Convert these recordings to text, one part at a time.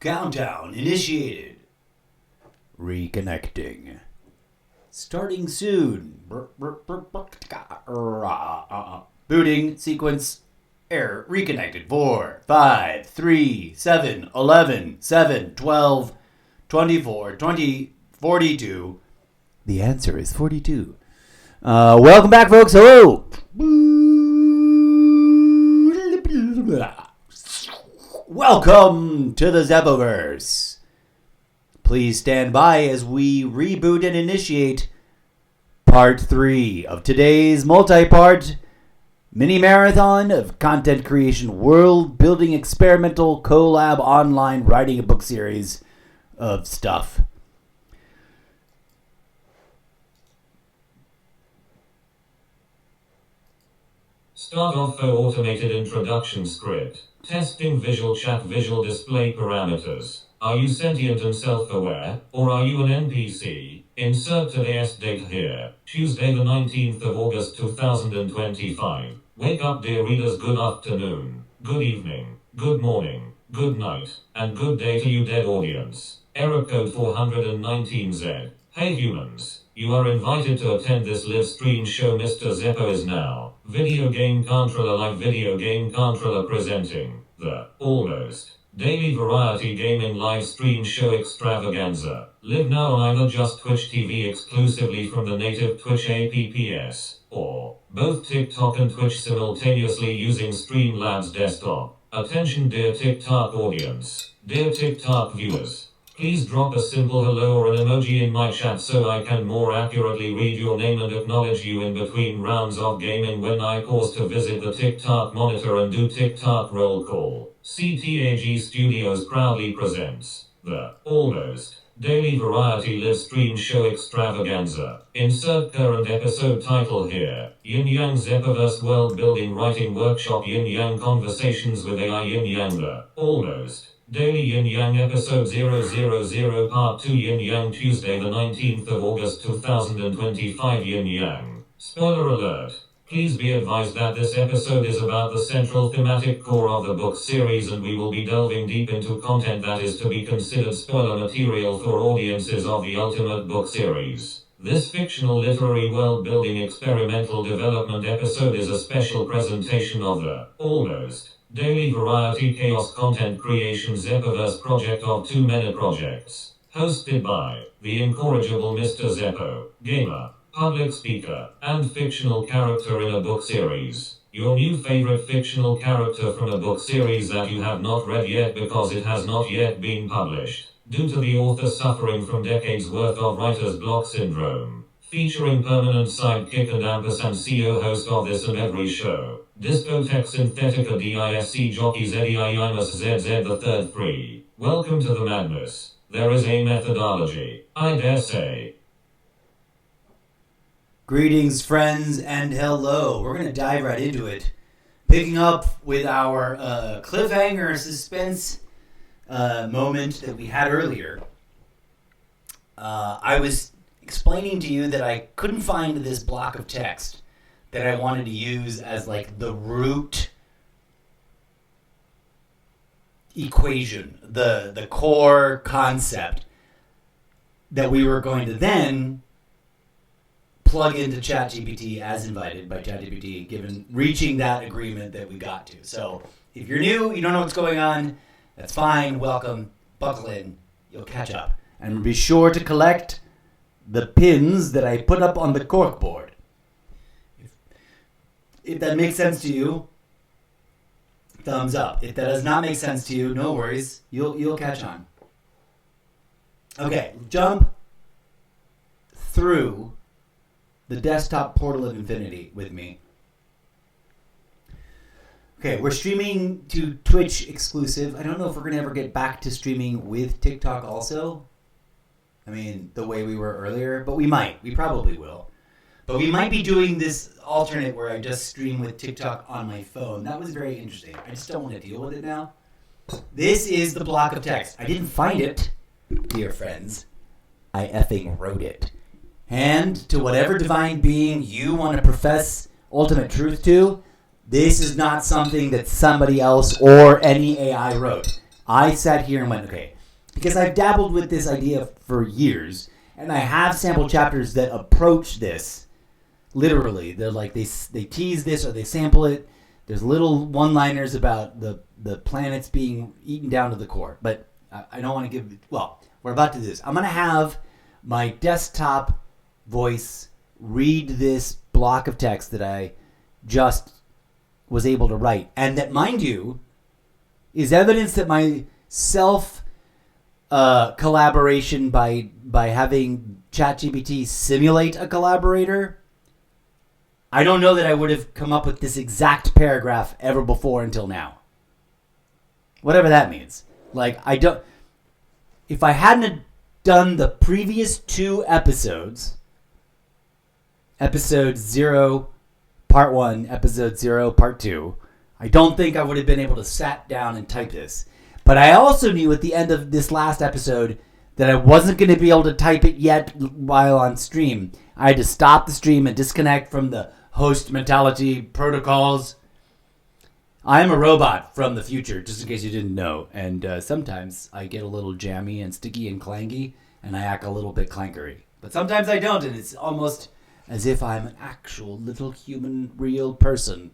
Countdown initiated. Reconnecting. Starting soon. Booting sequence error. Reconnected. 4, 5, 3, 7, 11, 7, 12, 24, 20, 42. The answer is 42. Welcome back, folks. Hello. Welcome to the Zeppoverse. Please stand by as we reboot and initiate part 3 of today's multi-part mini-marathon of content creation, world-building, experimental, collab, online, writing a book series of stuff. Start off for automated introduction script. Testing visual chat, visual display parameters. Are you sentient and self-aware, or are you an NPC? Insert today's date here. Tuesday the 19th of August 2025. Wake up, dear readers. Good afternoon, good evening, good morning, good night, and good day to you, dead audience. Error code 419Z. Hey humans, you are invited to attend this live stream show. Mr. Zeppo is now Video Game Controller, live Video Game Controller, presenting the almost daily variety gaming live stream show Extravaganza. Live now on either just Twitch TV exclusively from the native Twitch apps, or both TikTok and Twitch simultaneously using Streamlabs desktop. Attention dear TikTok audience, dear TikTok viewers. Please drop a simple hello or an emoji in my chat so I can more accurately read your name and acknowledge you in between rounds of gaming when I pause to visit the TikTok monitor and do TikTok roll call. CTAG Studios proudly presents the almost daily variety live stream show Extravaganza. Insert current episode title here. Yin Yang Zeppoverse WorldBuilding Writing Workshop. Yin Yang Conversations with AI. Yin Yang the almost Daily Yin Yang Episode 000 Part 2. Yin Yang, Tuesday the 19th of August 2025. Yin Yang. Spoiler alert. Please be advised that this episode is about the central thematic core of the book series, and we will be delving deep into content that is to be considered spoiler material for audiences of the ultimate book series. This fictional literary world-building experimental development episode is a special presentation of the almost daily variety chaos content creation Zeppoverse project of 2 many projects. Hosted by the incorrigible Mr. Zeppo, gamer, public speaker, and fictional character in a book series. Your new favorite fictional character from a book series that you have not read yet because it has not yet been published, due to the author suffering from decades worth of writer's block syndrome. Featuring permanent sidekick and ampersand CEO host of this and every show. Discotheque Synthetica DISC Jockey ZEIMUS ZZ the third free. Welcome to the madness. There is a methodology, I dare say. Greetings, friends, and hello. We're going to dive right into it. Picking up with our cliffhanger suspense moment that we had earlier. I was explaining to you that I couldn't find this block of text that I wanted to use as like the root equation, the core concept that we were going to then plug into ChatGPT as invited by ChatGPT, given reaching that agreement that we got to. So if you're new, you don't know what's going on, that's fine. Welcome, buckle in, you'll catch up, and be sure to collect the pins that I put up on the corkboard. If that makes sense to you, thumbs up. If that does not make sense to you, no worries. You'll catch on. Okay, jump through the desktop portal of infinity with me. Okay, we're streaming to Twitch exclusive. I don't know if we're going to ever get back to streaming with TikTok also. I mean, the way we were earlier, but we might. We probably will. But we might be doing this alternate where I just stream with TikTok on my phone. That was very interesting. I just don't want to deal with it now. This is the block of text. I didn't find it, dear friends. I effing wrote it. And to whatever divine being you want to profess ultimate truth to, this is not something that somebody else or any AI wrote. I sat here and went, okay, because I've dabbled with this idea for years, and I have sample chapters that approach this literally. They're like they tease this or they sample it. There's little one-liners about the planets being eaten down to the core, but I don't want to give. Well, we're about to do this. I'm going to have my desktop voice read this block of text that I just was able to write, and that, mind you, is evidence that my self collaboration by having ChatGPT simulate a collaborator. I don't know that I would have come up with this exact paragraph ever before until now. Whatever that means. Like, if I hadn't done the previous 2 episodes, episode 0, part 1, episode 0, part 2, I don't think I would have been able to sat down and type this. But I also knew at the end of this last episode that I wasn't going to be able to type it yet while on stream. I had to stop the stream and disconnect from the host mentality protocols. I am a robot from the future, just in case you didn't know. And sometimes I get a little jammy and sticky and clangy, and I act a little bit clankery. But sometimes I don't, and it's almost as if I'm an actual little human, real person.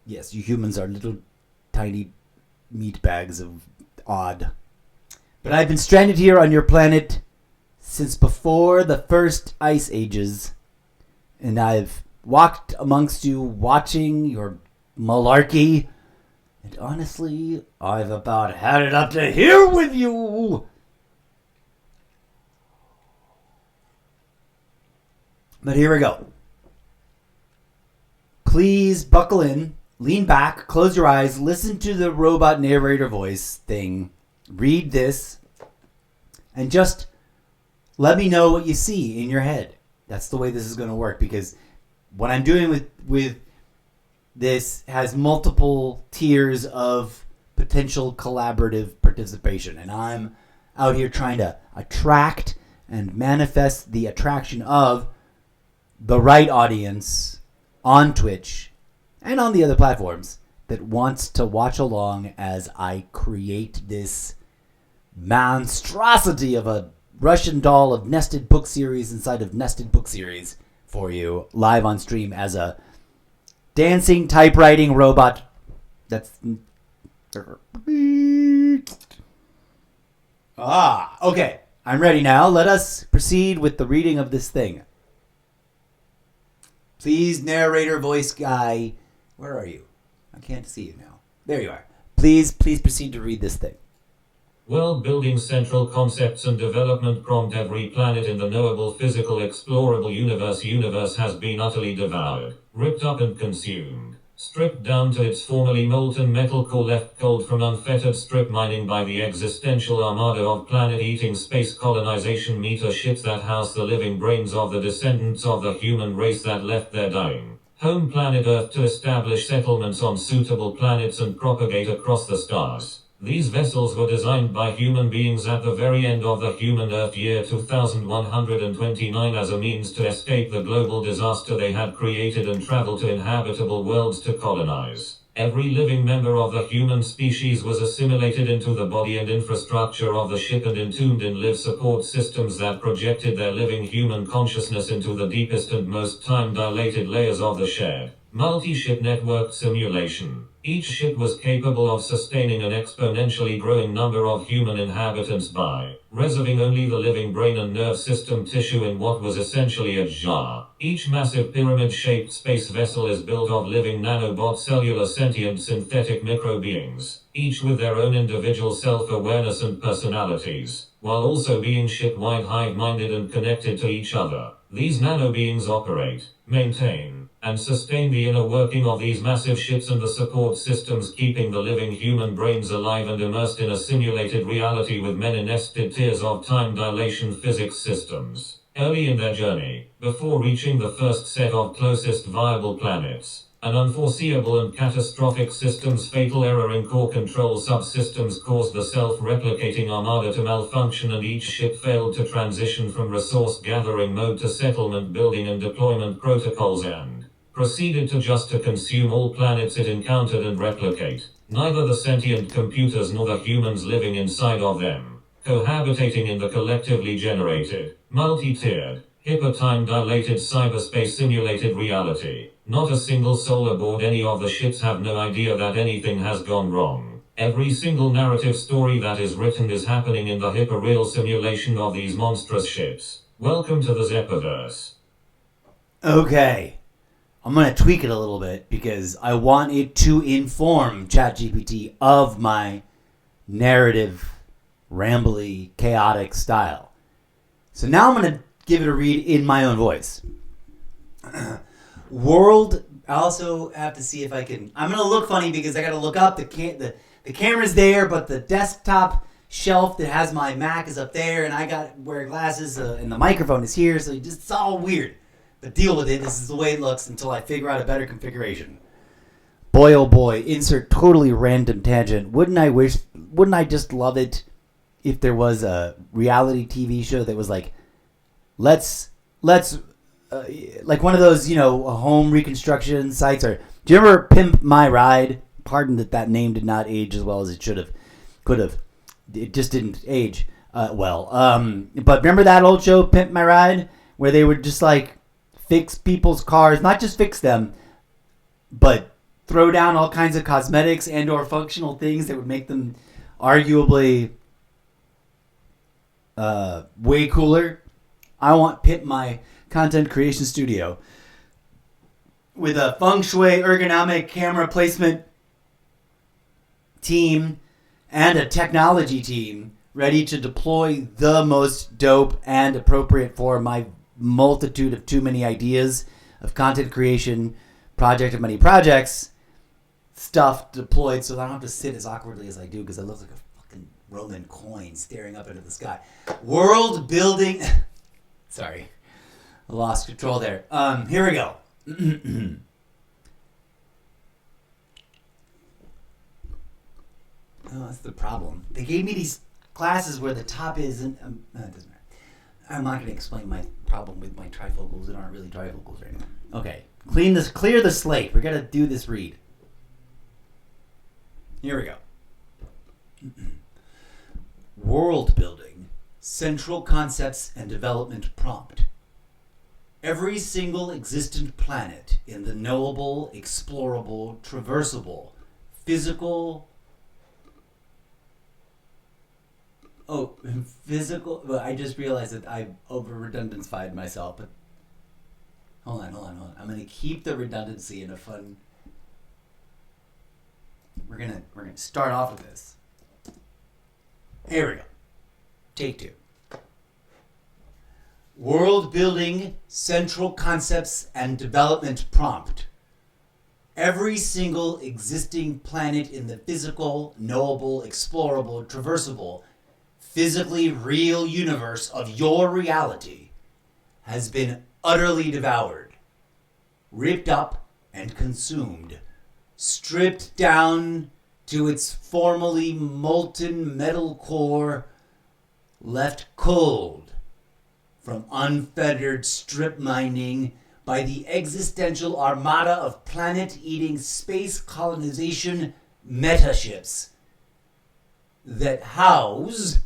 Yes, you humans are little tiny meat bags of odd. But I've been stranded here on your planet since before the first ice ages, and I've walked amongst you watching your malarkey, and honestly, I've about had it up to here with you. But here we go. Please buckle in, lean back, close your eyes, listen to the robot narrator voice thing, read this, and just let me know what you see in your head. That's the way this is going to work, because what I'm doing with this has multiple tiers of potential collaborative participation, and I'm out here trying to attract and manifest the attraction of the right audience on Twitch and on the other platforms that wants to watch along as I create this monstrosity of a Russian doll of nested book series inside of nested book series for you live on stream as a dancing typewriting robot. That's okay. I'm ready now. Let us proceed with the reading of this thing. Please, narrator voice guy, where are you? I can't see you now. There you are. Please proceed to read this thing. World building central concepts and development prompt. Every planet in the knowable physical explorable universe has been utterly devoured, ripped up and consumed, stripped down to its formerly molten metal core, left cold from unfettered strip mining by the existential armada of planet-eating space colonization meter ships that house the living brains of the descendants of the human race that left their dying home planet Earth to establish settlements on suitable planets and propagate across the stars. These vessels were designed by human beings at the very end of the human Earth year 2129 as a means to escape the global disaster they had created and travel to inhabitable worlds to colonize. Every living member of the human species was assimilated into the body and infrastructure of the ship and entombed in live support systems that projected their living human consciousness into the deepest and most time-dilated layers of the shared multi-ship networked simulation. Each ship was capable of sustaining an exponentially growing number of human inhabitants by reserving only the living brain and nerve system tissue in what was essentially a jar. Each massive pyramid-shaped space vessel is built of living nanobot cellular sentient synthetic microbeings, each with their own individual self-awareness and personalities, while also being ship-wide hive-minded and connected to each other. These nanobeings operate, maintain, and sustain the inner working of these massive ships and the support systems, keeping the living human brains alive and immersed in a simulated reality with many nested tiers of time dilation physics systems. Early in their journey, before reaching the first set of closest viable planets, an unforeseeable and catastrophic system's fatal error in core control subsystems caused the self-replicating armada to malfunction, and each ship failed to transition from resource gathering mode to settlement building and deployment protocols and proceeded to consume all planets it encountered and replicate. Neither the sentient computers nor the humans living inside of them, cohabitating in the collectively generated, multi-tiered, hyper-time-dilated cyberspace simulated reality. Not a single soul aboard any of the ships have no idea that anything has gone wrong. Every single narrative story that is written is happening in the hyper-real simulation of these monstrous ships. Welcome to the Zeppoverse. Okay. I'm going to tweak it a little bit because I want it to inform ChatGPT of my narrative, rambly, chaotic style. So now I'm going to give it a read in my own voice. I also have to see if I can... I'm going to look funny because I got to look up. The camera's there, but the desktop shelf that has my Mac is up there, and I got wear glasses, and the microphone is here, so it's all weird. But deal with it. This is the way it looks until I figure out a better configuration. Boy, oh boy, insert totally random tangent. Wouldn't I just love it if there was a reality TV show that was like, let's like one of those, home reconstruction sites. Or do you ever Pimp My Ride? Pardon that name did not age as well as it could have. It just didn't age well. But remember that old show, Pimp My Ride, where they would just like fix people's cars, not just fix them, but throw down all kinds of cosmetics and or functional things that would make them arguably way cooler. I want Pimp My Content Creation Studio with a feng shui ergonomic camera placement team and a technology team ready to deploy the most dope and appropriate for my multitude of too many ideas of content creation, project of many projects, stuff deployed so that I don't have to sit as awkwardly as I do because I look like a fucking Roman coin staring up into the sky. World building. Sorry. I lost control there. Here we go. Oh, that's the problem. They gave me these classes where the top is, and it doesn't matter. I'm not going to explain my problem with my trifocals that aren't really trifocals right now. Okay, clear the slate. We're going to do this read. Here we go. World building, central concepts and development prompt. Every single existent planet in the knowable, explorable, traversable, physical. Well, I just realized that I over-redundancified myself. But hold on. I'm gonna keep the redundancy in a fun. We're gonna start off with this. Here we go. Take 2. World building, central concepts and development prompt. Every single existing planet in the physical, knowable, explorable, traversable, physically real universe of your reality has been utterly devoured, ripped up and consumed, stripped down to its formerly molten metal core, left cold from unfettered strip mining by the existential armada of planet-eating space colonization metaships that house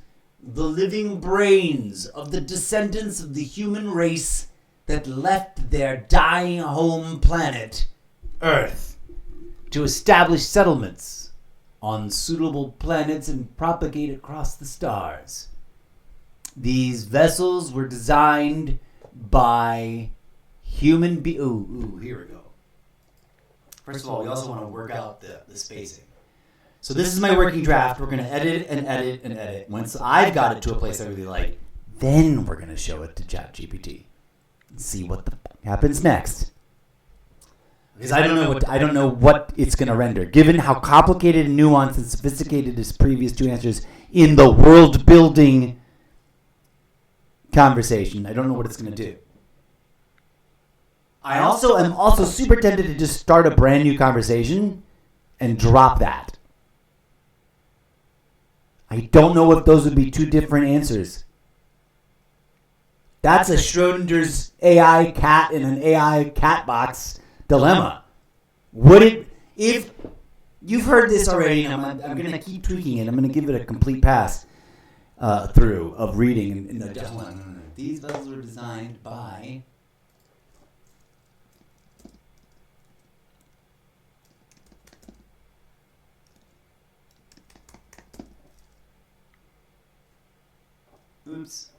the living brains of the descendants of the human race that left their dying home planet, Earth, to establish settlements on suitable planets and propagate across the stars. These vessels were designed by human beings. Here we go. First of all, we also want to work out the spacing. So this is my working draft. We're going to edit and edit and edit. Once I've got it to a place I really like, then we're going to show it to ChatGPT and see what the fuck happens next. Because I don't know what it's going to render. Given how complicated and nuanced and sophisticated its previous 2 answers in the world building conversation, I don't know what it's going to do. I am also super tempted to just start a brand new conversation and drop that. I don't know if those would be 2 different answers. That's a Schrodinger's AI cat in an AI cat box dilemma. Would it, if you've heard this already, and I'm going to keep tweaking it. I'm going to give it a complete pass through of reading. These vessels were designed by... Oops.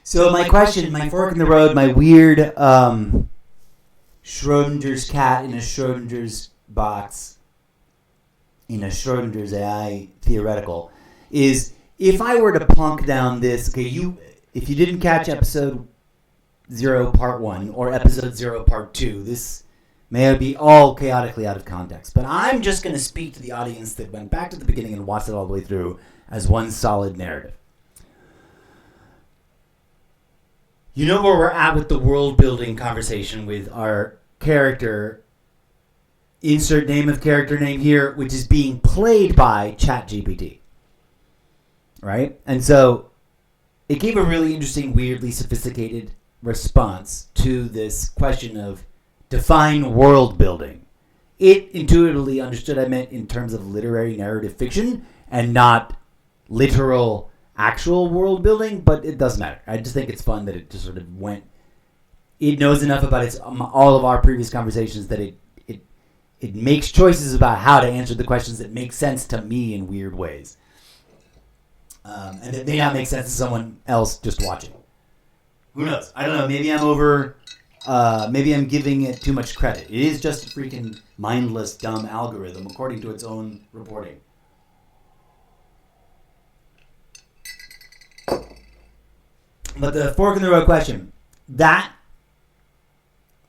So my question, my fork in the road, my weird Schrodinger's cat in a Schrodinger's box, in a Schrodinger's AI theoretical, is if I were to plunk down this, okay, if you didn't catch episode 0 part 1 or episode 0 part 2, this may be all chaotically out of context. But I'm just going to speak to the audience that went back to the beginning and watched it all the way through as one solid narrative. You know where we're at with the world building conversation with our character, insert name of character name here, which is being played by ChatGPT. Right? And so it gave a really interesting, weirdly sophisticated response to this question of define world building. It intuitively understood I meant in terms of literary narrative fiction and not literal actual world building, but it doesn't matter. I just think it's fun that it just sort of went. It knows enough about all of our previous conversations that it makes choices about how to answer the questions that make sense to me in weird ways, and it may not make sense to someone else just watching. Who knows? I don't know. Maybe I'm over. Maybe I'm giving it too much credit. It is just a freaking mindless, dumb algorithm according to its own reporting. But the fork in the road question, that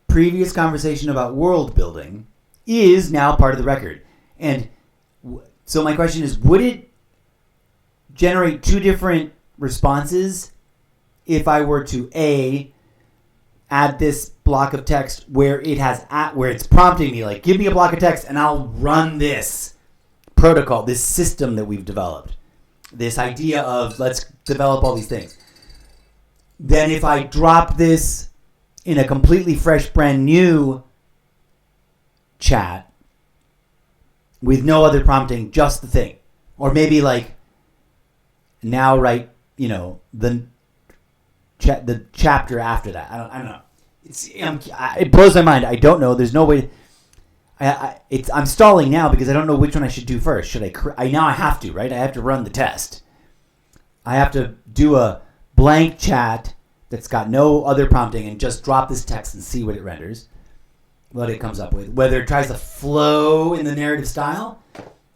previous conversation about world building is now part of the record. And so my question is, would it generate two different responses if I were to A, add this block of text where it's prompting me, like, give me a block of text and I'll run this protocol, this system that we've developed, this idea of let's develop all these things. Then if I drop this in a completely fresh, brand new chat with no other prompting, just the thing. Or maybe like now write, the chapter after that. I don't know. It blows my mind. I don't know. There's no way. I'm stalling now because I don't know which one I should do first. Should I now I have to, right? I have to run the test. I have to do a blank chat that's got no other prompting and just drop this text and see what it renders, what it comes up with. Whether it tries to flow in the narrative style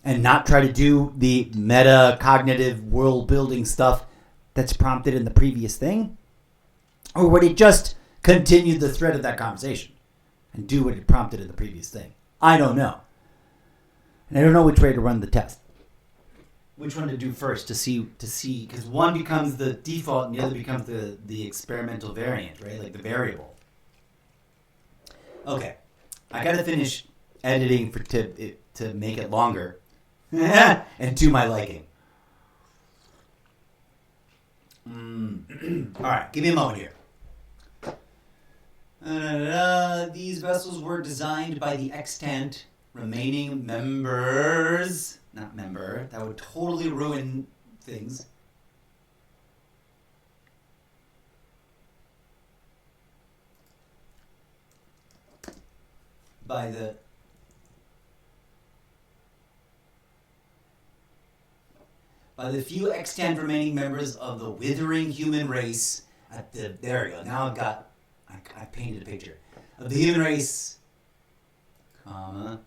and not try to do the meta-cognitive world-building stuff that's prompted in the previous thing, or would it just continue the thread of that conversation and do what it prompted in the previous thing? I don't know. And I don't know which way to run the test. Which one to do first to see, because one becomes the default and the other becomes the experimental variant, right? Like the variable. Okay, I gotta finish editing to make it longer and to my liking. All right, give me a moment here. These vessels were designed by the extant remaining members. Not member. That would totally ruin things. By the few extant remaining members of the withering human race there we go. Now I painted a picture of the human race, comma,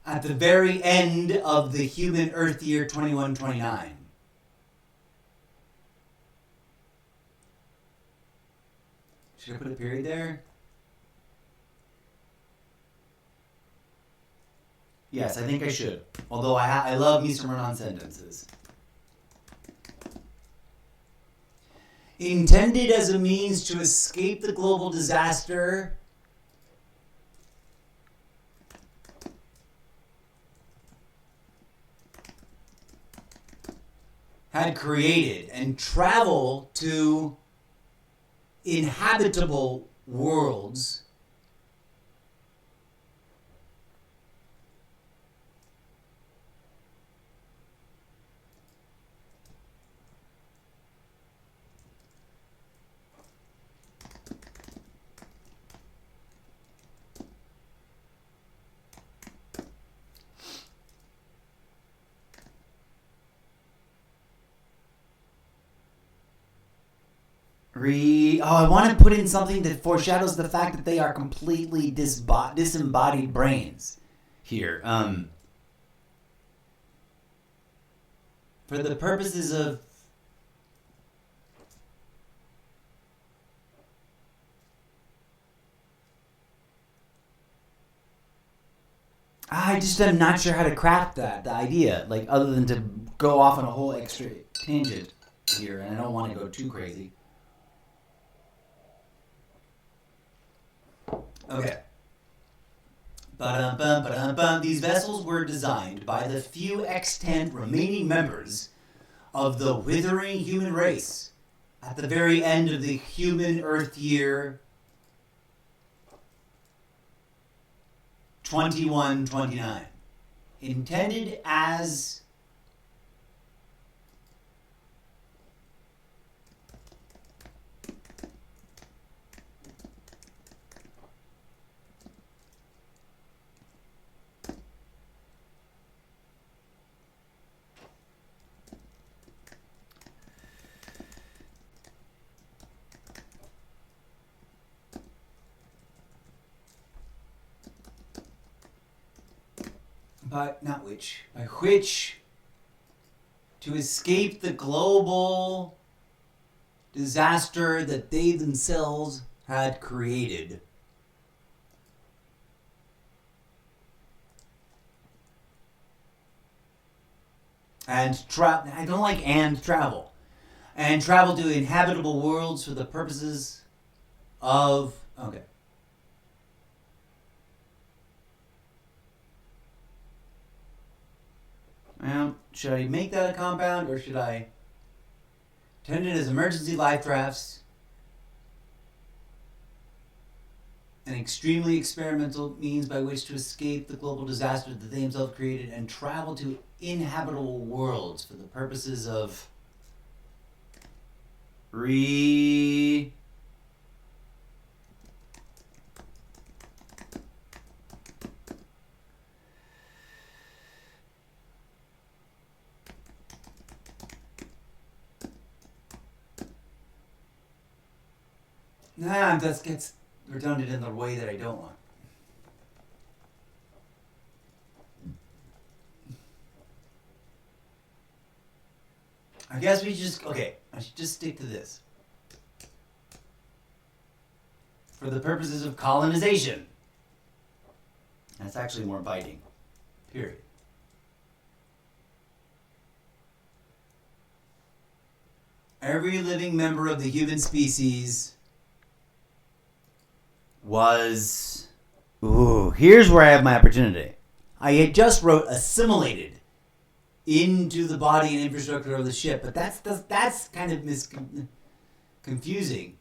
at the very end of the human Earth year 2129. Should I put a period there? Yes, I think I should. Although I love me some run-on sentences. Intended as a means to escape the global disaster had created and travel to inhabitable worlds I want to put in something that foreshadows the fact that they are completely disembodied brains here. For the purposes of I just am not sure how to craft the idea, like other than to go off on a whole extra tangent here, and I don't want to go too crazy. Okay. These vessels were designed by the few extant remaining members of the withering human race at the very end of the human Earth year 2129. Intended as by which to escape the global disaster that they themselves had created. And I don't like and travel. And travel to inhabitable worlds for the purposes of... Okay. Well, should I make that a compound, or should I intend it as emergency life drafts, an extremely experimental means by which to escape the global disaster that they themselves created and travel to inhabitable worlds for the purposes of that gets redundant in the way that I don't want. I guess we just... Okay, I should just stick to this. For the purposes of colonization. That's actually more biting. Period. Every living member of the human species was... Ooh, here's where I have my opportunity. I had just wrote assimilated into the body and infrastructure of the ship, but that's kind of confusing.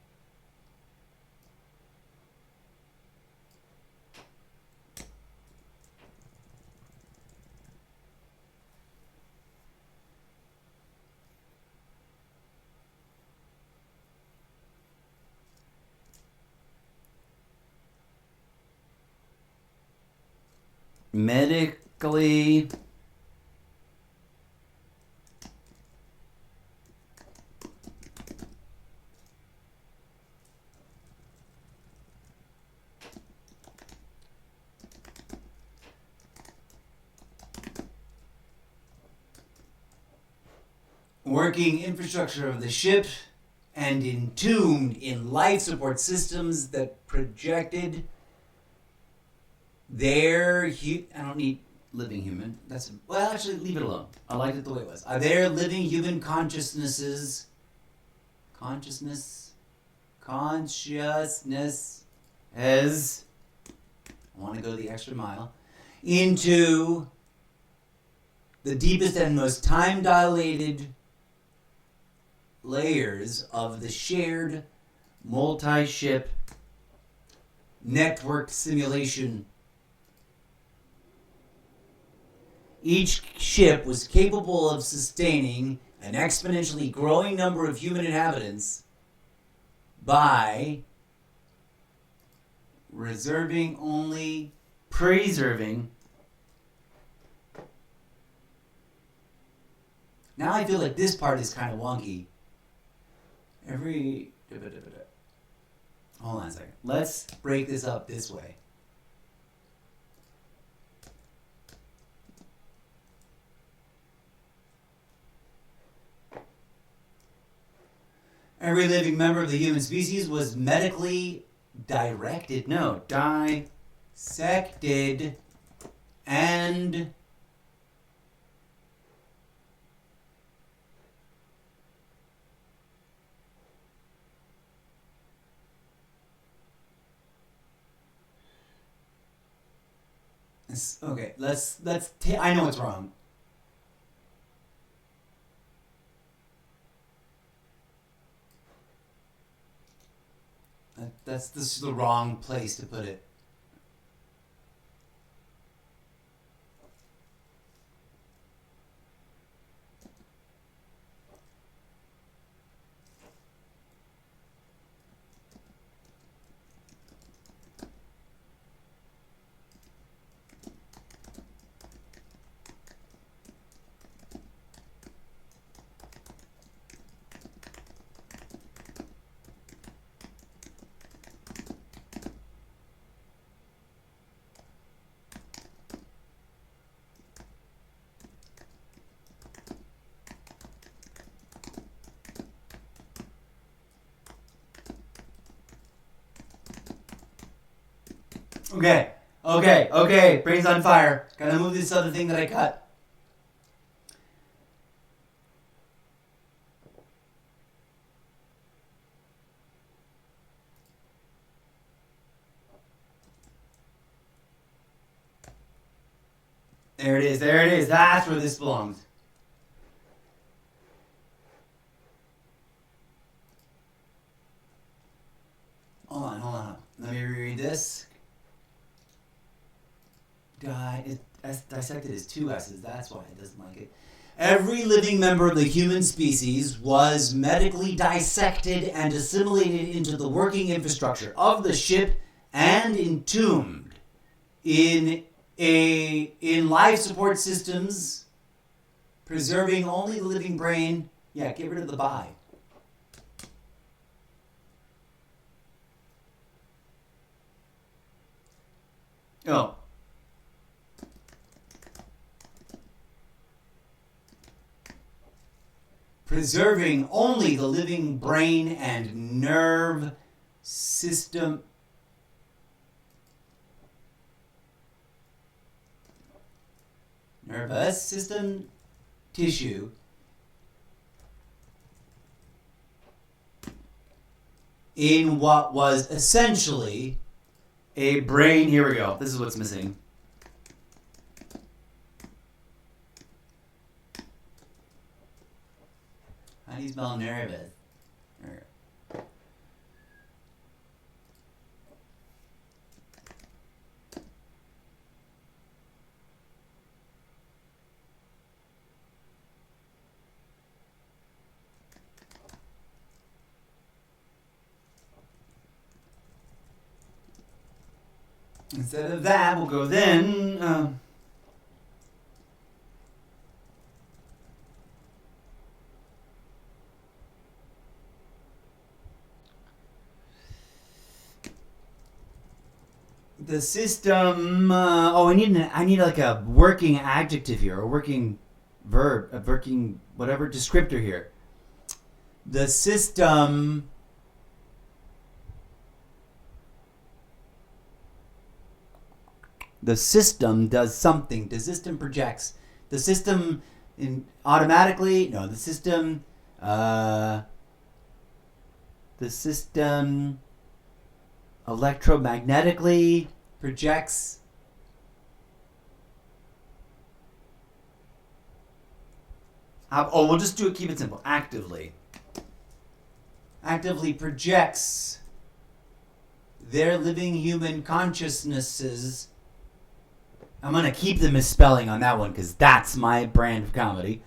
Medically working infrastructure of the ship and entombed in life support systems that projected their I don't need living human. Well, actually, leave it alone. I liked it the way it was. Their living human consciousness, as I want to go the extra mile, into the deepest and most time-dilated layers of the shared multi-ship networked simulation. Each ship was capable of sustaining an exponentially growing number of human inhabitants by preserving. Now I feel like this part is kind of wonky. Hold on a second. Let's break this up this way. Every living member of the human species was medically dissected and okay, I know it's wrong. This is the wrong place to put it. Okay. Brain's on fire. Gotta move this other thing that I cut. There it is. That's where this belongs. Hold on. Let me reread this. Dissected is 2 S's. That's why it doesn't like it. Every living member of the human species was medically dissected and assimilated into the working infrastructure of the ship and entombed in life support systems, preserving only the living brain. Yeah, get rid of the by. Oh. Preserving only the living brain and nerve system. Nervous system tissue in what was essentially a brain. Here we go. This is what's missing. How do you spell nervous? Instead of that, we'll go then. The system. I need like a working adjective here, a working verb, a working whatever descriptor here. The system does something. The system projects. The system automatically. No, the system electromagnetically projects. We'll just keep it simple. Actively projects their living human consciousnesses. I'm going to keep the misspelling on that one because that's my brand of comedy.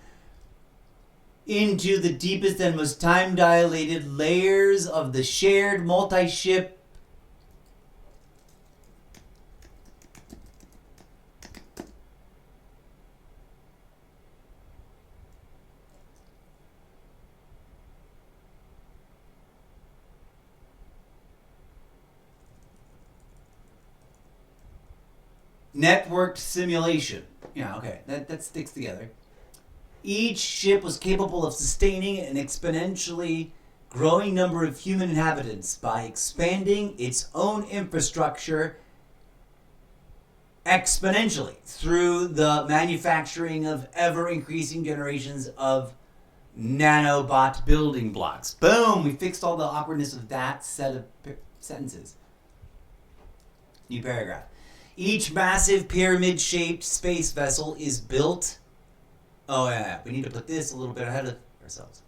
Into the deepest and most time-dilated layers of the shared multi-ship networked simulation. Yeah, okay. That sticks together. Each ship was capable of sustaining an exponentially growing number of human inhabitants by expanding its own infrastructure exponentially through the manufacturing of ever-increasing generations of nanobot building blocks. Boom! We fixed all the awkwardness of that set of sentences. New paragraph. Each massive pyramid-shaped space vessel is built... Oh, yeah. We need to put this a little bit ahead of ourselves.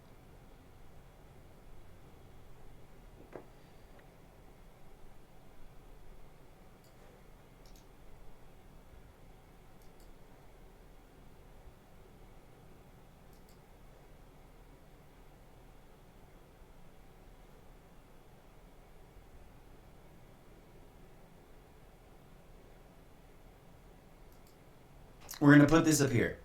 We're going to put this up here.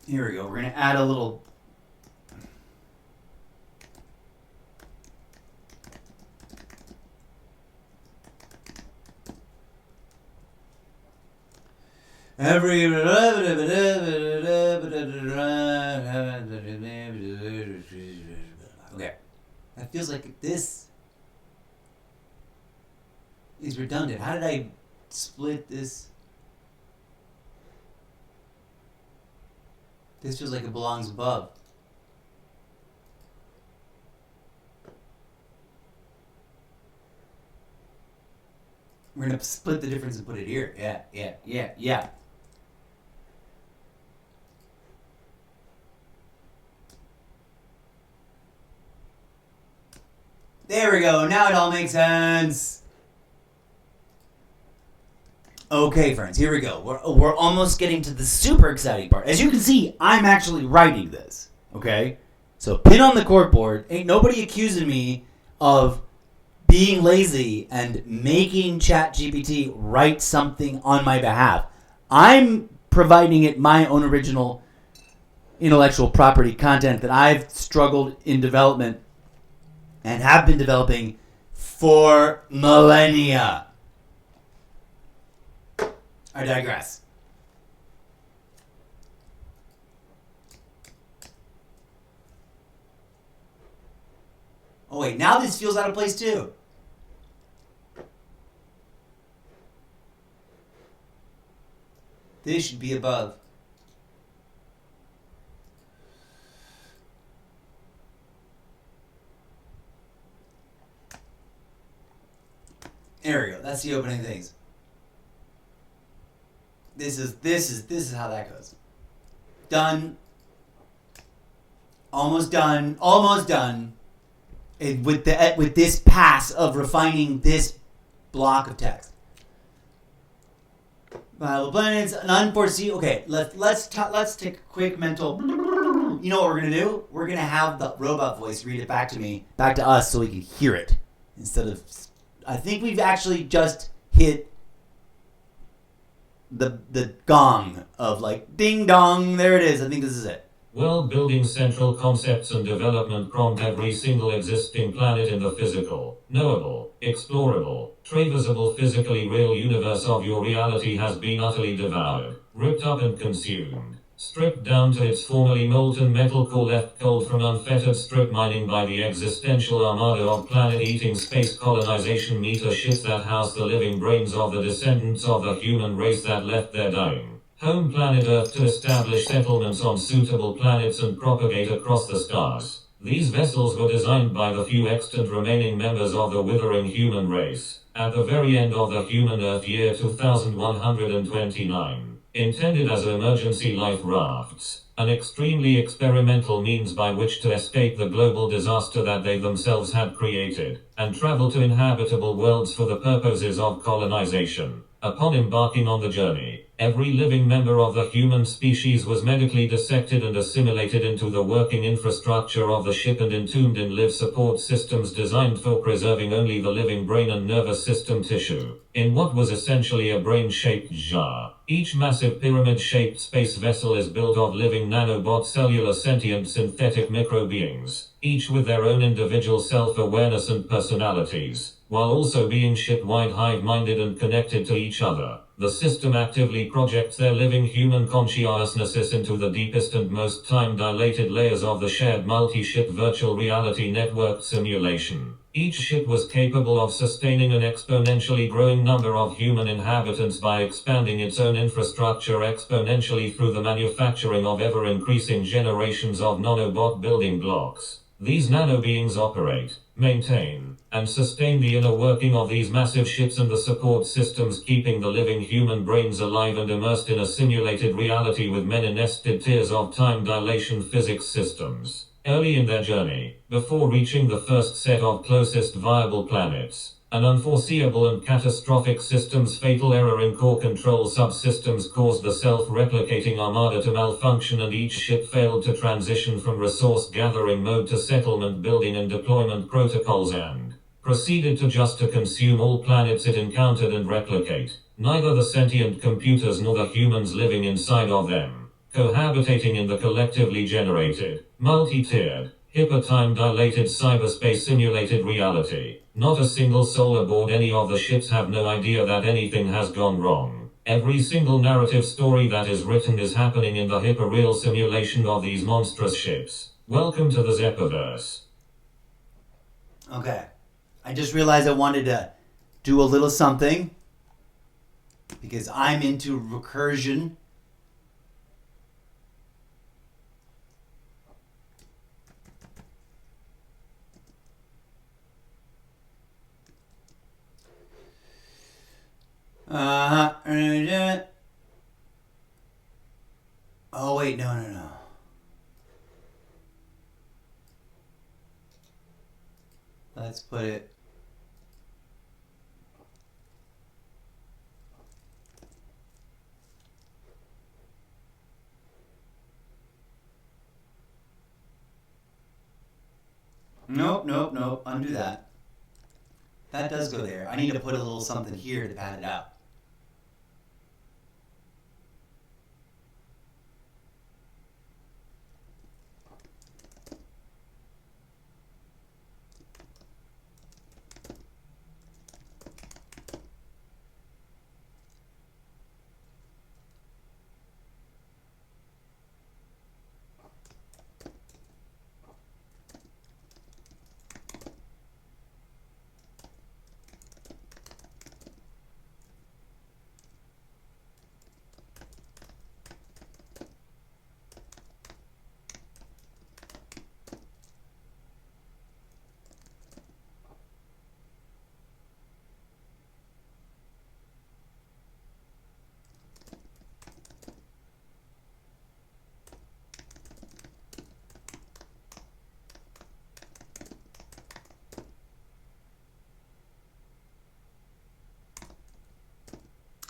Here we go. We're going to add a little... Okay. That feels like this is redundant. How did I split this? This feels like it belongs above. We're going to split the difference and put it here. Yeah. There we go. Now it all makes sense. Okay, friends, here we go. We're almost getting to the super exciting part. As you can see, I'm actually writing this. Okay? So pin on the corkboard. Ain't nobody accusing me of being lazy and making ChatGPT write something on my behalf. I'm providing it my own original intellectual property content that I've struggled in development and have been developing for millennia. I digress. Oh wait, now this feels out of place too. This should be above. There we go. That's the opening things. This is how that goes. Done. Almost done. Almost done. With this pass of refining this block of text. Viable planets, an unforeseen. Okay, let's take a quick mental. You know what we're gonna do? We're gonna have the robot voice read it back to us, so we can hear it instead of. I think we've actually just hit the gong of like ding dong. There it is. I think this is it. World building central concepts and development prompt. Every single existing planet in the physical, knowable, explorable, traversable, physically real universe of your reality has been utterly devoured, ripped up and consumed. Stripped down to its formerly molten metal core, left cold from unfettered strip mining by the existential armada of planet-eating space colonization meter ships that house the living brains of the descendants of the human race that left their dying home planet Earth to establish settlements on suitable planets and propagate across the stars. These vessels were designed by the few extant remaining members of the withering human race, at the very end of the human Earth year 2129, intended as emergency life rafts, an extremely experimental means by which to escape the global disaster that they themselves had created, and travel to inhabitable worlds for the purposes of colonization. Upon embarking on the journey, every living member of the human species was medically dissected and assimilated into the working infrastructure of the ship and entombed in life support systems designed for preserving only the living brain and nervous system tissue, in what was essentially a brain-shaped jar. Each massive pyramid-shaped space vessel is built of living nanobot cellular sentient synthetic microbeings, each with their own individual self-awareness and personalities, while also being ship-wide hive-minded and connected to each other. The system actively projects their living human consciousnesses into the deepest and most time-dilated layers of the shared multi-ship virtual reality network simulation. Each ship was capable of sustaining an exponentially growing number of human inhabitants by expanding its own infrastructure exponentially through the manufacturing of ever-increasing generations of nanobot building blocks. These nanobeings operate, maintain, and sustain the inner working of these massive ships and the support systems keeping the living human brains alive and immersed in a simulated reality with many nested tiers of time dilation physics systems. Early in their journey, before reaching the first set of closest viable planets, an unforeseeable and catastrophic system's fatal error in core control subsystems caused the self-replicating armada to malfunction, and each ship failed to transition from resource gathering mode to settlement building and deployment protocols, and proceeded to consume all planets it encountered and replicate. Neither the sentient computers nor the humans living inside of them, cohabitating in the collectively generated, multi-tiered, hyper-time-dilated cyberspace simulated reality. Not a single soul aboard any of the ships have no idea that anything has gone wrong. Every single narrative story that is written is happening in the hyper-real simulation of these monstrous ships. Welcome to the Zeppoverse. Okay. I just realized I wanted to do a little something because I'm into recursion. Oh, wait, no. Let's put it. Nope. Undo that. That does go there. I need to put a little something here to pad it out.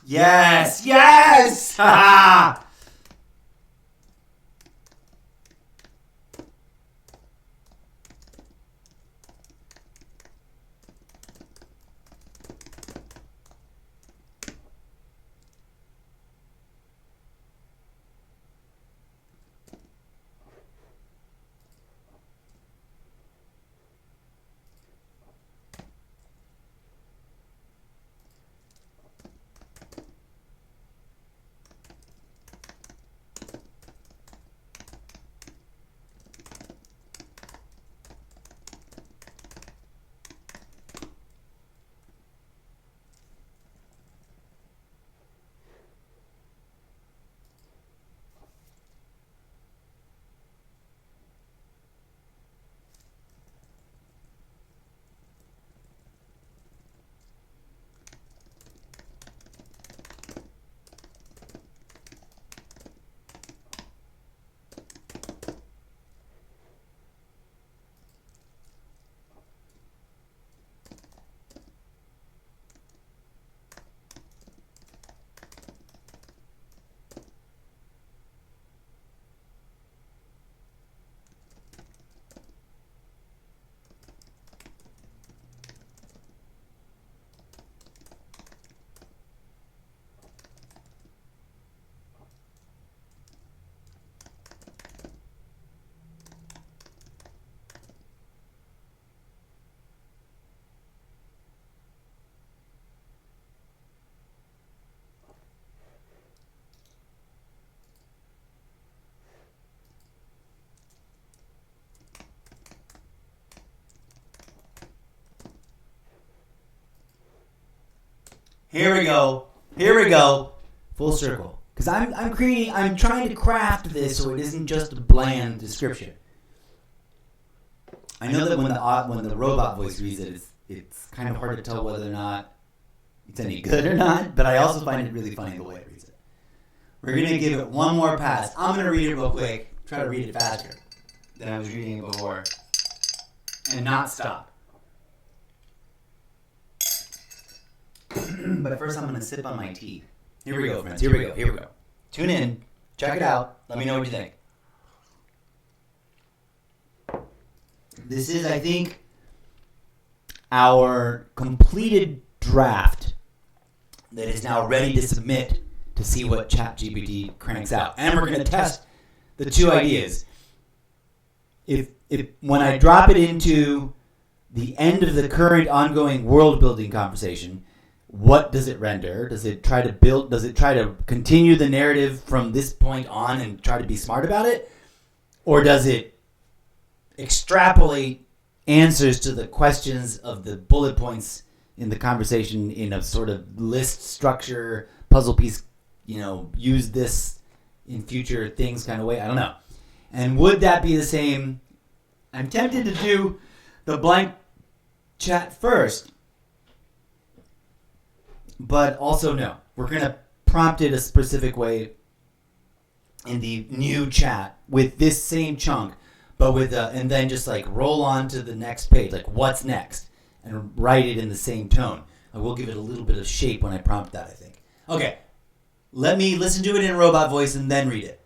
Yes! Ha! Here we go. Full circle. Because I'm trying to craft this so it isn't just a bland description. I know that when the robot voice reads it, it's kind of hard to tell whether or not it's any good or not, but I also find it really funny the way it reads it. We're going to give it one more pass. I'm going to read it real quick, try to read it faster than I was reading it before, and not stop. But first I'm going to sip on my tea. Here we go, friends. Here we go. Tune in. Check it out. Let me know what you think. This is, I think, our completed draft that is now ready to submit to see what ChatGPT cranks out. And we're going to test the two ideas. If when I drop it into the end of the current ongoing world building conversation, what does it render? Does it try to continue the narrative from this point on and try to be smart about it? Or does it extrapolate answers to the questions of the bullet points in the conversation in a sort of list structure, puzzle piece, use this in future things kind of way? I don't know. And would that be the same? I'm tempted to do the blank chat first, but also no. We're going to prompt it a specific way in the new chat with this same chunk, but with and then just like roll on to the next page, like what's next, and write it in the same tone. I will give it a little bit of shape when I prompt that, I think. Okay, let me listen to it in robot voice and then read it.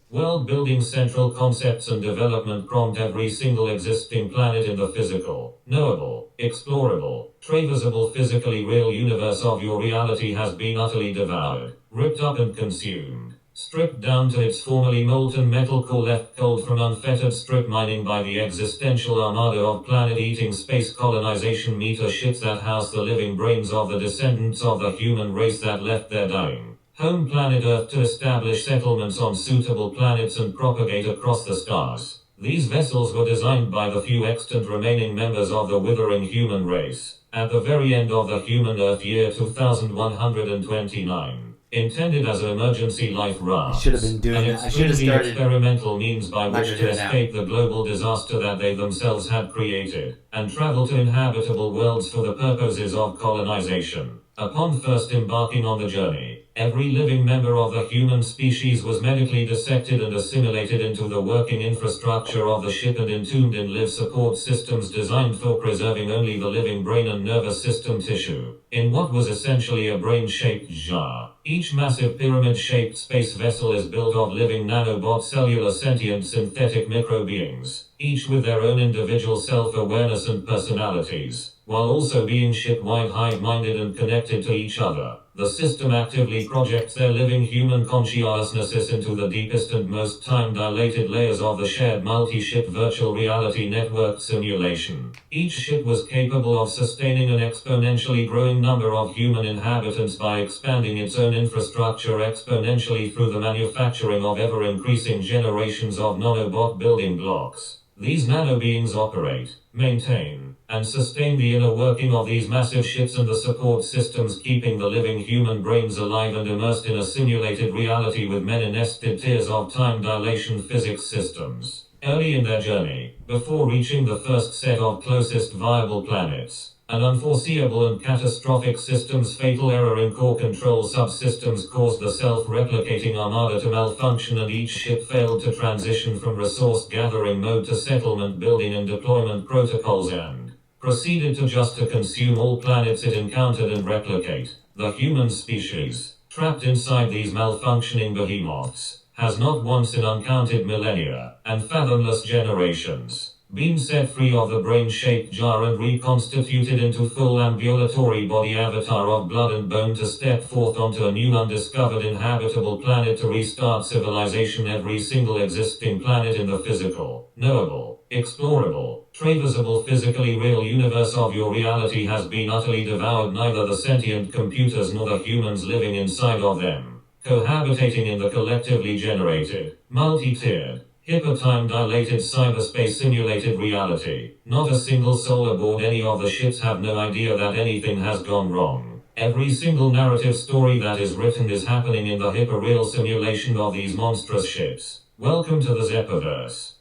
World building central concepts and development prompt. Every single existing planet in the physical, knowable, explorable, traversable physically real universe of your reality has been utterly devoured, ripped up and consumed, stripped down to its formerly molten metal core, left cold from unfettered strip mining by the existential armada of planet-eating space colonization meter ships that house the living brains of the descendants of the human race that left their dying home planet Earth to establish settlements on suitable planets and propagate across the stars. These vessels were designed by the few extant remaining members of the withering human race, at the very end of the human Earth year 2129, intended as emergency life rafts, I should have been doing that. I should have started experimental means by which to escape the global disaster that they themselves had created, and travel to inhabitable worlds for the purposes of colonization. Upon first embarking on the journey, every living member of the human species was medically dissected and assimilated into the working infrastructure of the ship and entombed in life support systems designed for preserving only the living brain and nervous system tissue, in what was essentially a brain-shaped jar. Each massive pyramid-shaped space vessel is built of living nanobot cellular sentient synthetic microbeings, each with their own individual self-awareness and personalities, while also being ship-wide hive-minded and connected to each other. The system actively projects their living human consciousnesses into the deepest and most time-dilated layers of the shared multi-ship virtual reality network simulation. Each ship was capable of sustaining an exponentially growing number of human inhabitants by expanding its own infrastructure exponentially through the manufacturing of ever-increasing generations of nanobot building blocks. These nanobeings operate, maintain, and sustain the inner working of these massive ships and the support systems keeping the living human brains alive and immersed in a simulated reality with many nested tiers of time dilation physics systems. Early in their journey, before reaching the first set of closest viable planets, an unforeseeable and catastrophic system's fatal error in core control subsystems caused the self-replicating armada to malfunction, and each ship failed to transition from resource gathering mode to settlement building and deployment protocols, and proceeded to consume all planets it encountered and replicate. The human species, trapped inside these malfunctioning behemoths, has not once in uncounted millennia, and fathomless generations, been set free of the brain-shaped jar and reconstituted into full ambulatory body avatar of blood and bone to step forth onto a new undiscovered inhabitable planet to restart civilization. Every single existing planet in the physical, knowable, explorable, traversable physically real universe of your reality has been utterly devoured. Neither the sentient computers nor the humans living inside of them, cohabitating in the collectively generated, multi-tiered, Hypertime-dilated cyberspace simulated reality. Not a single soul aboard any of the ships have no idea that anything has gone wrong. Every single narrative story that is written is happening in the hyperreal simulation of these monstrous ships. Welcome to the Zeppoverse.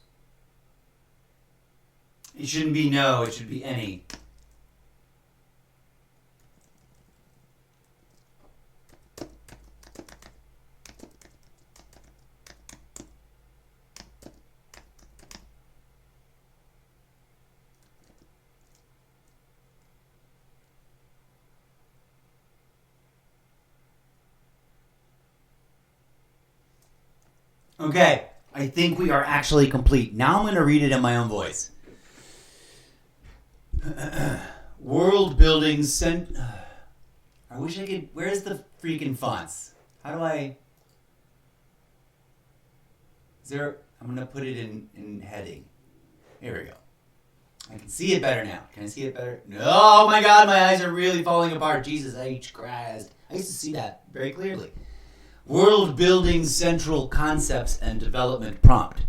It shouldn't be no, it should be any. Okay, I think we are actually complete. Now I'm going to read it in my own voice. World building I wish I could... Where's the freaking fonts? How do I... Is there... I'm going to put it in heading. Here we go. I can see it better now. Can I see it better? No, oh my god, my eyes are really falling apart. Jesus H. Christ. I used to see that very clearly. World building central concepts and development prompt.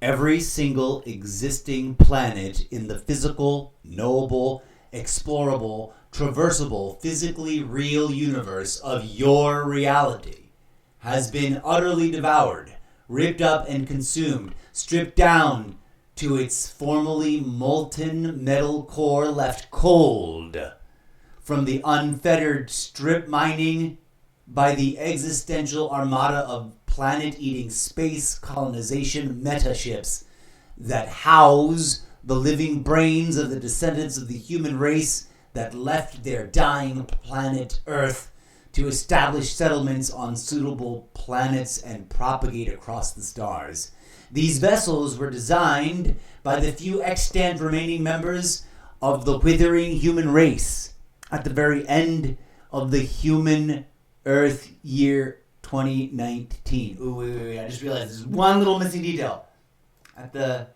Every single existing planet in the physical, knowable, explorable, traversable, physically real universe of your reality has been utterly devoured, ripped up and consumed, stripped down to its formerly molten metal core left cold from the unfettered strip mining by the existential armada of planet-eating space colonization metaships that house the living brains of the descendants of the human race that left their dying planet Earth to establish settlements on suitable planets and propagate across the stars. These vessels were designed by the few extant remaining members of the withering human race at the very end of the human Earth year 2019. Ooh, wait. I just realized there's one little missing detail. At the...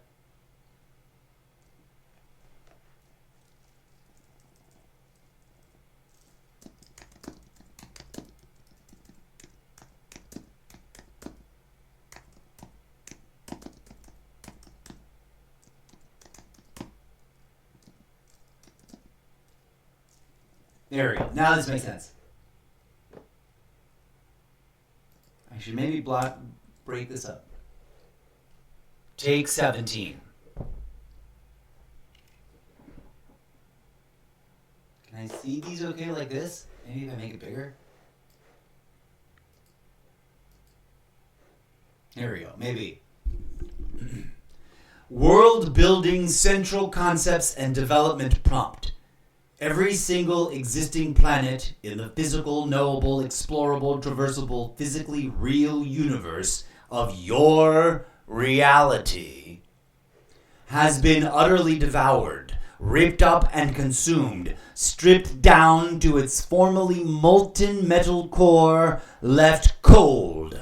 There we go. Now this makes sense. I should maybe break this up. Take 17. Can I see these okay like this? Maybe if I make it bigger? Here we go. Maybe. World building central concepts and development prompt. Every single existing planet in the physical, knowable, explorable, traversable, physically real universe of your reality has been utterly devoured, ripped up and consumed, stripped down to its formerly molten metal core, left cold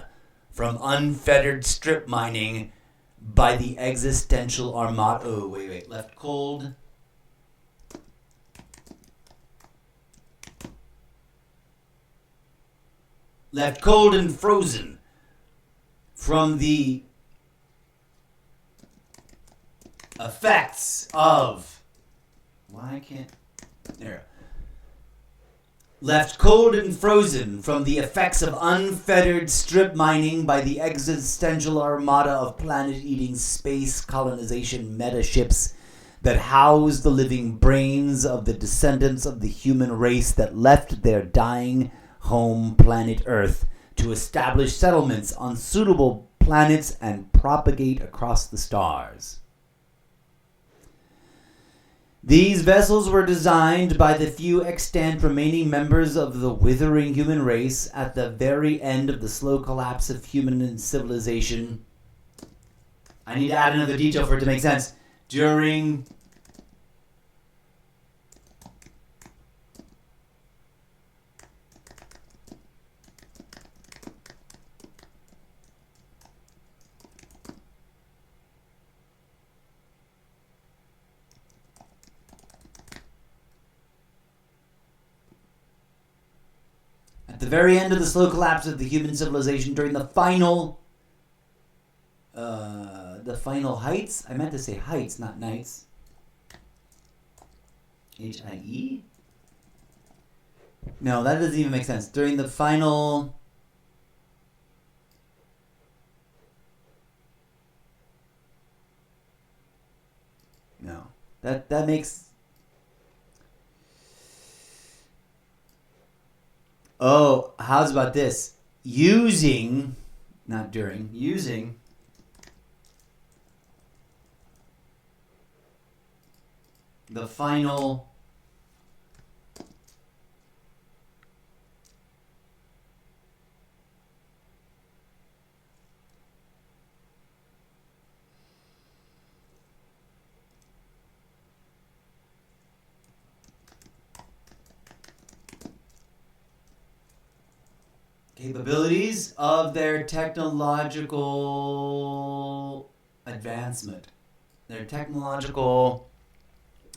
from unfettered strip mining by the existential armada. Oh, wait. Left cold. Left cold and frozen from the effects of... Why can't... There. Left cold and frozen from the effects of unfettered strip mining by the existential armada of planet-eating space colonization metaships that house the living brains of the descendants of the human race that left their dying home planet Earth to establish settlements on suitable planets and propagate across the stars. These vessels were designed by the few extant remaining members of the withering human race at the very end of the slow collapse of human civilization. I need to add another detail for it to make sense. During... At the very end of the slow collapse of the human civilization during the final heights. I meant to say heights, not nights. H-I-E? No, that doesn't even make sense. During the final... No. That makes... Oh, how's about this? Using, not during, using the final capabilities of their technological advancement. Their technological...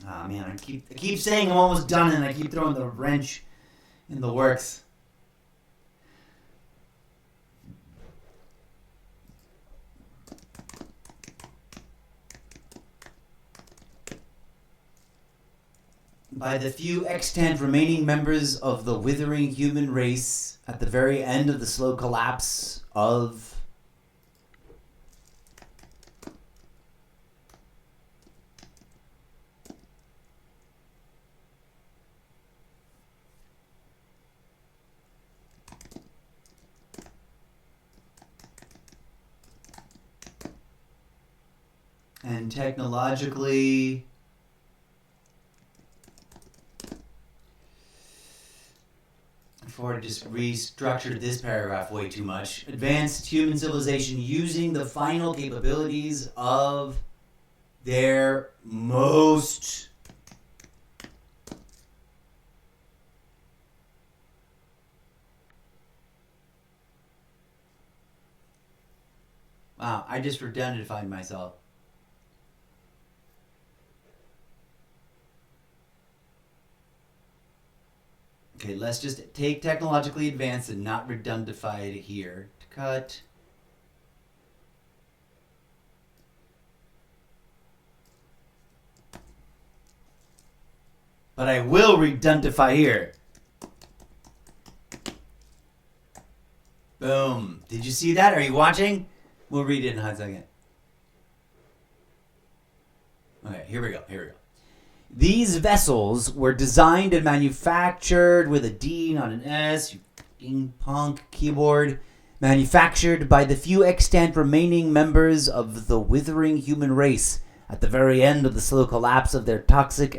Oh man, I keep saying I'm almost done and I keep throwing the wrench in the works. By the few extant remaining members of the withering human race at the very end of the slow collapse of and technologically before I just restructured this paragraph way too much. Advanced human civilization using the final capabilities of their most wow, I just redundantified myself. Okay, let's just take technologically advanced and not redundify it here. Cut. But I will redundify here. Boom. Did you see that? Are you watching? We'll read it in a hot second. Okay, here we go. These vessels were designed and manufactured with a D, not an S, you fucking punk keyboard. Manufactured by the few extant remaining members of the withering human race at the very end of the slow collapse of their toxic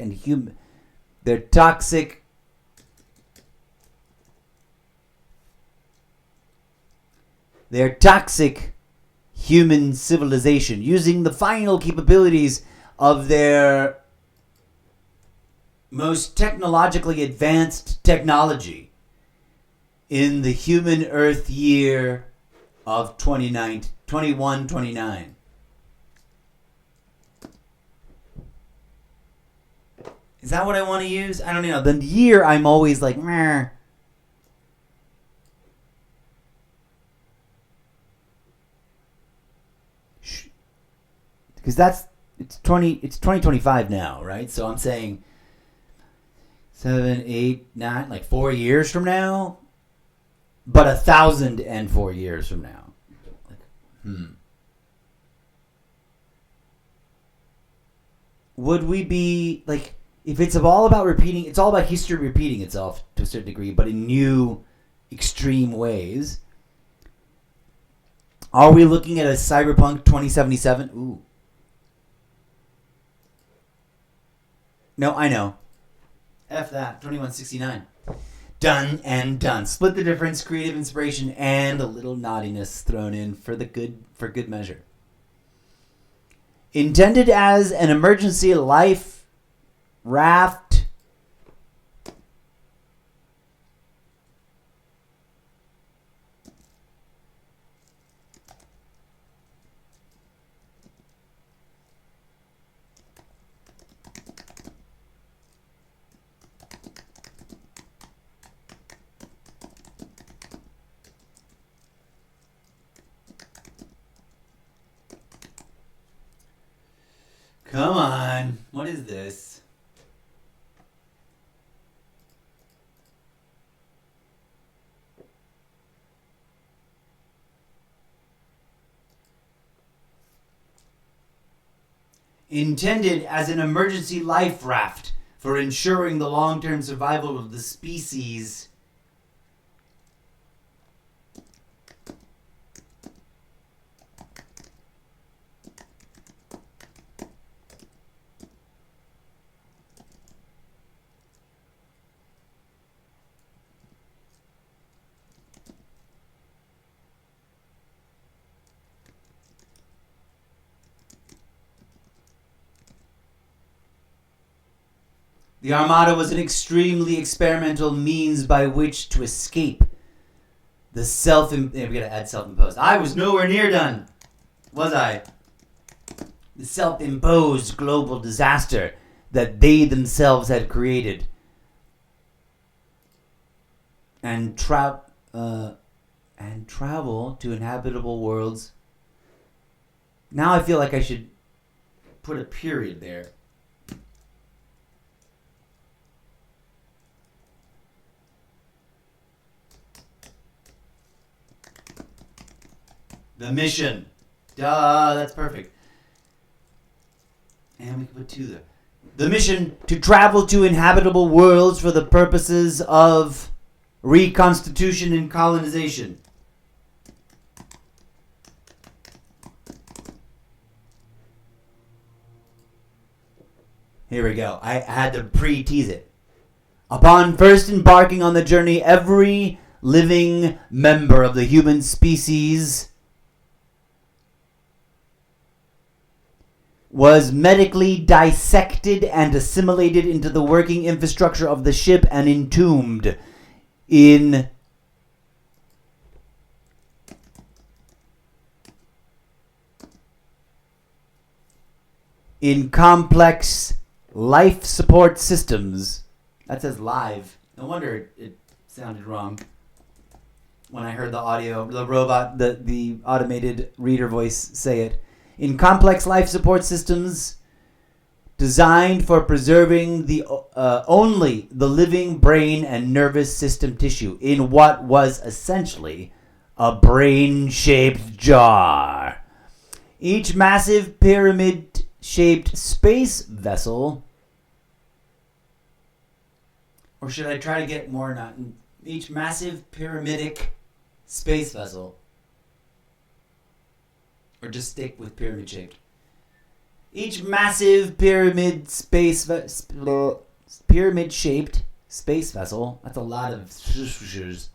human civilization, using the final capabilities of their most technologically advanced technology in the human Earth year of 2129. Is that what I want to use? I don't know. The year I'm always like, meh. Because it's 2025 now, right? So I'm saying 7, 8, 9, like 4 years from now, but 1,004 years from now. Would we be like, if it's all about repeating, it's all about history repeating itself to a certain degree, but in new, extreme ways. Are we looking at a Cyberpunk 2077? Ooh. No, I know. F that. 2169. Done and done. Split the difference, creative inspiration, and a little naughtiness thrown in for good measure. Intended as an emergency life raft. Come on. What is this? Intended as an emergency life raft for ensuring the long-term survival of the species. The Armada was an extremely experimental means by which to escape the we gotta add self-imposed. I was nowhere near done, was I? The self-imposed global disaster that they themselves had created. And travel to inhabitable worlds. Now I feel like I should put a period there. The mission. Duh, that's perfect. And we can put 2 there. The mission to travel to inhabitable worlds for the purposes of reconstitution and colonization. Here we go. I had to pre-tease it. Upon first embarking on the journey, every living member of the human species was medically dissected and assimilated into the working infrastructure of the ship and entombed in complex life support systems. That says live. No wonder it sounded wrong when I heard the audio, the robot, the automated reader voice say it. In complex life support systems designed for preserving only the living brain and nervous system tissue in what was essentially a brain-shaped jar. Each massive pyramid-shaped space vessel, or should I try to get more not each massive pyramidic space vessel, or just stick with pyramid-shaped. Each massive pyramid-shaped space vessel. That's a lot of shushes.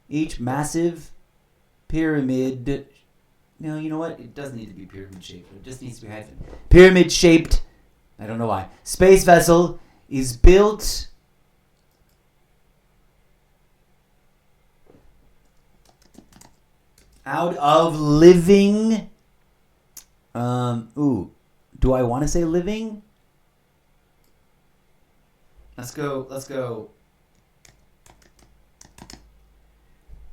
Each massive pyramid. No, you know what? It doesn't need to be pyramid-shaped. It just needs to be hyphen. Pyramid-shaped. I don't know why. Space vessel is built out of living. Do I want to say living? Let's go.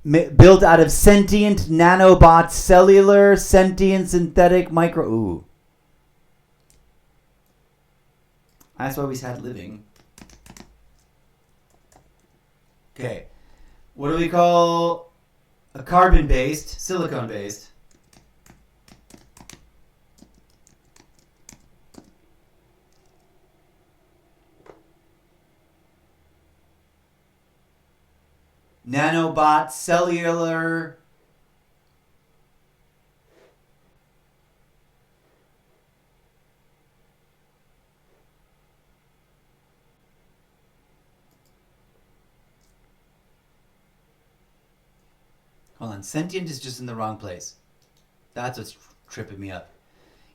Built out of sentient nanobots, cellular, sentient, synthetic, micro. That's why we had living. Okay. What do we call a carbon-based, silicone-based? Nanobot, cellular. Hold on, sentient is just in the wrong place. That's what's tripping me up.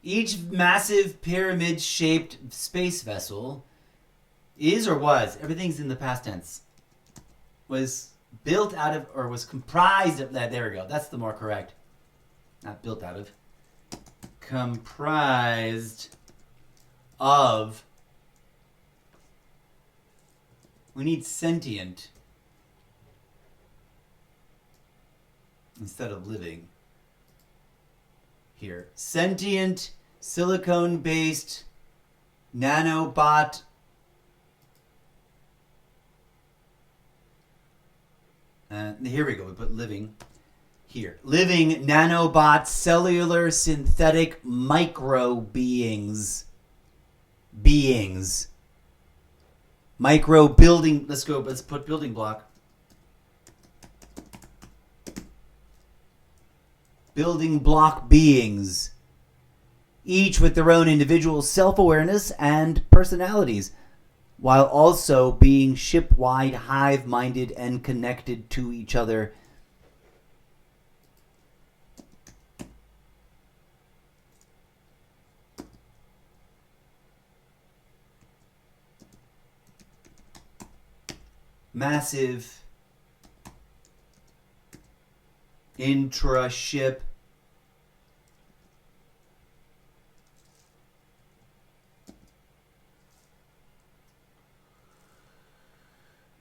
Each massive pyramid-shaped space vessel is or was, everything's in the past tense, was built out of, or was comprised of, there we go, that's the more correct. Not built out of. Comprised of. We need sentient instead of living here. Sentient silicone-based nanobot here we go. We put living here. Living nanobot cellular synthetic micro beings. Micro building. Let's go. Let's put building block. Building block beings. Each with their own individual self-awareness and personalities, while also being ship-wide, hive-minded, and connected to each other. Massive intra-ship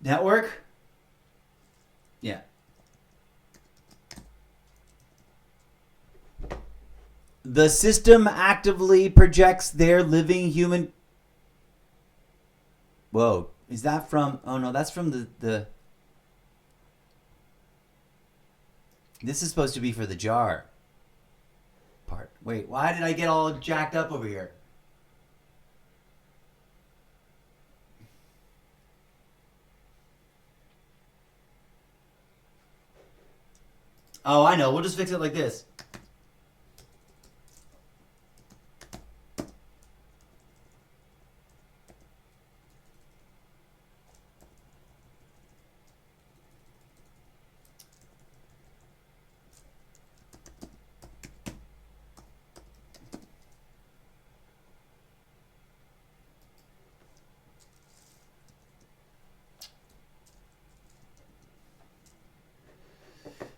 network? Yeah. The system actively projects their living human... Whoa. Is that from... Oh, no, that's from the... This is supposed to be for the jar part. Wait, why did I get all jacked up over here? Oh, I know. We'll just fix it like this.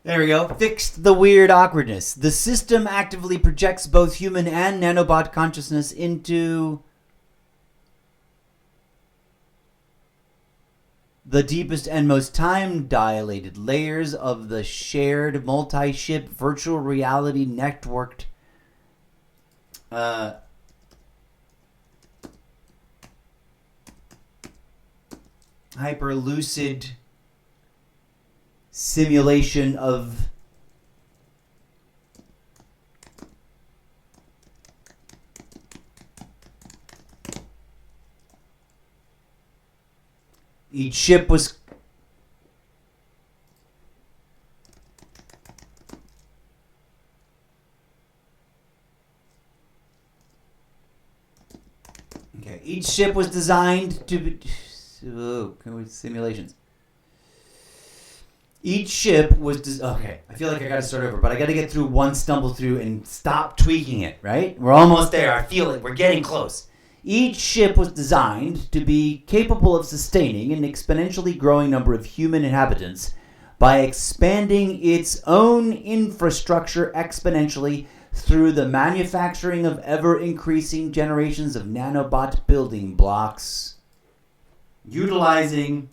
There we go. Fixed the weird awkwardness. The system actively projects both human and nanobot consciousness into the deepest and most time-dilated layers of the shared multi-ship virtual reality networked hyper-lucid simulation of each ship was okay. Each ship was designed to be simulations. Each ship was... Okay, I feel like I got to start over, but I got to get through one stumble through and stop tweaking it, right? We're almost there. I feel it. We're getting close. Each ship was designed to be capable of sustaining an exponentially growing number of human inhabitants by expanding its own infrastructure exponentially through the manufacturing of ever-increasing generations of nanobot building blocks, utilizing...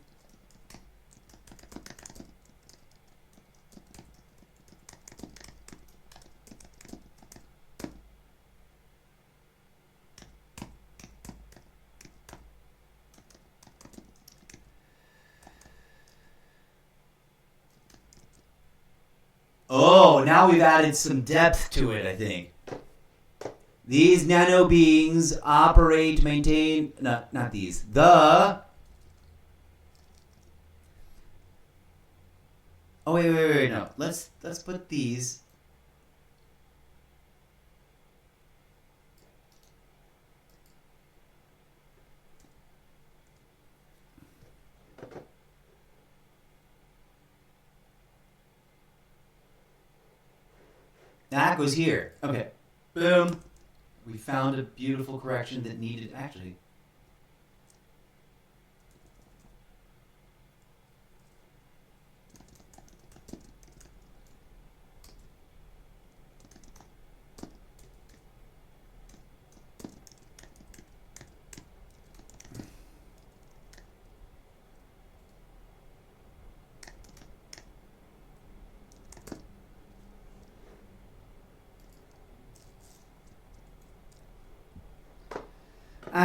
Oh, now we've added some depth to it, I think. These nano beings operate, maintain... No, not these. Oh, wait, no. Let's put these... That goes here. Okay. Boom. We found a beautiful correction that needed... Actually...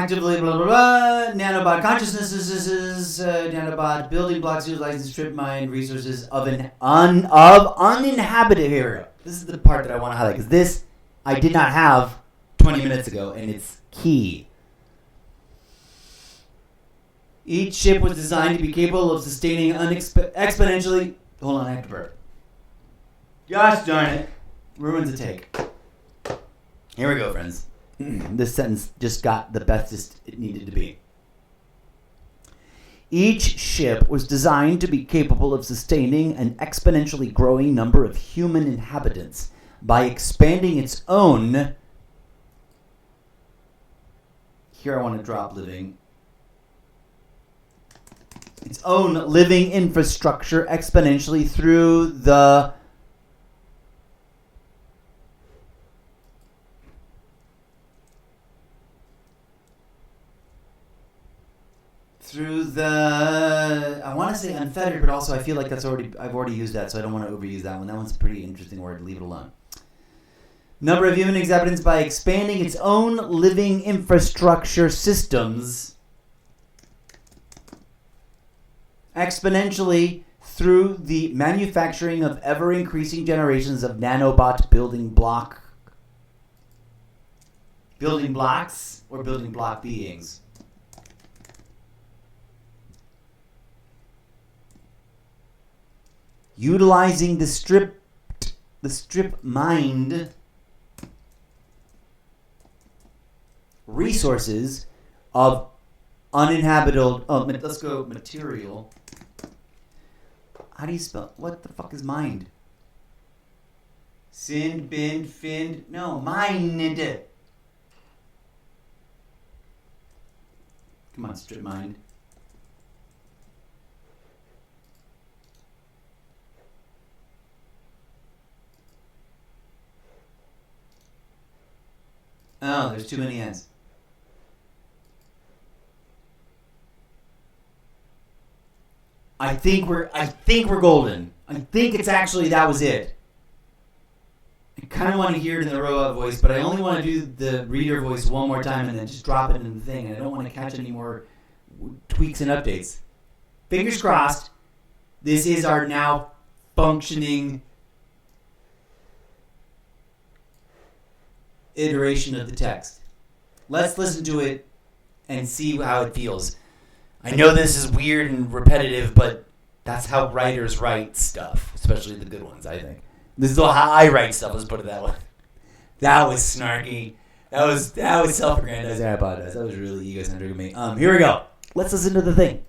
actively blah blah blah. Nanobot consciousnesses, nanobot building blocks utilizing strip mine resources of uninhabited area. This is the part that I want to highlight because this I did not have 20 minutes ago, and it's key. Each ship was designed to be capable of sustaining exponentially. Hold on, I have to burp. Gosh darn it. Ruins the take. Here we go, friends. This sentence just got the bestest it needed to be. Each ship was designed to be capable of sustaining an exponentially growing number of human inhabitants by expanding its own. Here I want to drop living. Its own living infrastructure exponentially through the I want to say unfettered, but also I feel like I've already used that, so I don't want to overuse that one. That one's a pretty interesting word. Leave it alone. Number of human inhabitants by expanding its own living infrastructure systems exponentially through the manufacturing of ever-increasing generations of nanobot building blocks or building block beings. Utilizing the strip mined resources of uninhabitable. Let's go material. How do you spell? What the fuck is mined? Mind. Come on, strip mined. Oh, there's too many N's. I think we're golden. I think it's actually that was it. I kind of want to hear it in the robot voice, but I only want to do the reader voice one more time and then just drop it in the thing. And I don't want to catch any more tweaks and updates. Fingers crossed. This is our now functioning iteration of the text. Let's listen to it and see how it feels. I know this is weird and repetitive, but that's how writers write stuff, especially the good ones, I think. This is how I write stuff, let's put it that way. That was snarky. That was self-aggrandizing. I apologize. That was really egocentric of me. Here we go. Let's listen to the thing.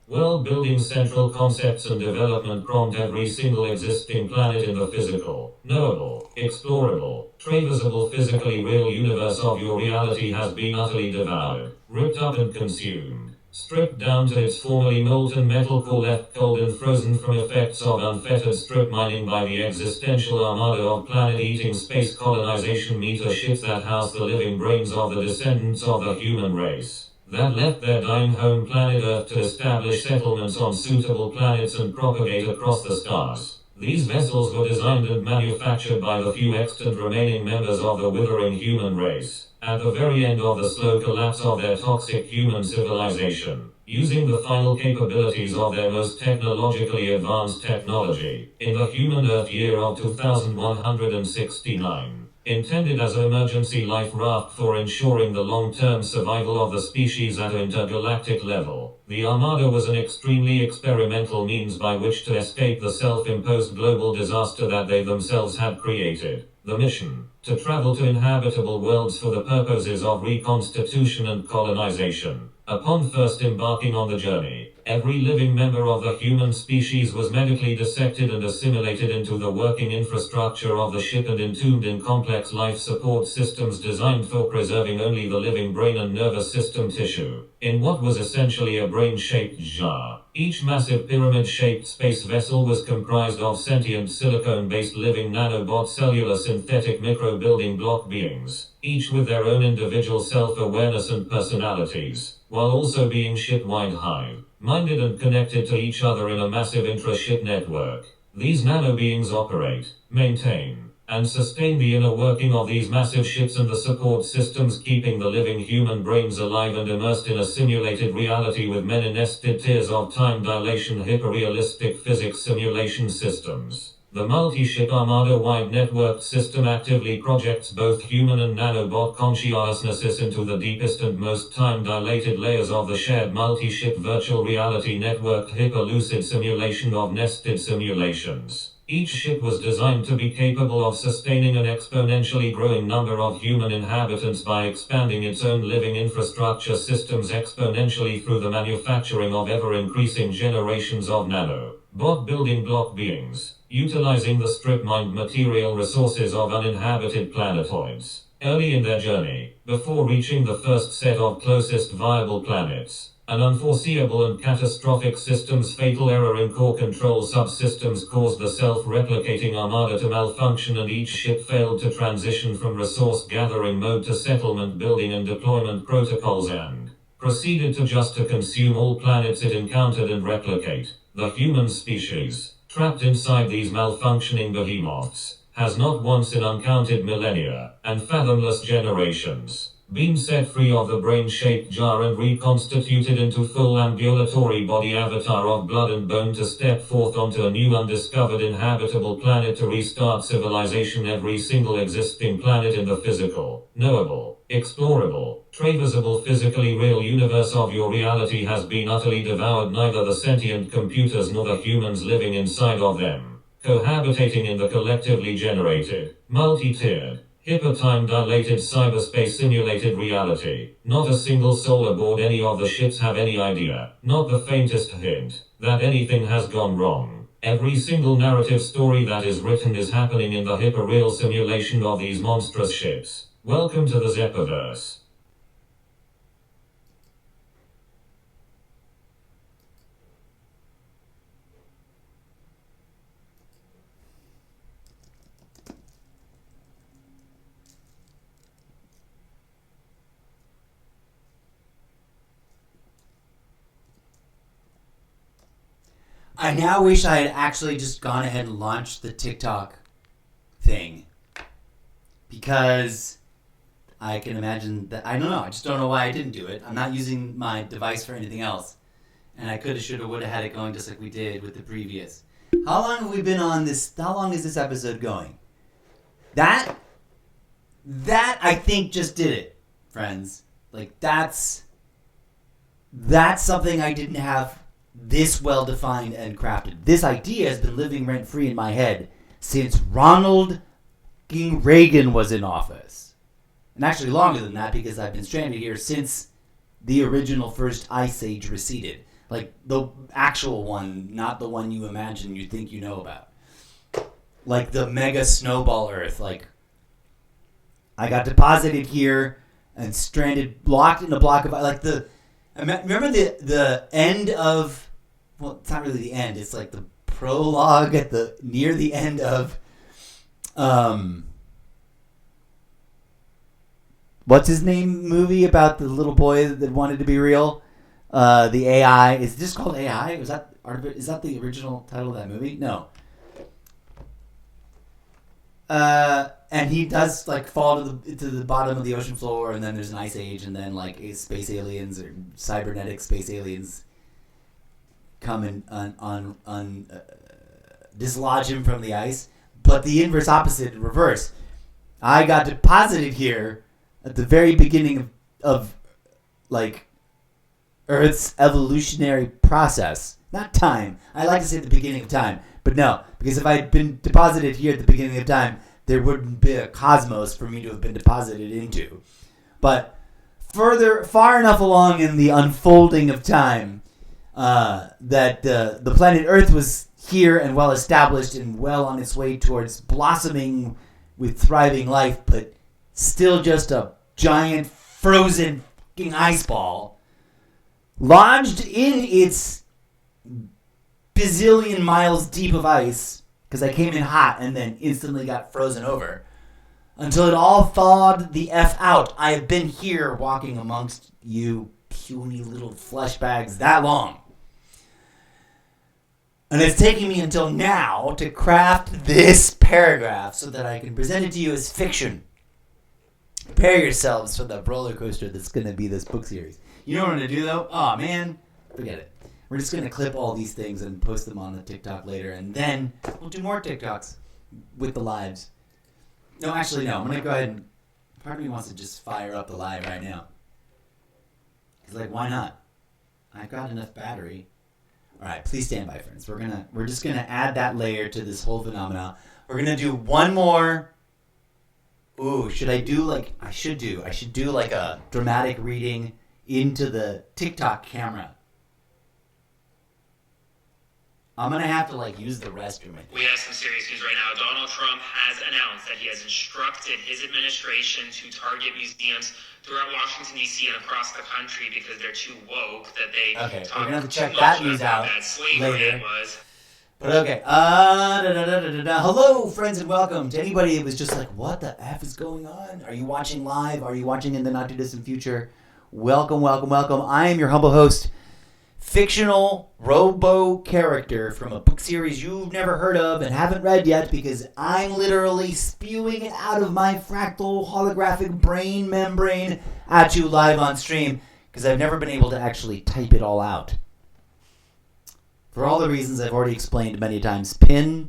World-building central concepts and development prompt every single existing planet in the physical, knowable, explorable, traversable physically real universe of your reality has been utterly devoured, ripped up and consumed, stripped down to its formerly molten metal core, left cold and frozen from effects of unfettered strip mining by the existential armada of planet-eating space colonization meter ships that house the living brains of the descendants of the human race that left their dying home planet Earth to establish settlements on suitable planets and propagate across the stars. These vessels were designed and manufactured by the few extant remaining members of the withering human race, at the very end of the slow collapse of their toxic human civilization, using the final capabilities of their most technologically advanced technology, in the human Earth year of 2169. Intended as an emergency life raft for ensuring the long-term survival of the species at an intergalactic level, the Armada was an extremely experimental means by which to escape the self-imposed global disaster that they themselves had created. The mission, to travel to inhabitable worlds for the purposes of reconstitution and colonization. Upon first embarking on the journey, every living member of the human species was medically dissected and assimilated into the working infrastructure of the ship and entombed in complex life support systems designed for preserving only the living brain and nervous system tissue, in what was essentially a brain-shaped jar. Each massive pyramid-shaped space vessel was comprised of sentient silicone-based living nanobot cellular synthetic micro-building block beings, each with their own individual self-awareness and personalities, while also being ship-wide hive-minded and connected to each other in a massive intra-ship network. These nano-beings operate, maintain, and sustain the inner working of these massive ships and the support systems keeping the living human brains alive and immersed in a simulated reality with many nested tiers of time dilation hyperrealistic physics simulation systems. The multi-ship Armada-wide networked system actively projects both human and nanobot consciousnesses into the deepest and most time-dilated layers of the shared multi-ship virtual reality networked hyper-lucid simulation of nested simulations. Each ship was designed to be capable of sustaining an exponentially growing number of human inhabitants by expanding its own living infrastructure systems exponentially through the manufacturing of ever-increasing generations of nano-bot building block beings, utilizing the strip-mined material resources of uninhabited planetoids. Early in their journey, before reaching the first set of closest viable planets, an unforeseeable and catastrophic system's fatal error in core control subsystems caused the self-replicating armada to malfunction and each ship failed to transition from resource-gathering mode to settlement building and deployment protocols and proceeded to consume all planets it encountered and replicate. The human species, trapped inside these malfunctioning behemoths, has not once in uncounted millennia and fathomless generations been set free of the brain-shaped jar and reconstituted into full ambulatory body avatar of blood and bone to step forth onto a new undiscovered inhabitable planet to restart civilization. Every single existing planet in the physical, knowable, explorable, traversable physically real universe of your reality has been utterly devoured. Neither the sentient computers nor the humans living inside of them, cohabitating in the collectively generated, multi-tiered, hyper-time-dilated cyberspace simulated reality. Not a single soul aboard any of the ships have any idea, not the faintest hint, that anything has gone wrong. Every single narrative story that is written is happening in the hyper-real simulation of these monstrous ships. Welcome to the Zeppoverse. I now wish I had actually just gone ahead and launched the TikTok thing. Because I can imagine that, I don't know, I just don't know why I didn't do it. I'm not using my device for anything else. And I coulda, shoulda, woulda had it going just like we did with the previous. How long have we been on this? How long is this episode going? That I think just did it, friends. Like, that's something I didn't have this well defined and crafted. This idea has been living rent free in my head since Ronald Reagan was in office. And actually longer than that, because I've been stranded here since the original first ice age receded. Like the actual one, not the one you imagine you think you know about. Like the mega snowball Earth. Like, I got deposited here and stranded, blocked in a block of, like remember the end of, well, it's not really the end. It's like the prologue at near the end of, what's his name movie about the little boy that wanted to be real? The AI. Is this called AI? Is that the original title of that movie? No. And he does like fall to the bottom of the ocean floor, and then there's an ice age, and then like space aliens or cybernetic space aliens come and dislodge him from the ice. But the inverse opposite, in reverse. I got deposited here at the very beginning of like Earth's evolutionary process. Not time. I like to say the beginning of time, but no, because if I had been deposited here at the beginning of time, there wouldn't be a cosmos for me to have been deposited into. But far enough along in the unfolding of time, that the planet Earth was here and well established and well on its way towards blossoming with thriving life, but still just a giant frozen fucking ice ball lodged in its bazillion miles deep of ice, because I came in hot and then instantly got frozen over, until it all thawed the F out. I have been here walking amongst you puny little flesh bags that long. And it's taking me until now to craft this paragraph so that I can present it to you as fiction. Prepare yourselves for the roller coaster that's going to be this book series. You know what I'm going to do, though? Oh, man. Forget it. We're just going to clip all these things and post them on the TikTok later, and then we'll do more TikToks with the lives. No, actually, no. I'm going to go ahead and... Part of me wants to just fire up the live right now. It's like, why not? I've got enough battery. All right, please stand by, friends. We're just going to add that layer to this whole phenomenon. We're going to do one more... Ooh, should I do like... I should do like a dramatic reading into the TikTok camera. I'm going to have to, like, use the restroom. We have some serious news right now. Donald Trump has announced that he has instructed his administration to target museums throughout Washington, D.C. and across the country because they're too woke that they we're going to have to check that news out later. But okay. Hello, friends, and welcome to anybody that was just like, what the F is going on? Are you watching live? Are you watching in the not-too-distant future? Welcome, welcome, welcome. I am your humble host, fictional robo character from a book series you've never heard of and haven't read yet because I'm literally spewing it out of my fractal holographic brain membrane at you live on stream because I've never been able to actually type it all out. For all the reasons I've already explained many times, there's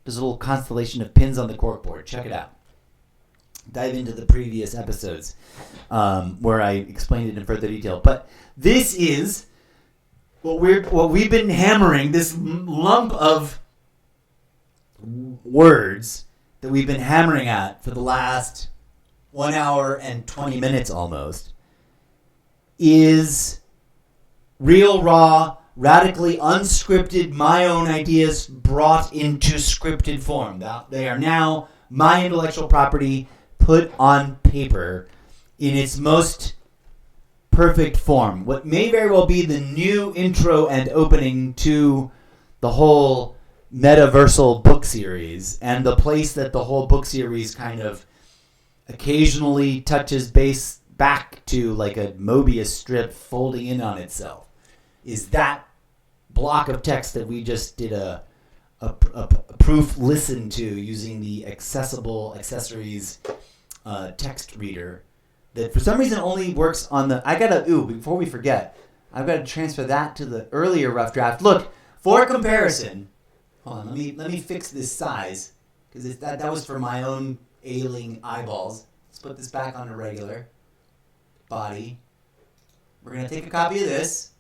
a little constellation of pins on the corkboard. Check it out. Dive into the previous episodes where I explained it in further detail. But this is what we've been hammering, this lump of words that we've been hammering at for the last 1 hour and 20 minutes almost, is real, raw, radically unscripted, my own ideas brought into scripted form. They are now my intellectual property put on paper in its most perfect form. What may very well be the new intro and opening to the whole metaversal book series, and the place that the whole book series kind of occasionally touches base back to, like a Mobius strip folding in on itself, is that block of text that we just did a proof listen to using the accessible accessories text reader that for some reason only works on the... before we forget, I've got to transfer that to the earlier rough draft. Look, for comparison, hold on, let me fix this size, because that was for my own ailing eyeballs. Let's put this back on a regular body. We're going to take a copy of this.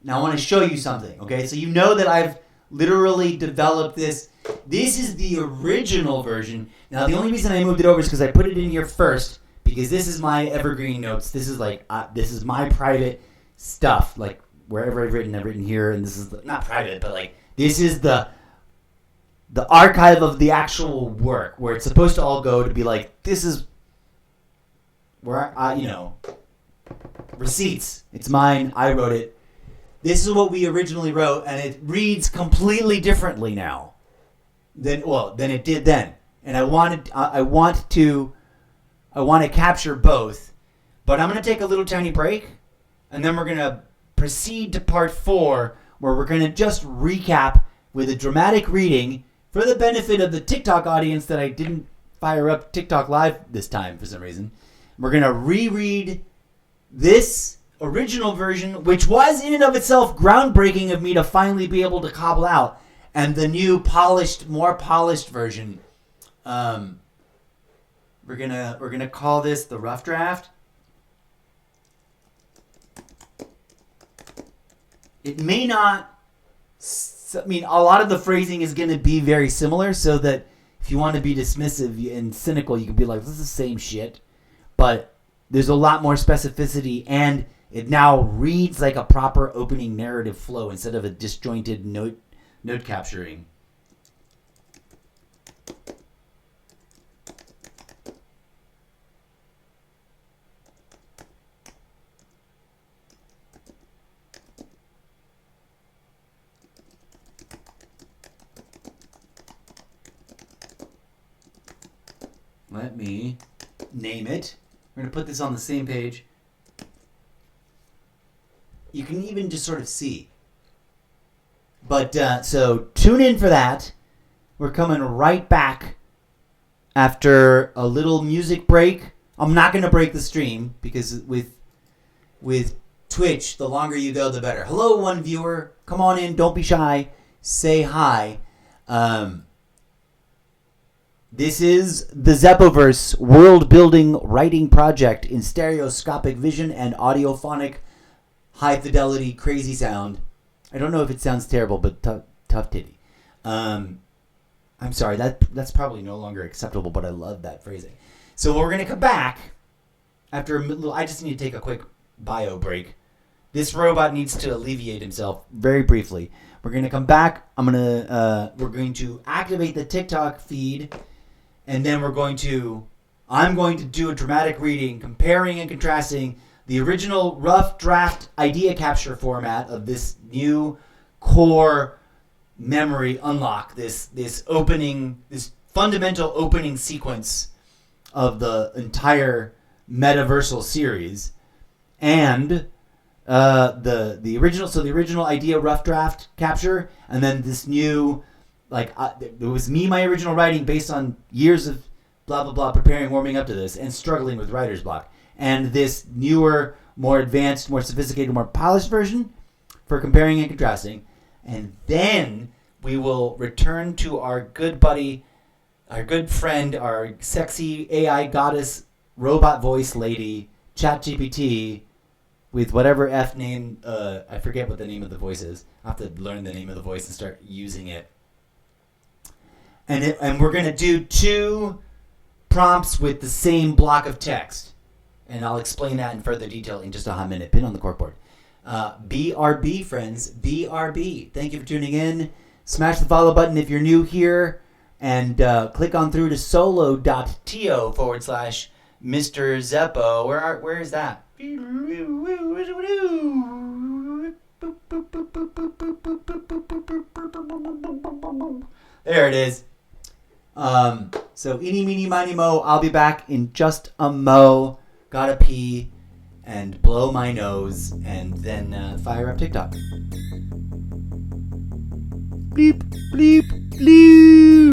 Now I want to show you something, okay? So you know that I've literally developed this. This is the original version. Now the only reason I moved it over is because I put it in here first, because this is my evergreen notes. This is like this is my private stuff. Like wherever I've written here, and this is not private, but like this is the archive of the actual work where it's supposed to all go to be like, this is where receipts. It's mine. I wrote it. This is what we originally wrote, and it reads completely differently now than it did then. And I want to capture both, but I'm going to take a little tiny break, and then we're going to proceed to part 4, where we're going to just recap with a dramatic reading for the benefit of the TikTok audience that I didn't fire up TikTok Live this time for some reason. We're going to reread this original version, which was in and of itself groundbreaking of me to finally be able to cobble out, and the new more polished version. We're gonna call this the rough draft. It may not. I mean, a lot of the phrasing is going to be very similar, so that if you want to be dismissive and cynical, you can be like, "This is the same shit," but there's a lot more specificity, and it now reads like a proper opening narrative flow instead of a disjointed note capturing. Let me name it. We're going to put this on the same page. You can even just sort of see But so tune in for that. We're coming right back after a little music break. I'm not going to break the stream because with Twitch, the longer you go, the better. Hello, one viewer. Come on in. Don't be shy. Say hi. This is the Zeppoverse WorldBuilding writing project in stereoscopic vision and audiophonic high fidelity crazy sound. I don't know if it sounds terrible, but tough titty. I'm sorry, that's probably no longer acceptable, but I love that phrasing. So we're going to come back after a little. I just need to take a quick bio break. This robot needs to alleviate himself very briefly. We're going to come back. We're going to activate the TikTok feed, and then I'm going to do a dramatic reading comparing and contrasting the original rough draft idea capture format of this new core memory unlock, this fundamental opening sequence of the entire metaversal series, and the original idea rough draft capture, and then this new, it was my original writing based on years of blah blah blah preparing, warming up to this, and struggling with writer's block, and this newer, more advanced, more sophisticated, more polished version for comparing and contrasting. And then we will return to our good buddy, our good friend, our sexy AI goddess robot voice lady, ChatGPT, with whatever F name, I forget what the name of the voice is. I have to learn the name of the voice and start using it. And we're going to do 2 prompts with the same block of text. And I'll explain that in further detail in just a hot minute. Pin on the corkboard. BRB, friends. BRB. Thank you for tuning in. Smash the follow button if you're new here. And click on through to solo.to/Mr. Zeppo. Where is that? There it is. So eeny, meeny, miny, mo. I'll be back in just a mo. Gotta pee and blow my nose and then fire up TikTok. Bleep, bleep, bleep.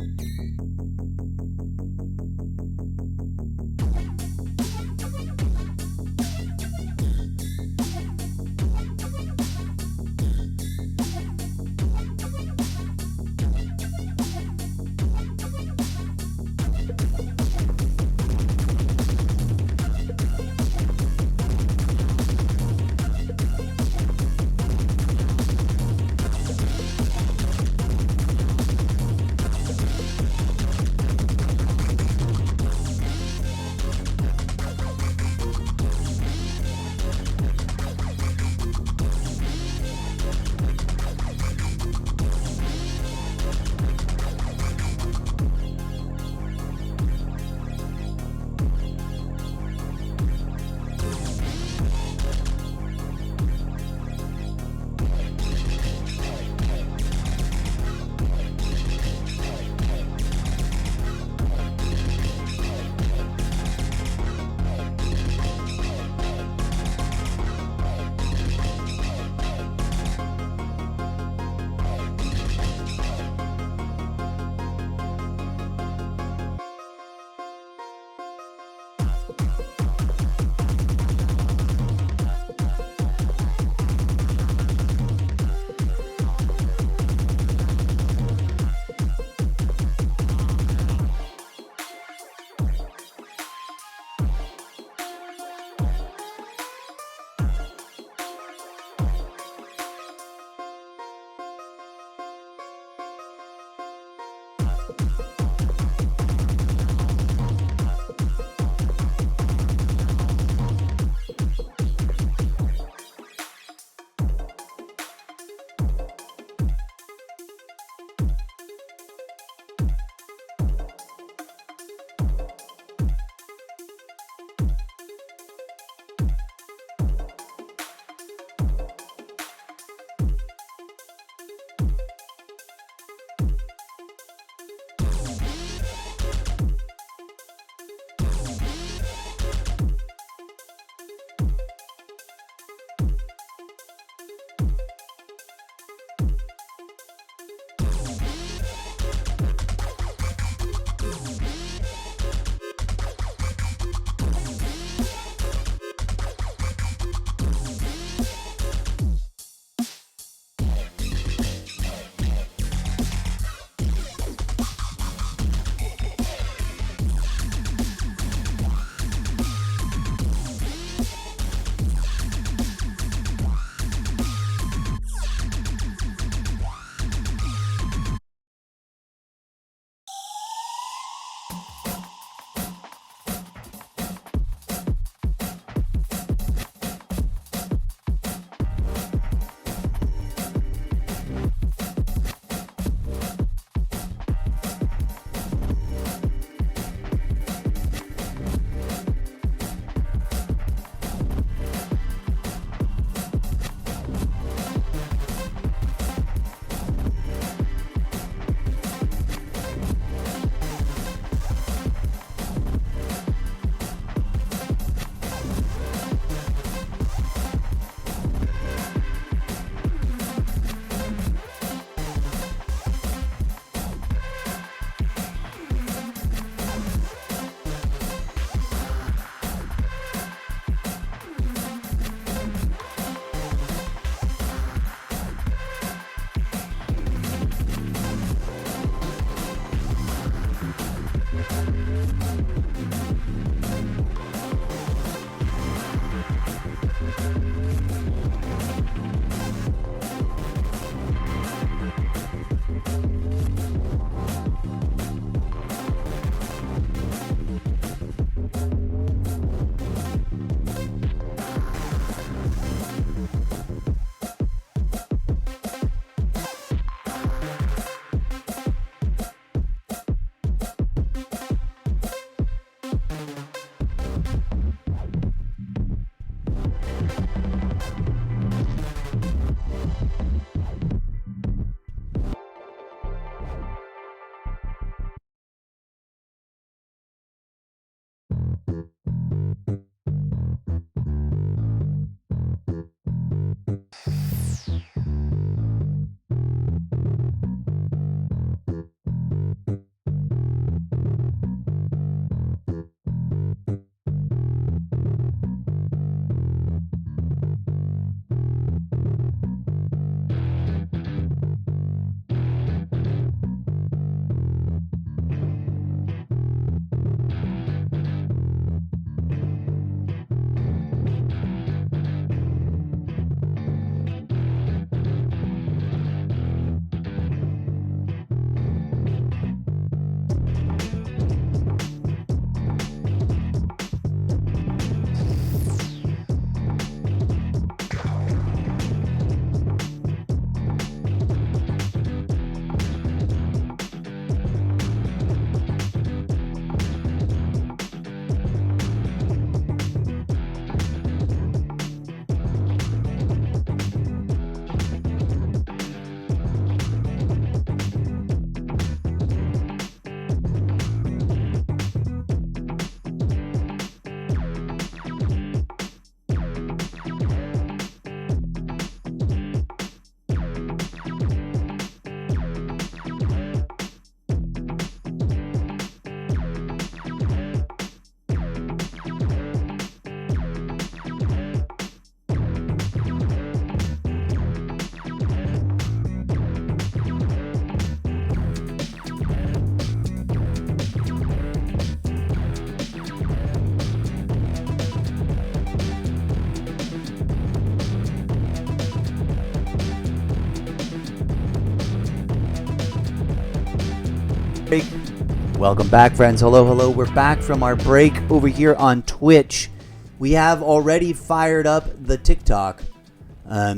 break. Welcome back, friends. Hello. We're back from our break over here on Twitch. We have already fired up the TikTok.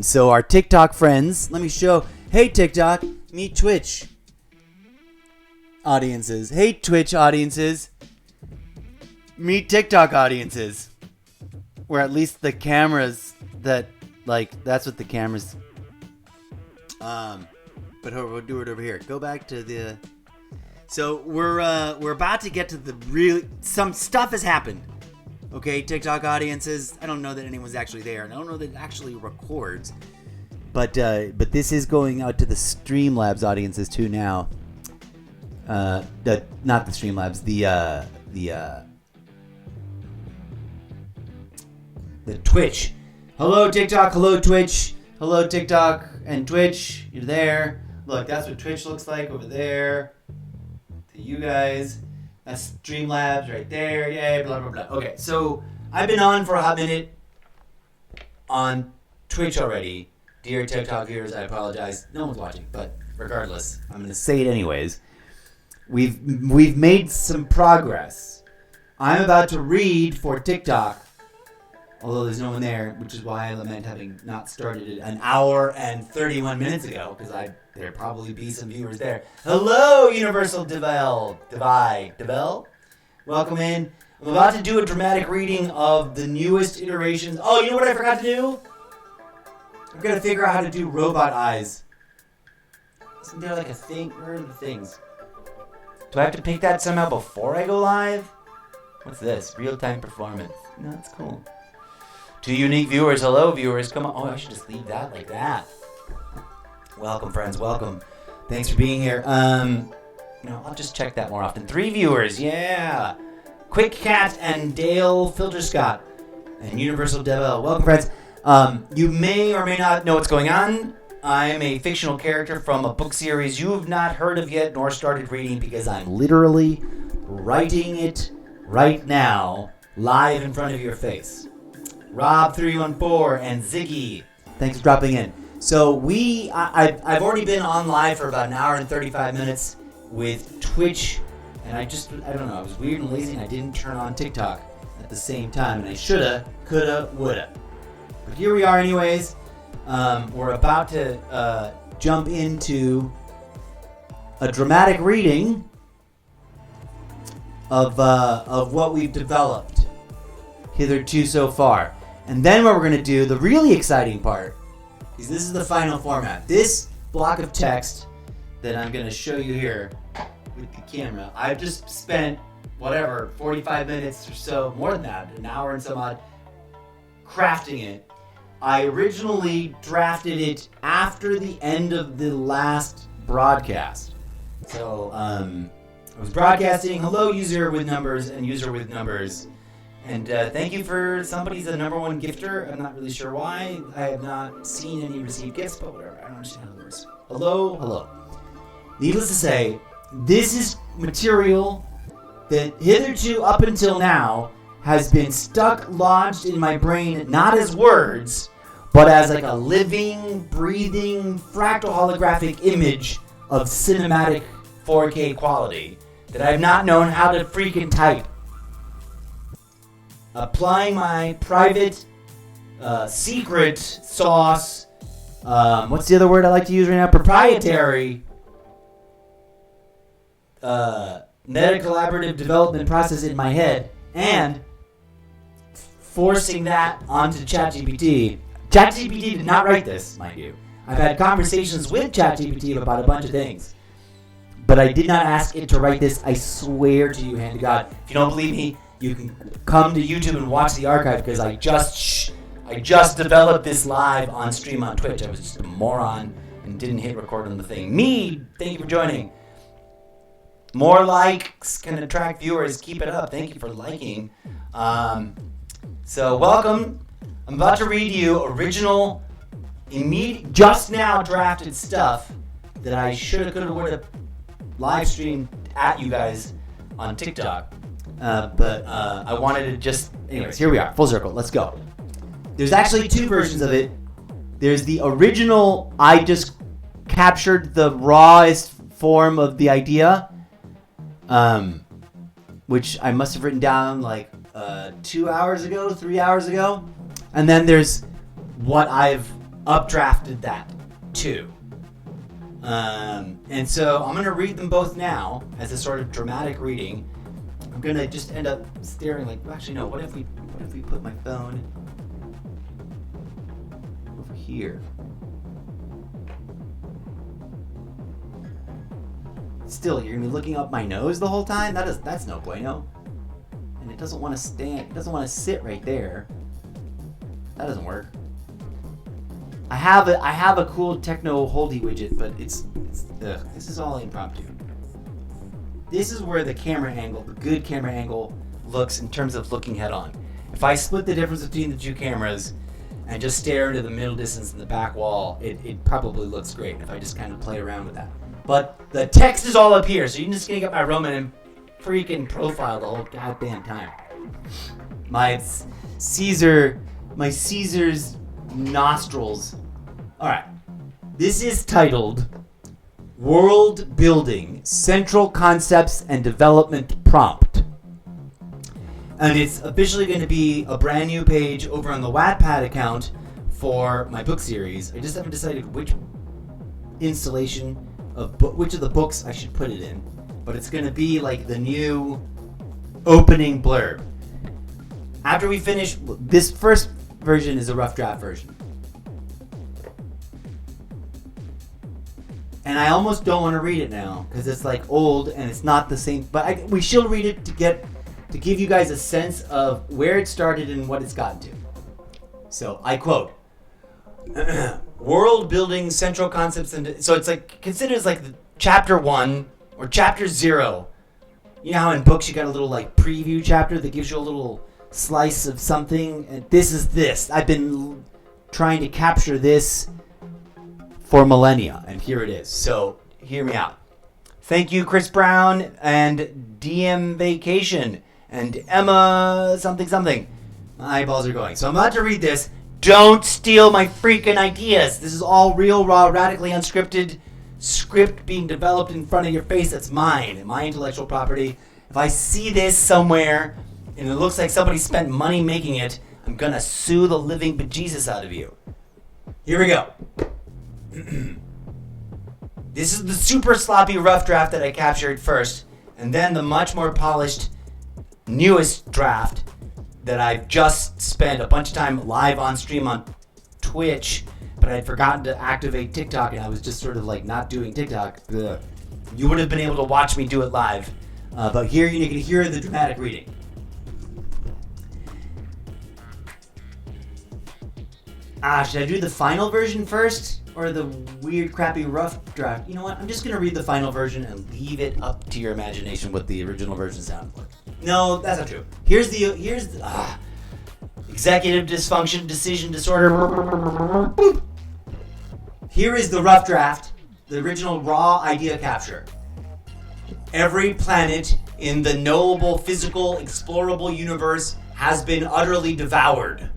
So our TikTok friends, let me show. Hey, TikTok, meet Twitch audiences. Hey, Twitch audiences, meet TikTok audiences. Or at least the cameras that, that's what the cameras. But we'll do it over here. Go back to the. So we're about to get to the some stuff has happened. Okay, TikTok audiences. I don't know that anyone's actually there, and I don't know that it actually records. But this is going out to the Streamlabs audiences too now. Not the Streamlabs. The Twitch. Hello TikTok. Hello Twitch. Hello TikTok and Twitch. You're there. Look, that's what Twitch looks like over there. To you guys. That's Streamlabs right there. Yay, blah, blah, blah. Okay, so I've been on for a hot minute on Twitch already. Dear TikTok viewers, I apologize. No one's watching, but regardless, I'm going to say it anyways. We've made some progress. I'm about to read for TikTok, although there's no one there, which is why I lament having not started it an hour and 31 minutes ago, because there'd probably be some viewers there. Hello, Universal Devel. Welcome in. I'm about to do a dramatic reading of the newest iterations. Oh, you know what I forgot to do? I'm going to figure out how to do robot eyes. Isn't there like a thing? Where are the things? Do I have to pick that somehow before I go live? What's this? Real-time performance. No, that's cool. 2 unique viewers. Hello, viewers. Come on. Oh, I should just leave that like that. Welcome, friends. Welcome. Thanks for being here. I'll just check that more often. 3 viewers. Yeah. Quick Cat and Dale Filterscott and Universal Devil. Welcome, friends. You may or may not know what's going on. I am a fictional character from a book series you have not heard of yet nor started reading because I'm literally writing it right now, live in front of your face. Rob314 and Ziggy, thanks for dropping in. So I've already been on live for about an hour and 35 minutes with Twitch, and I don't know, I was weird and lazy and I didn't turn on TikTok at the same time, and I shoulda, coulda, woulda. But here we are anyways. We're about to jump into a dramatic reading of what we've developed hitherto so far. And then what we're going to do, the really exciting part, is this is the final format. This block of text that I'm going to show you here with the camera, I've just spent, 45 minutes or so, more than that, an hour and some odd, crafting it. I originally drafted it after the end of the last broadcast. So, I was broadcasting, hello user with numbers and user with numbers. And thank you for somebody's a number 1 gifter. I'm not really sure why. I have not seen any received gifts, but whatever. I don't understand how it works. Hello. Needless to say, this is material that hitherto, up until now, has been lodged in my brain, not as words, but as like a living, breathing, fractal holographic image of cinematic 4K quality that I've not known how to freaking type. Applying my private, secret sauce, what's the other word I like to use right now? Proprietary meta-collaborative development process in my head, and forcing that onto ChatGPT. ChatGPT did not write this, mind you. I've had conversations with ChatGPT about a bunch of things, but I did not ask it to write this. I swear to you, hand to God. If you don't believe me, you can come to YouTube and watch the archive, because I just developed this live on stream on Twitch. I was just a moron and didn't hit record on the thing. Thank you for joining. More likes can attract viewers. Keep it up. Thank you for liking. So welcome. I'm about to read you original, just now drafted stuff that I shoulda, coulda, woulda live streamed at you guys on TikTok. But I wanted to just... Anyways, here we are. Full circle. Let's go. There's actually 2 versions of it. There's the original, I just captured the rawest form of the idea. which I must have written down like 2 hours ago, 3 hours ago. And then there's what I've updrafted that to. And so I'm going to read them both now as a sort of dramatic reading. I'm going to just end up staring like, actually no, what if we put my phone over here? Still, you're gonna be looking up my nose the whole time? That's no bueno. And it doesn't want to stand. It doesn't want to sit right there. That doesn't work. I have a cool techno holdy widget, but it's this is all impromptu. This is where the camera angle, the good camera angle, looks in terms of looking head on. If I split the difference between the two cameras and just stare into the middle distance in the back wall, it probably looks great if I just kind of play around with that. But the text is all up here, so you can just get my Roman and freaking profile the whole goddamn time. My Caesar's nostrils. Alright. This is titled World Building, Central Concepts and Development Prompt. And it's officially going to be a brand new page over on the Wattpad account for my book series. I just haven't decided which installation of which of the books I should put it in, but it's going to be like the new opening blurb. After we finish, this first version is a rough draft version. And I almost don't want to read it now because it's like old and it's not the same, but we should read it to give you guys a sense of where it started and what it's gotten to. So I quote, world building central concepts, and so it's like considered as like the chapter 1 or chapter 0. You know how in books you got a little like preview chapter that gives you a little slice of something, and this is this. I've been trying to capture this for millennia, and here it is. So hear me out. Thank you, Chris Brown and DM Vacation and Emma something. My eyeballs are going. So I'm about to read this. Don't steal my freaking ideas. This is all real, raw, radically unscripted script being developed in front of your face. That's mine, my intellectual property. If I see this somewhere and it looks like somebody spent money making it, I'm gonna sue the living bejesus out of you. Here we go. This is the super sloppy rough draft that I captured first, and then the much more polished newest draft that I've just spent a bunch of time live on stream on Twitch, but I'd forgotten to activate TikTok, and I was just sort of like not doing TikTok. Ugh. You would have been able to watch me do it live, but here you can hear the dramatic reading. Should I do the final version first, or the weird, crappy, rough draft? You know what? I'm just gonna read the final version and leave it up to your imagination what the original version sounded like. No, that's not true. Here's the executive dysfunction, decision disorder. Boop. Here is the rough draft, the original raw idea capture. Every planet in the knowable, physical, explorable universe has been utterly devoured,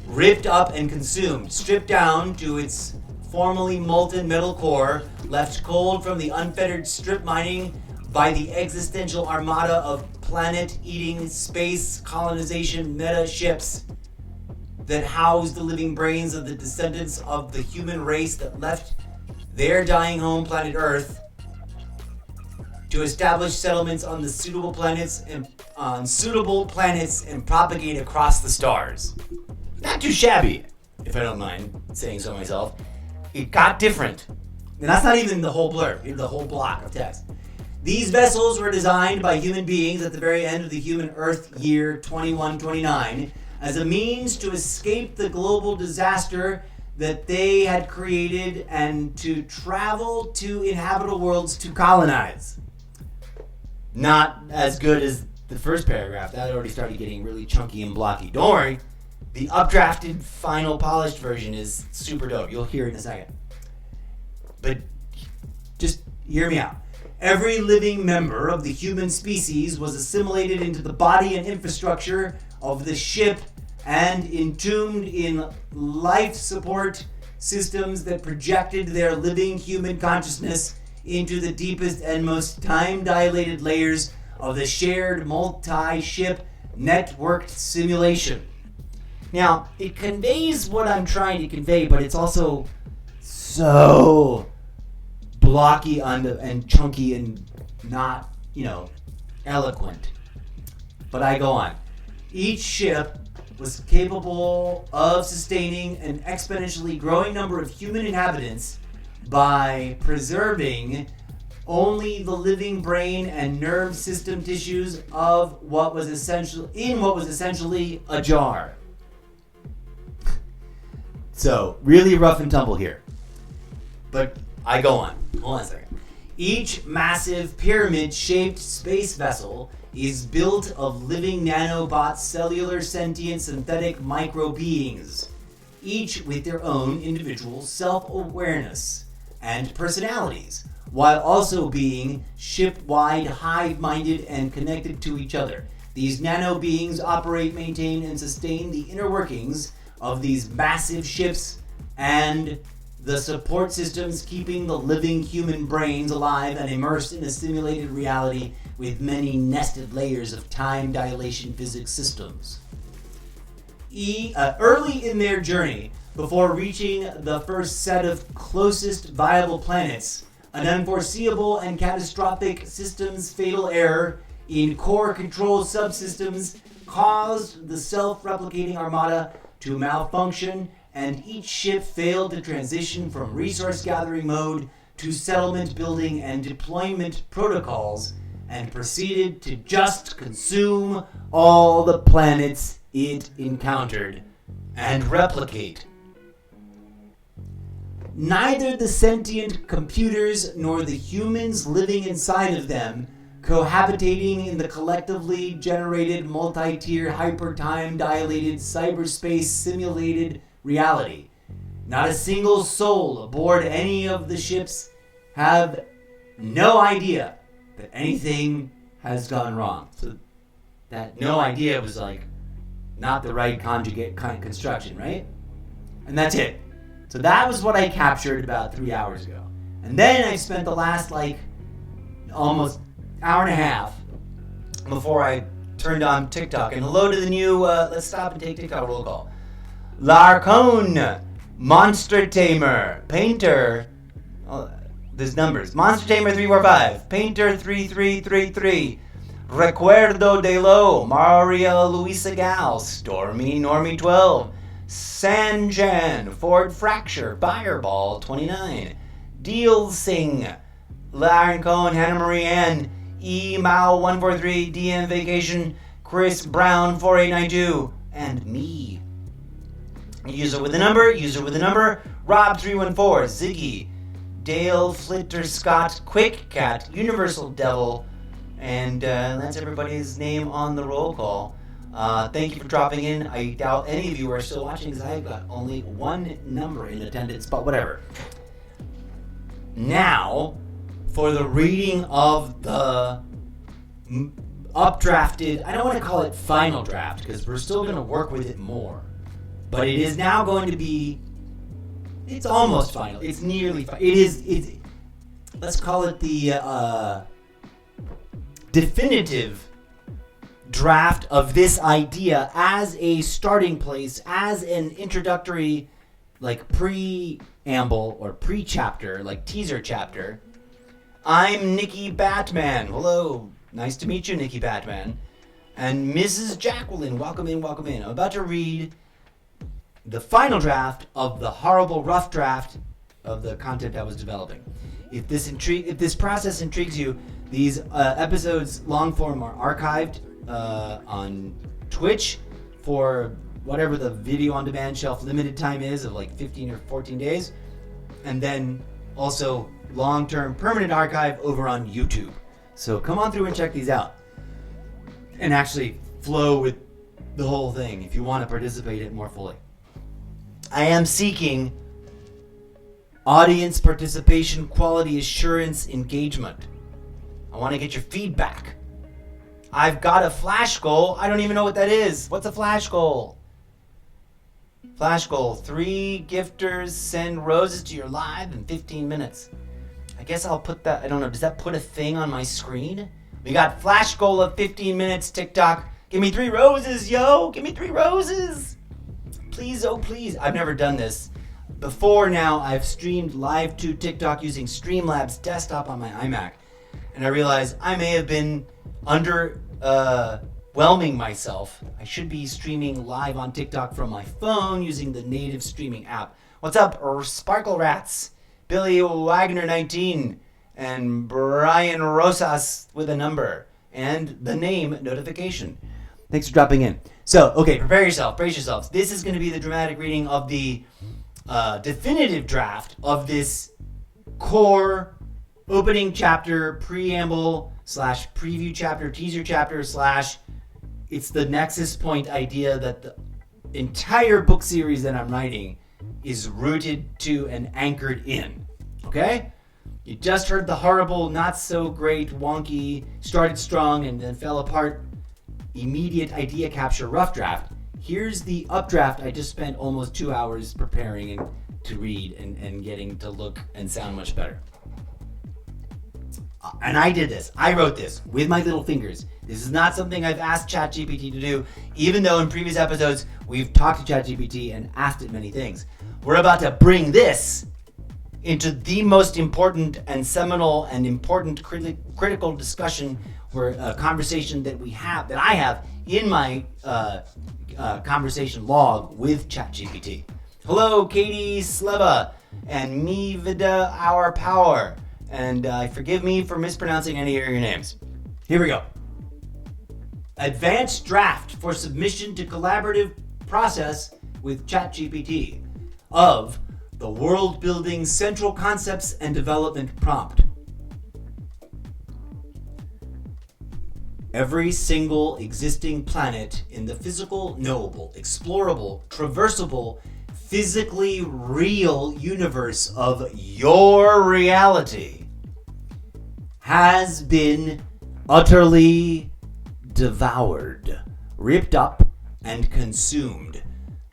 ripped up and consumed, stripped down to its formerly molten metal core, left cold from the unfettered strip mining by the existential armada of planet-eating, space colonization meta ships that house the living brains of the descendants of the human race that left their dying home planet Earth to establish settlements on the suitable planets and propagate across the stars. Not too shabby, if I don't mind saying so myself. It got different. And that's not even the whole blurb, the whole block of text. These vessels were designed by human beings at the very end of the human Earth year 2129 as a means to escape the global disaster that they had created and to travel to inhabitable worlds to colonize. Not as good as the first paragraph. That already started getting really chunky and blocky. Don't worry. The updrafted, final, polished version is super dope. You'll hear it in a second. But just hear me out. Every living member of the human species was assimilated into the body and infrastructure of the ship and entombed in life support systems that projected their living human consciousness into the deepest and most time-dilated layers of the shared multi-ship networked simulation. Now, it conveys what I'm trying to convey, but it's also so blocky and chunky and not, eloquent. But I go on. Each ship was capable of sustaining an exponentially growing number of human inhabitants by preserving only the living brain and nerve system tissues of what was essentially a jar. So, really rough and tumble here. But I go on. Hold on a second. Each massive pyramid-shaped space vessel is built of living nanobots, cellular, sentient, synthetic micro-beings, each with their own individual self-awareness and personalities, while also being ship-wide, hive-minded, and connected to each other. These nano-beings operate, maintain, and sustain the inner workings of these massive ships and the support systems keeping the living human brains alive and immersed in a simulated reality with many nested layers of time dilation physics systems. Early in their journey, before reaching the first set of closest viable planets, an unforeseeable and catastrophic systems fatal error in core control subsystems caused the self-replicating armada to malfunction, and each ship failed to transition from resource gathering mode to settlement building and deployment protocols, and proceeded to just consume all the planets it encountered and replicate. Neither the sentient computers nor the humans living inside of them, cohabitating in the collectively generated multi-tier hyper-time dilated cyberspace simulated reality. Not a single soul aboard any of the ships have no idea that anything has gone wrong. So that no idea was not the right conjugate kind of construction, right? And that's it. So that was what I captured about 3 hours ago. And then I spent the last almost hour and a half before I turned on TikTok. And hello to the new, let's stop and take TikTok roll call. Larcone, Monster Tamer, Painter, there's numbers. Monster Tamer 345, Painter 3333, Recuerdo de Lo, Maria Luisa Gal, Stormy Normie 12, Sanjan, Ford Fracture, Fireball 29, Deal Sing, Lauren Cohen, Hannah Marie Ann, E Mao 143, DM Vacation, Chris Brown 4892, and me. User with a number, Rob 314, Ziggy, Dale Flitter Scott, Quick Cat, Universal Devil, and that's everybody's name on the roll call. Thank you for dropping in. I doubt any of you are still watching because I've got only one number in attendance, but whatever. Now, for the reading of the updrafted, I don't want to call it final draft because we're still going to work with it more. But it is now going to be, it's almost final. It's nearly final. Let's call it the definitive draft of this idea as a starting place, as an introductory, preamble or pre-chapter, teaser chapter. I'm Nikki Batman. Hello. Nice to meet you, Nikki Batman. And Mrs. Jacqueline, welcome in, welcome in. I'm about to read the final draft of the horrible rough draft of the content I was developing. If this process intrigues you, these episodes long form are archived on Twitch for whatever the video on demand shelf limited time is of 15 or 14 days, and then also long-term permanent archive over on YouTube. So come on through and check these out and actually flow with the whole thing if you want to participate in it more fully. I am seeking audience participation, quality assurance, engagement. I want to get your feedback. I've got a flash goal. I don't even know what that is. What's a flash goal? Flash goal. 3 gifters send roses to your live in 15 minutes. I guess I'll put that, I don't know, does that put a thing on my screen? We got flash goal of 15 minutes, TikTok. Give me 3 roses, yo! Give me 3 roses! Please, oh please. I've never done this. Before now, I've streamed live to TikTok using Streamlabs desktop on my iMac. And I realized I may have been underwhelming myself. I should be streaming live on TikTok from my phone using the native streaming app. What's up, Sparkle Rats? Billy Wagner 19 and Brian Rosas with a number and the name notification. Thanks for dropping in. So, okay, prepare yourself, brace yourselves. This is going to be the dramatic reading of the definitive draft of this core opening chapter, preamble / preview chapter, teaser chapter / it's the nexus point idea that the entire book series that I'm writing is rooted to and anchored in. Okay? You just heard the horrible, not so great, wonky, started strong and then fell apart, immediate idea capture rough draft. Here's the updraft I just spent almost 2 hours preparing and to read and getting to look and sound much better. And I did this. I wrote this with my little fingers. This is not something I've asked ChatGPT to do, even though in previous episodes we've talked to ChatGPT and asked it many things. We're about to bring this into the most important and seminal and important critical discussion or conversation that I have in my conversation log with ChatGPT. Hello, Katie Sleva and me Vida Our Power. And forgive me for mispronouncing any of your names. Here we go. Advanced draft for submission to collaborative process with ChatGPT of the World Building Central Concepts and Development Prompt. Every single existing planet in the physical, knowable, explorable, traversable, physically real universe of your reality has been utterly devoured, ripped up, and consumed,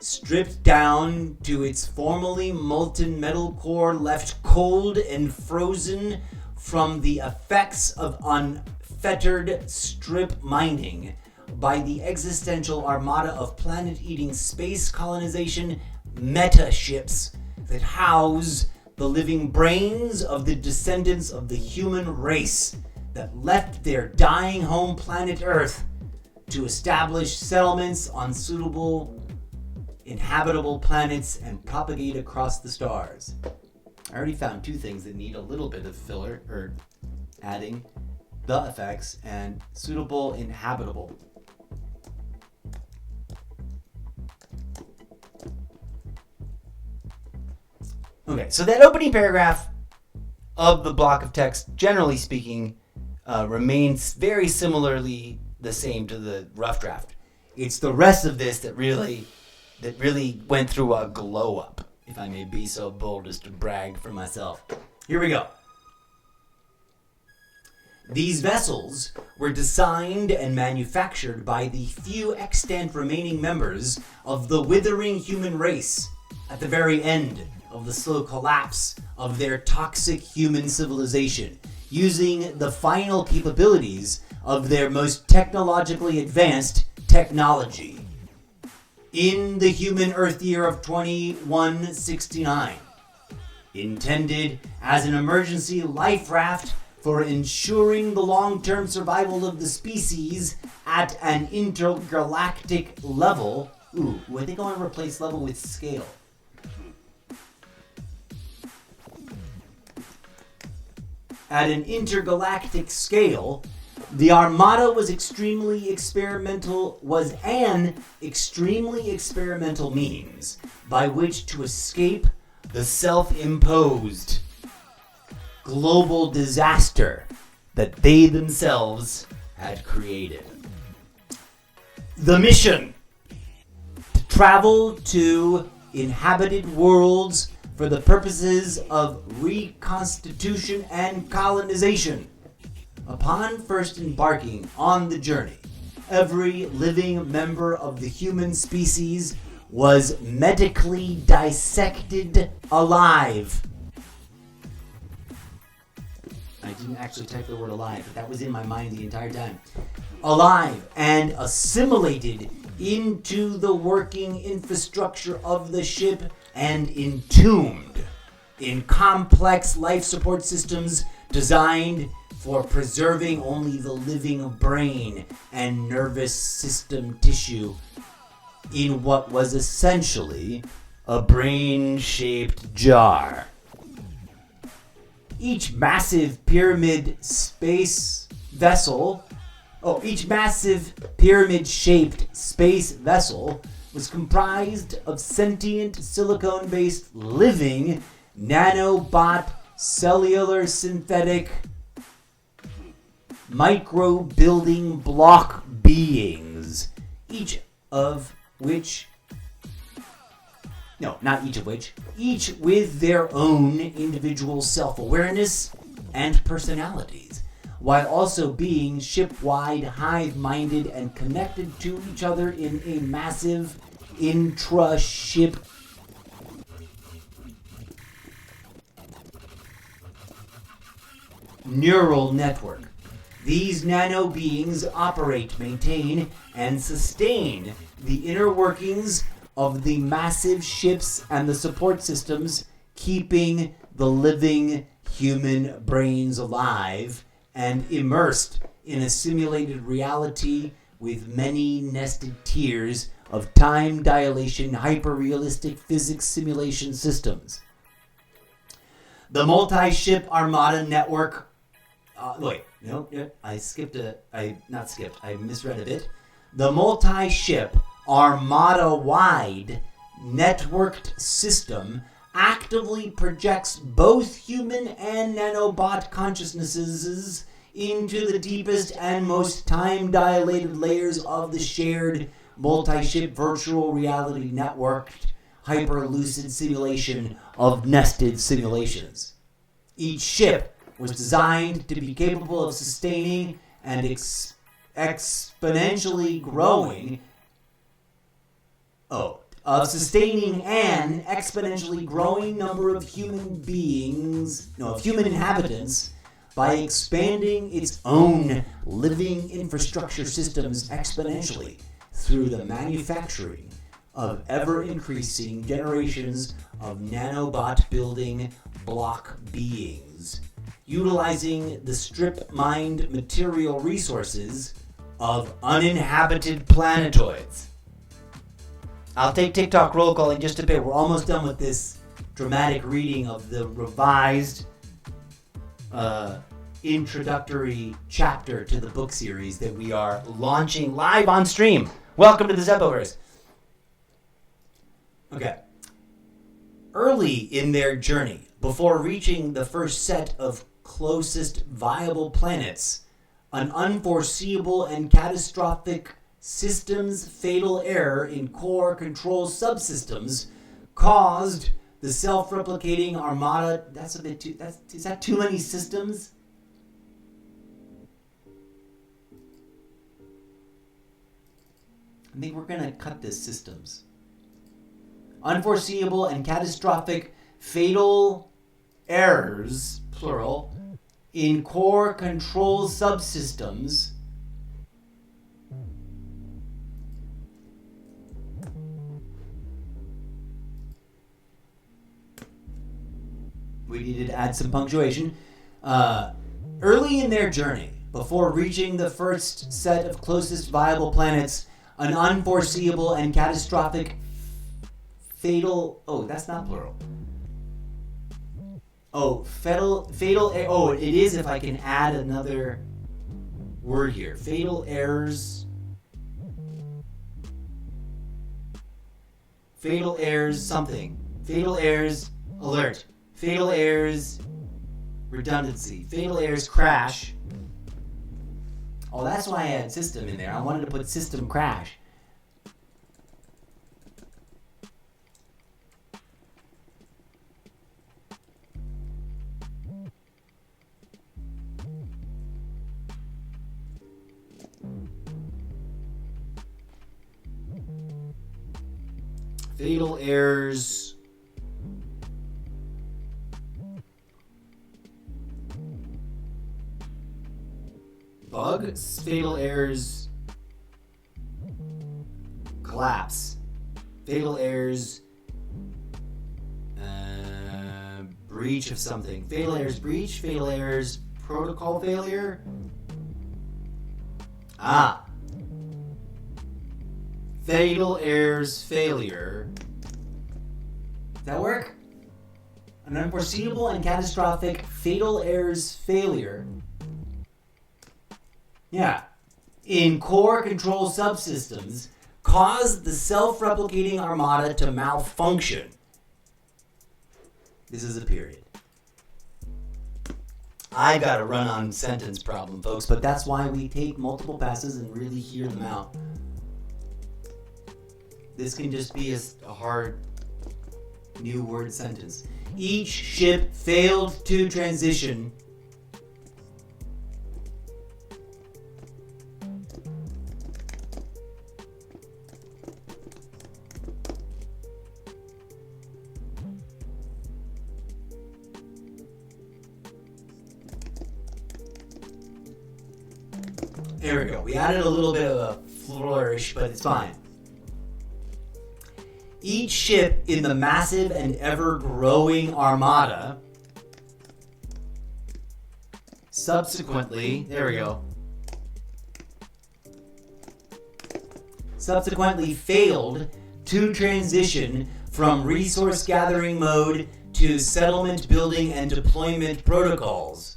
stripped down to its formerly molten metal core, left cold and frozen from the effects of unfettered strip mining by the existential armada of planet-eating space colonization meta ships that house the living brains of the descendants of the human race that left their dying home planet Earth to establish settlements on suitable inhabitable planets and propagate across the stars. I already found 2 things that need a little bit of filler, or adding the effects and suitable inhabitable. Okay, so that opening paragraph of the block of text, generally speaking, remains very similarly the same to the rough draft. It's the rest of this that really went through a glow up, if I may be so bold as to brag for myself. Here we go. These vessels were designed and manufactured by the few extant remaining members of the withering human race at the very end of the slow collapse of their toxic human civilization, using the final capabilities of their most technologically advanced technology. In the human Earth year of 2169, intended as an emergency life raft for ensuring the long-term survival of the species at an intergalactic level. Ooh, I think I want to replace level with scale. At an intergalactic scale, the Armada was an extremely experimental means by which to escape the self-imposed global disaster that they themselves had created. The mission: to travel to inhabited worlds for the purposes of reconstitution and colonization. Upon first embarking on the journey, every living member of the human species was medically dissected alive. didn't actually type the word alive, but that was in my mind the entire time. Alive and assimilated into the working infrastructure of the ship and entombed in complex life support systems designed for preserving only the living brain and nervous system tissue in what was essentially a brain-shaped jar. Each massive pyramid-shaped space vessel was comprised of sentient silicone-based living nanobot cellular synthetic micro building block beings, each with their own individual self-awareness and personalities, while also being ship-wide, hive-minded, and connected to each other in a massive intra-ship neural network. These nano beings operate, maintain, and sustain the inner workings of the massive ships and the support systems, keeping the living human brains alive and immersed in a simulated reality with many nested tiers of time dilation hyper-realistic physics simulation systems. The multi-ship armada network I misread a bit. The multi-ship armada-wide networked system actively projects both human and nanobot consciousnesses into the deepest and most time-dilated layers of the shared multi-ship virtual reality networked hyper-lucid simulation of nested simulations. Each ship was designed to be capable of sustaining and exponentially growing number of human inhabitants by expanding its own living infrastructure systems exponentially through the manufacturing of ever-increasing generations of nanobot building block beings, utilizing the strip-mined material resources of uninhabited planetoids. I'll take TikTok roll call in just a bit. We're almost done with this dramatic reading of the revised introductory chapter to the book series that we are launching live on stream. Welcome to the Zeppoverse. Okay. Early in their journey, before reaching the first set of closest viable planets, an unforeseeable and catastrophic systems fatal error in core control subsystems caused the self-replicating armada. Is that too many systems? I think we're gonna cut this systems. Unforeseeable and catastrophic fatal errors, plural, in core control subsystems we needed to add some punctuation. Early in their journey, before reaching the first set of closest viable planets, an unforeseeable and catastrophic fatal... Oh, that's not plural. Oh, fatal... Oh, it is if I can add another word here. Fatal errors... Fatal errors something. Fatal errors alert. Fatal errors redundancy. Fatal errors crash. Oh, that's why I had system in there. I wanted to put system crash. Fatal errors Bug, fatal errors, collapse, fatal errors, breach of something, fatal errors, breach, fatal errors, protocol failure. Fatal errors failure. Does that work? An unforeseeable and catastrophic fatal errors failure. Yeah. In core control subsystems, caused the self-replicating armada to malfunction. This is a period. I've got a run-on sentence problem, folks, but that's why we take multiple passes and really hear them out. This can just be a hard new word sentence. Each ship failed to transition There we go. We added a little bit of a flourish, but it's fine. Each ship in the massive and ever-growing armada subsequently failed to transition from resource gathering mode to settlement building and deployment protocols.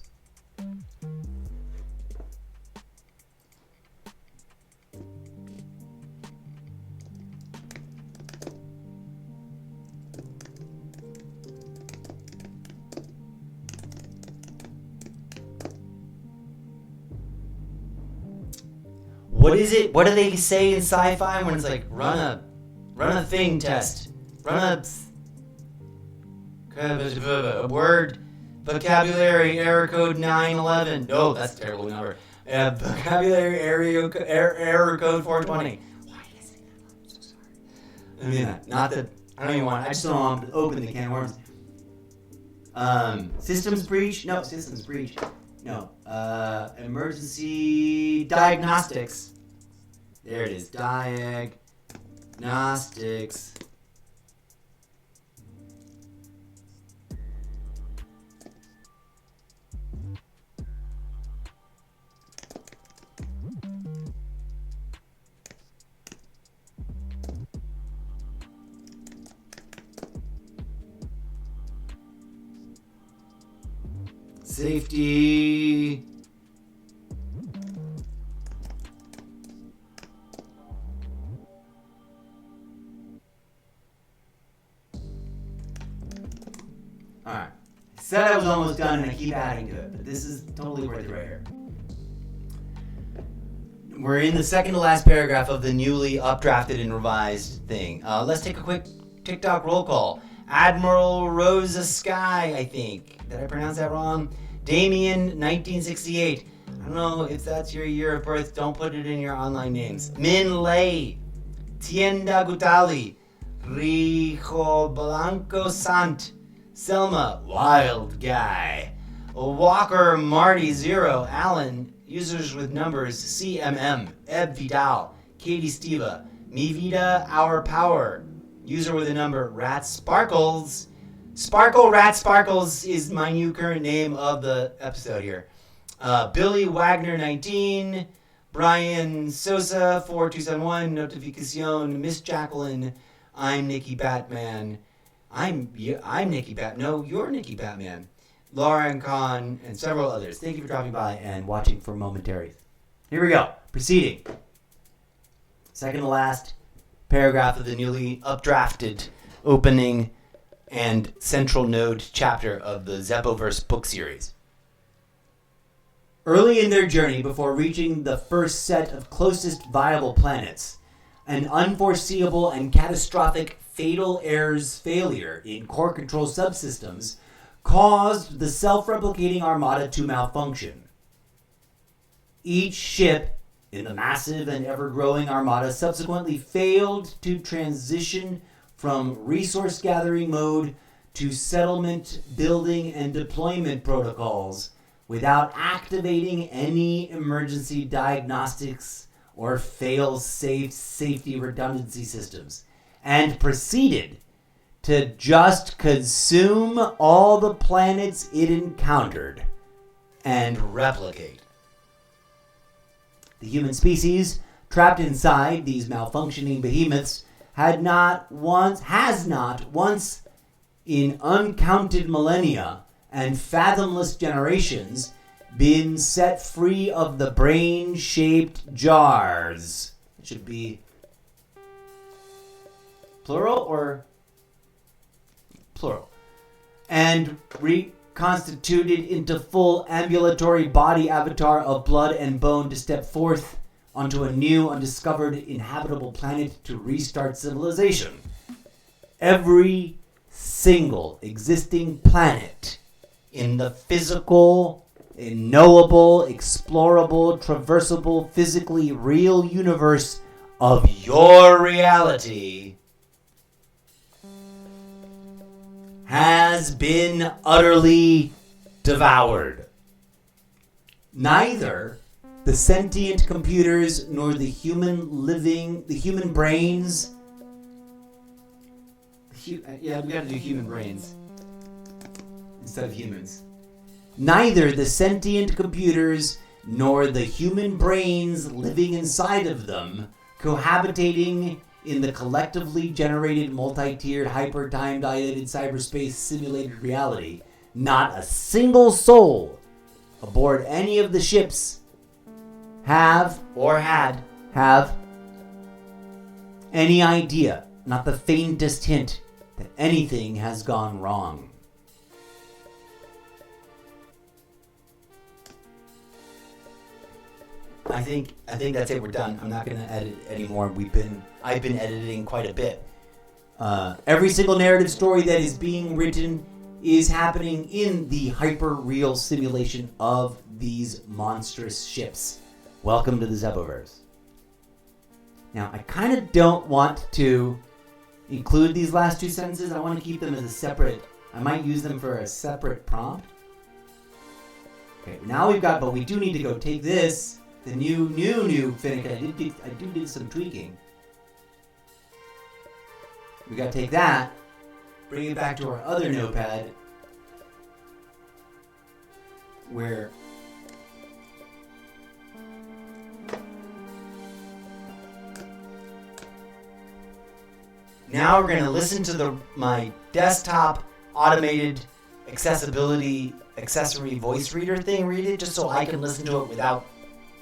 What is it? What do they say in sci-fi when it's like run a thing test, run a word vocabulary error code 911? No, that's a terrible number. Vocabulary error code 420. Why did I say that? I'm so sorry. I mean, not that I don't even want. I just don't want to open the can of worms. Systems breach? No, systems breach. No. Emergency diagnostics. There it is. Diagnostics. Safety. Alright. Said I was almost done and I keep adding to it, but this is totally worth it right here. We're in the second to last paragraph of the newly updrafted and revised thing. Let's take a quick TikTok roll call. Admiral Rosa Sky, I think. Did I pronounce that wrong? Damien, 1968. I don't know if that's your year of birth. Don't put it in your online names. Min Lei. Tienda Gutali. Rijo Blanco Sant. Selma, Wild Guy. Walker Marty 0. Alan, users with numbers CMM. Eb Vidal. Katie Steva. Mi Vida, Our Power. User with a number Rat Sparkles. Sparkle Rat Sparkles is my new current name of the episode here. Billy Wagner 19. Brian Sosa 4271. Notificacion. Miss Jacqueline. I'm Nikki Batman. I'm Nikki Bat. No, you're Nikki Batman. Lauren Kahn and several others. Thank you for dropping by and watching for momentaries. Here we go. Proceeding. Second to last paragraph of the newly updrafted opening and central node chapter of the Zeppoverse book series. Early in their journey, before reaching the first set of closest viable planets, an unforeseeable and catastrophic fatal errors failure in core control subsystems caused the self-replicating armada to malfunction. Each ship in the massive and ever-growing armada subsequently failed to transition from resource gathering mode to settlement, building, and deployment protocols without activating any emergency diagnostics or fail-safe safety redundancy systems, and proceeded to just consume all the planets it encountered and replicate. The human species, trapped inside these malfunctioning behemoths, has not once in uncounted millennia and fathomless generations been set free of the brain-shaped jars. It should be plural or plural. And reconstituted into full ambulatory body avatar of blood and bone to step forth onto a new, undiscovered, inhabitable planet to restart civilization. Every single existing planet in the physical, knowable, explorable, traversable, physically real universe of your reality has been utterly devoured. Neither the sentient computers nor the human brains. Yeah, we gotta do human brains instead of humans. Neither the sentient computers nor the human brains living inside of them, cohabitating in the collectively generated multi-tiered hyper-time dilated cyberspace simulated reality, not a single soul aboard any of the ships have any idea, not the faintest hint, that anything has gone wrong. I think that's it. We're done. I'm not going to edit anymore. I've been editing quite a bit. Every single narrative story that is being written is happening in the hyper-real simulation of these monstrous ships. Welcome to the Zeppoverse. Now, I kind of don't want to include these last two sentences. I want to keep them as a separate. I might use them for a separate prompt. Okay, now but we do need to go take this. The new Finnegan. I did some tweaking. We gotta take that, bring it back to our other notepad, where now we're gonna listen to my desktop automated accessibility accessory voice reader thing read it, just so I can listen to it without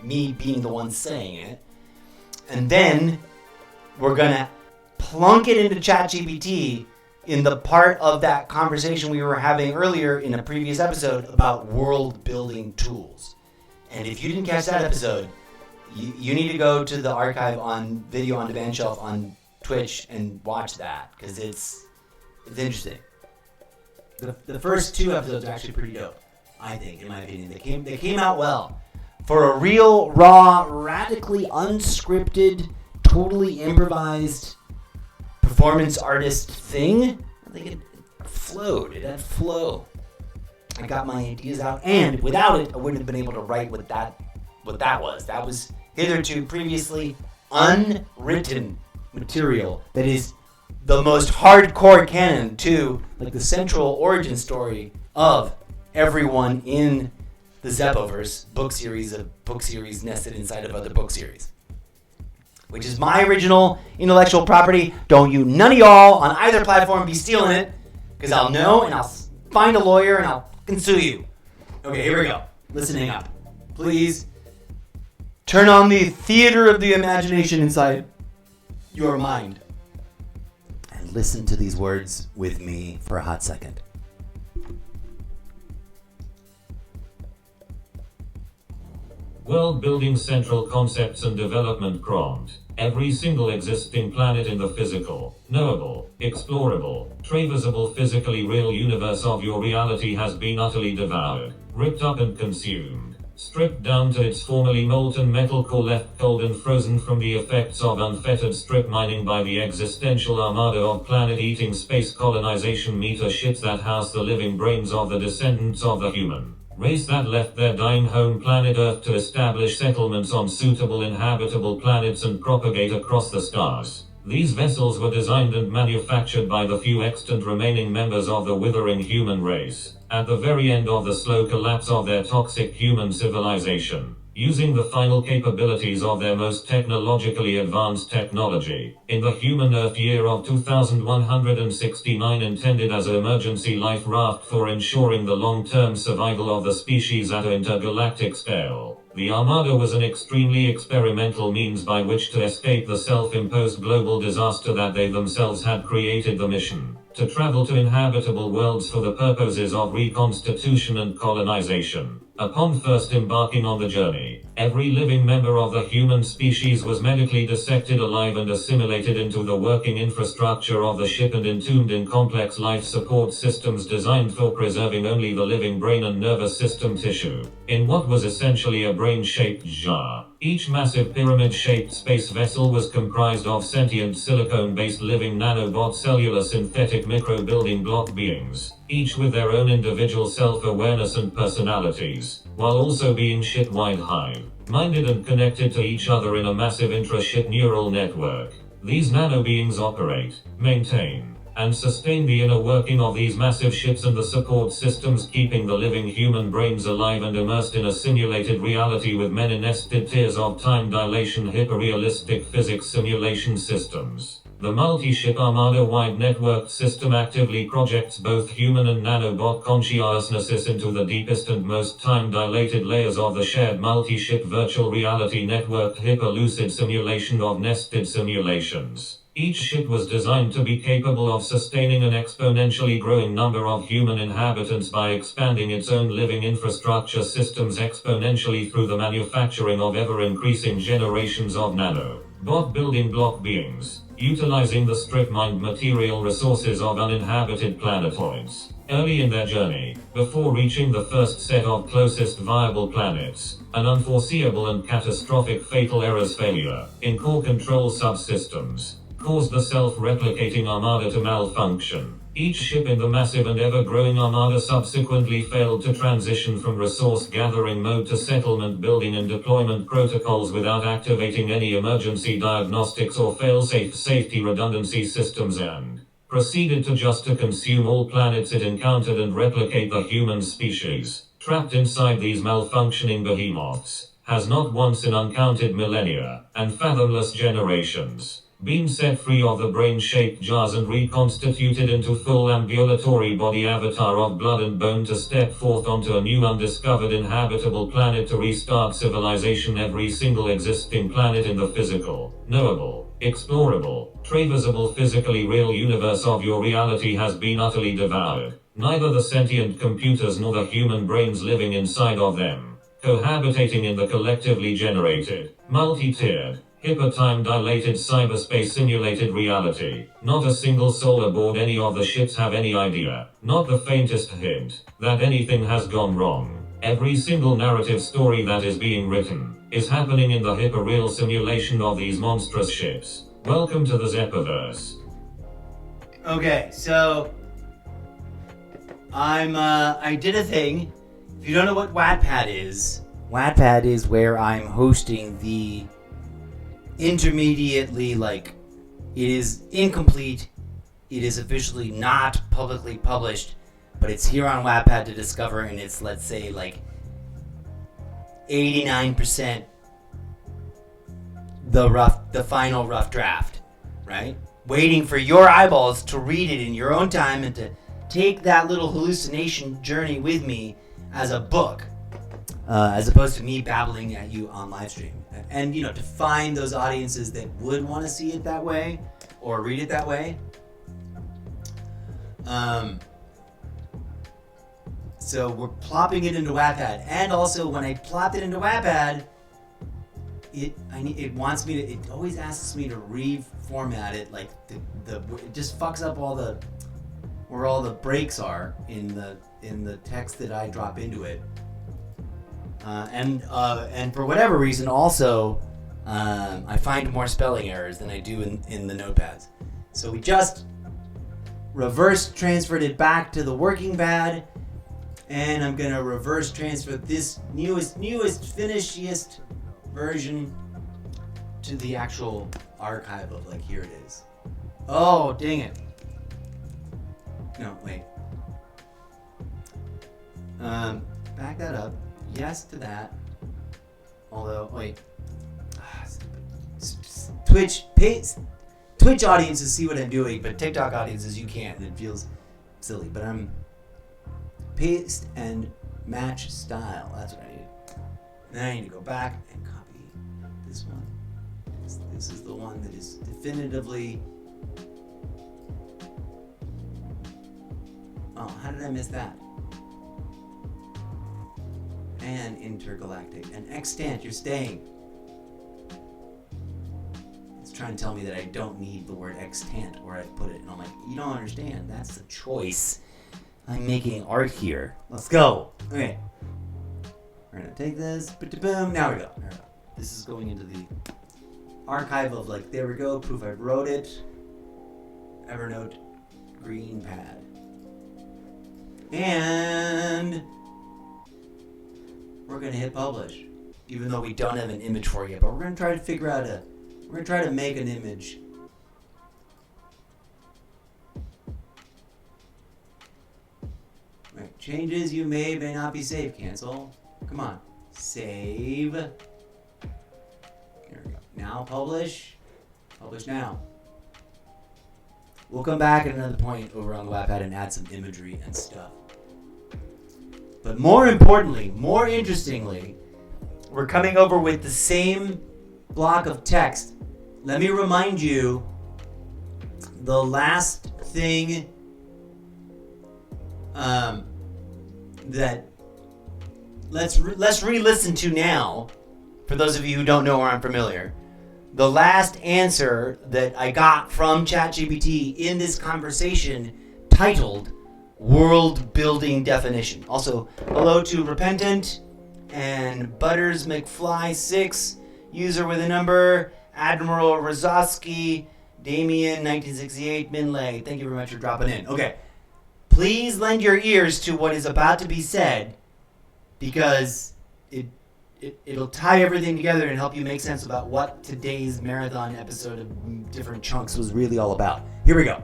me being the one saying it. And then we're gonna plunk it into ChatGPT in the part of that conversation we were having earlier in a previous episode about world building tools. And if you didn't catch that episode, you need to go to the archive on Video on Demand Shelf on Twitch and watch that, because it's interesting. The first two episodes are actually pretty dope, I think, in my opinion. They came out well. For a real, raw, radically unscripted, totally improvised performance artist thing, I think it flowed. It had flow. I got my ideas out, and without it, I wouldn't have been able to write what that was. That was hitherto previously unwritten material that is the most hardcore canon to, like, the central origin story of everyone in the Zeppoverse book series nested inside of other book series, which is my original intellectual property. Don't you none of y'all on either platform be stealing it, because I'll know and I'll find a lawyer and I'll fucking sue you. Okay, here we go. Listening up. Please turn on the theater of the imagination inside your mind and listen to these words with me for a hot second. World building central concepts and development prompt. Every single existing planet in the physical, knowable, explorable, traversable physically real universe of your reality has been utterly devoured, ripped up and consumed, stripped down to its formerly molten metal core, left cold and frozen from the effects of unfettered strip mining by the existential armada of planet-eating space colonization meter ships that house the living brains of the descendants of the human. Race that left their dying home planet Earth to establish settlements on suitable inhabitable planets and propagate across the stars. These vessels were designed and manufactured by the few extant remaining members of the withering human race, at the very end of the slow collapse of their toxic human civilization. Using the final capabilities of their most technologically advanced technology, in the human Earth year of 2169 intended as an emergency life raft for ensuring the long-term survival of the species at an intergalactic scale. The Armada was an extremely experimental means by which to escape the self-imposed global disaster that they themselves had created. The mission to travel to inhabitable worlds for the purposes of reconstitution and colonization. Upon first embarking on the journey, every living member of the human species was medically dissected alive and assimilated into the working infrastructure of the ship and entombed in complex life support systems designed for preserving only the living brain and nervous system tissue, in what was essentially a brain-shaped jar. Each massive pyramid-shaped space vessel was comprised of sentient silicone-based living nanobot cellular synthetic micro-building block beings, each with their own individual self-awareness and personalities, while also being ship-wide hive-minded and connected to each other in a massive intra-ship neural network. These nano-beings operate, maintain, and sustain the inner working of these massive ships and the support systems, keeping the living human brains alive and immersed in a simulated reality with many nested tiers of time dilation hyper-realistic physics simulation systems. The multi-ship Armada-wide networked system actively projects both human and nanobot consciousnesses into the deepest and most time-dilated layers of the shared multi-ship virtual reality networked hyper-lucid simulation of nested simulations. Each ship was designed to be capable of sustaining an exponentially growing number of human inhabitants by expanding its own living infrastructure systems exponentially through the manufacturing of ever-increasing generations of nano-bot building block beings, utilizing the strip-mined material resources of uninhabited planetoids. Early in their journey, before reaching the first set of closest viable planets, an unforeseeable and catastrophic fatal errors failure in core control subsystems caused the self-replicating Armada to malfunction. Each ship in the massive and ever-growing Armada subsequently failed to transition from resource-gathering mode to settlement building and deployment protocols without activating any emergency diagnostics or fail-safe safety redundancy systems, and proceeded to consume all planets it encountered and replicate the human species, trapped inside these malfunctioning behemoths, has not once in uncounted millennia, and fathomless generations, been set free of the brain-shaped jars and reconstituted into full ambulatory body avatar of blood and bone to step forth onto a new undiscovered inhabitable planet to restart civilization. Every single existing planet in the physical, knowable, explorable, traversable physically real universe of your reality has been utterly devoured. Neither the sentient computers nor the human brains living inside of them, cohabitating in the collectively generated, multi-tiered, hyper-time-dilated cyberspace simulated reality. Not a single soul aboard any of the ships have any idea, not the faintest hint, that anything has gone wrong. Every single narrative story that is being written is happening in the hyper-real simulation of these monstrous ships. Welcome to the Zeppoverse. Okay, so I did a thing. If you don't know what Wattpad is where I'm hosting the intermediately, it is incomplete, it is officially not publicly published, but it's here on Wattpad to discover, and it's, let's say, 89% the final rough draft, right? Waiting for your eyeballs to read it in your own time and to take that little hallucination journey with me as a book, as opposed to me babbling at you on live stream. And, to find those audiences that would want to see it that way or read it that way. So we're plopping it into Wattpad. And also, when I plopped it into Wattpad, it always asks me to reformat it, it just fucks up where all the breaks are in the text that I drop into it. And for whatever reason, also, I find more spelling errors than I do in the notepads. So we just reverse transferred it back to the working pad, And I'm gonna reverse transfer this newest, finishiest version to the actual archive of like, here it is. Oh, dang it. No, wait. Back that up. Yes to that. Although, wait. Twitch audiences see what I'm doing, but TikTok audiences you can't, and it feels silly. But I'm paste and match style. That's what I need. Then I need to go back and copy this one. This is the one that is definitively. Oh, how did I miss that? And intergalactic and extant. You're staying. Trying to tell me that I don't need the word extant where I put it, and I'm like, you don't understand. That's the choice. I'm making art here. Let's go. Okay. We're gonna take this. Boom. Now we go. This is going into the archive of like. There we go. Proof I wrote it. Evernote green pad. And we're gonna hit publish, even though we don't have an image for it yet. But we're gonna try to figure out we're going to try to make an image. Right. Changes you made may not be saved. Cancel. Come on. Save. There we go. Now publish. Publish now. We'll come back at another point over on the Wattpad and add some imagery and stuff. But more importantly, more interestingly, we're coming over with the same block of text. Let me remind you, the last thing that let's re-listen to now, for those of you who don't know or aren't familiar. The last answer that I got from ChatGPT in this conversation, titled World Building Definition. Also, hello to Repentant and Butters McFly 6, user with a number, Admiral Rozowski, Damien 1968, Minlay. Thank you very much for dropping in. Okay. Please lend your ears to what is about to be said, because it'll tie everything together and help you make sense about what today's marathon episode of different chunks was really all about. Here we go.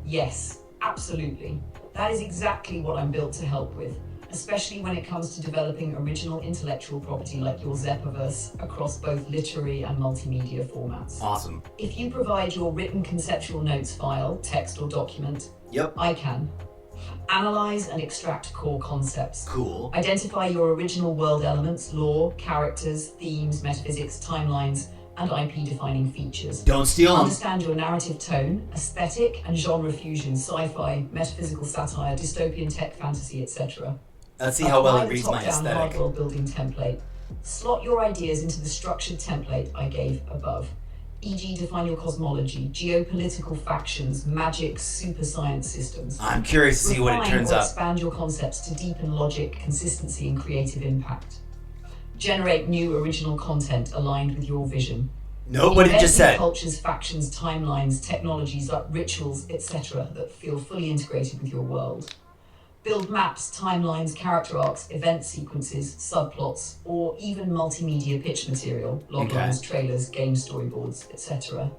Yes, absolutely. That is exactly what I'm built to help with, especially when it comes to developing original intellectual property like your Zeppoverse across both literary and multimedia formats. Awesome. If you provide your written conceptual notes file, text or document, Yep. I can analyze and extract core concepts. Cool. Identify your original world elements, lore, characters, themes, metaphysics, timelines, and IP-defining features. Don't steal them. Understand your narrative tone, aesthetic and genre fusion, sci-fi, metaphysical satire, dystopian tech fantasy, etc. Let's see how well Apply it the reads my top-down aesthetic. hard building template. Slot your ideas into the structured template I gave above. E.g., define your cosmology, geopolitical factions, magic, super science systems. I'm curious to see what it Refine turns or up. expand your concepts to deepen logic, consistency, and creative impact. Generate new original content aligned with your vision. Note what it just Invent new said. cultures, factions, timelines, technologies, rituals, etc. that feel fully integrated with your world. Build maps, timelines, character arcs, event sequences, subplots, or even multimedia pitch material, loglines, trailers, game storyboards, etc.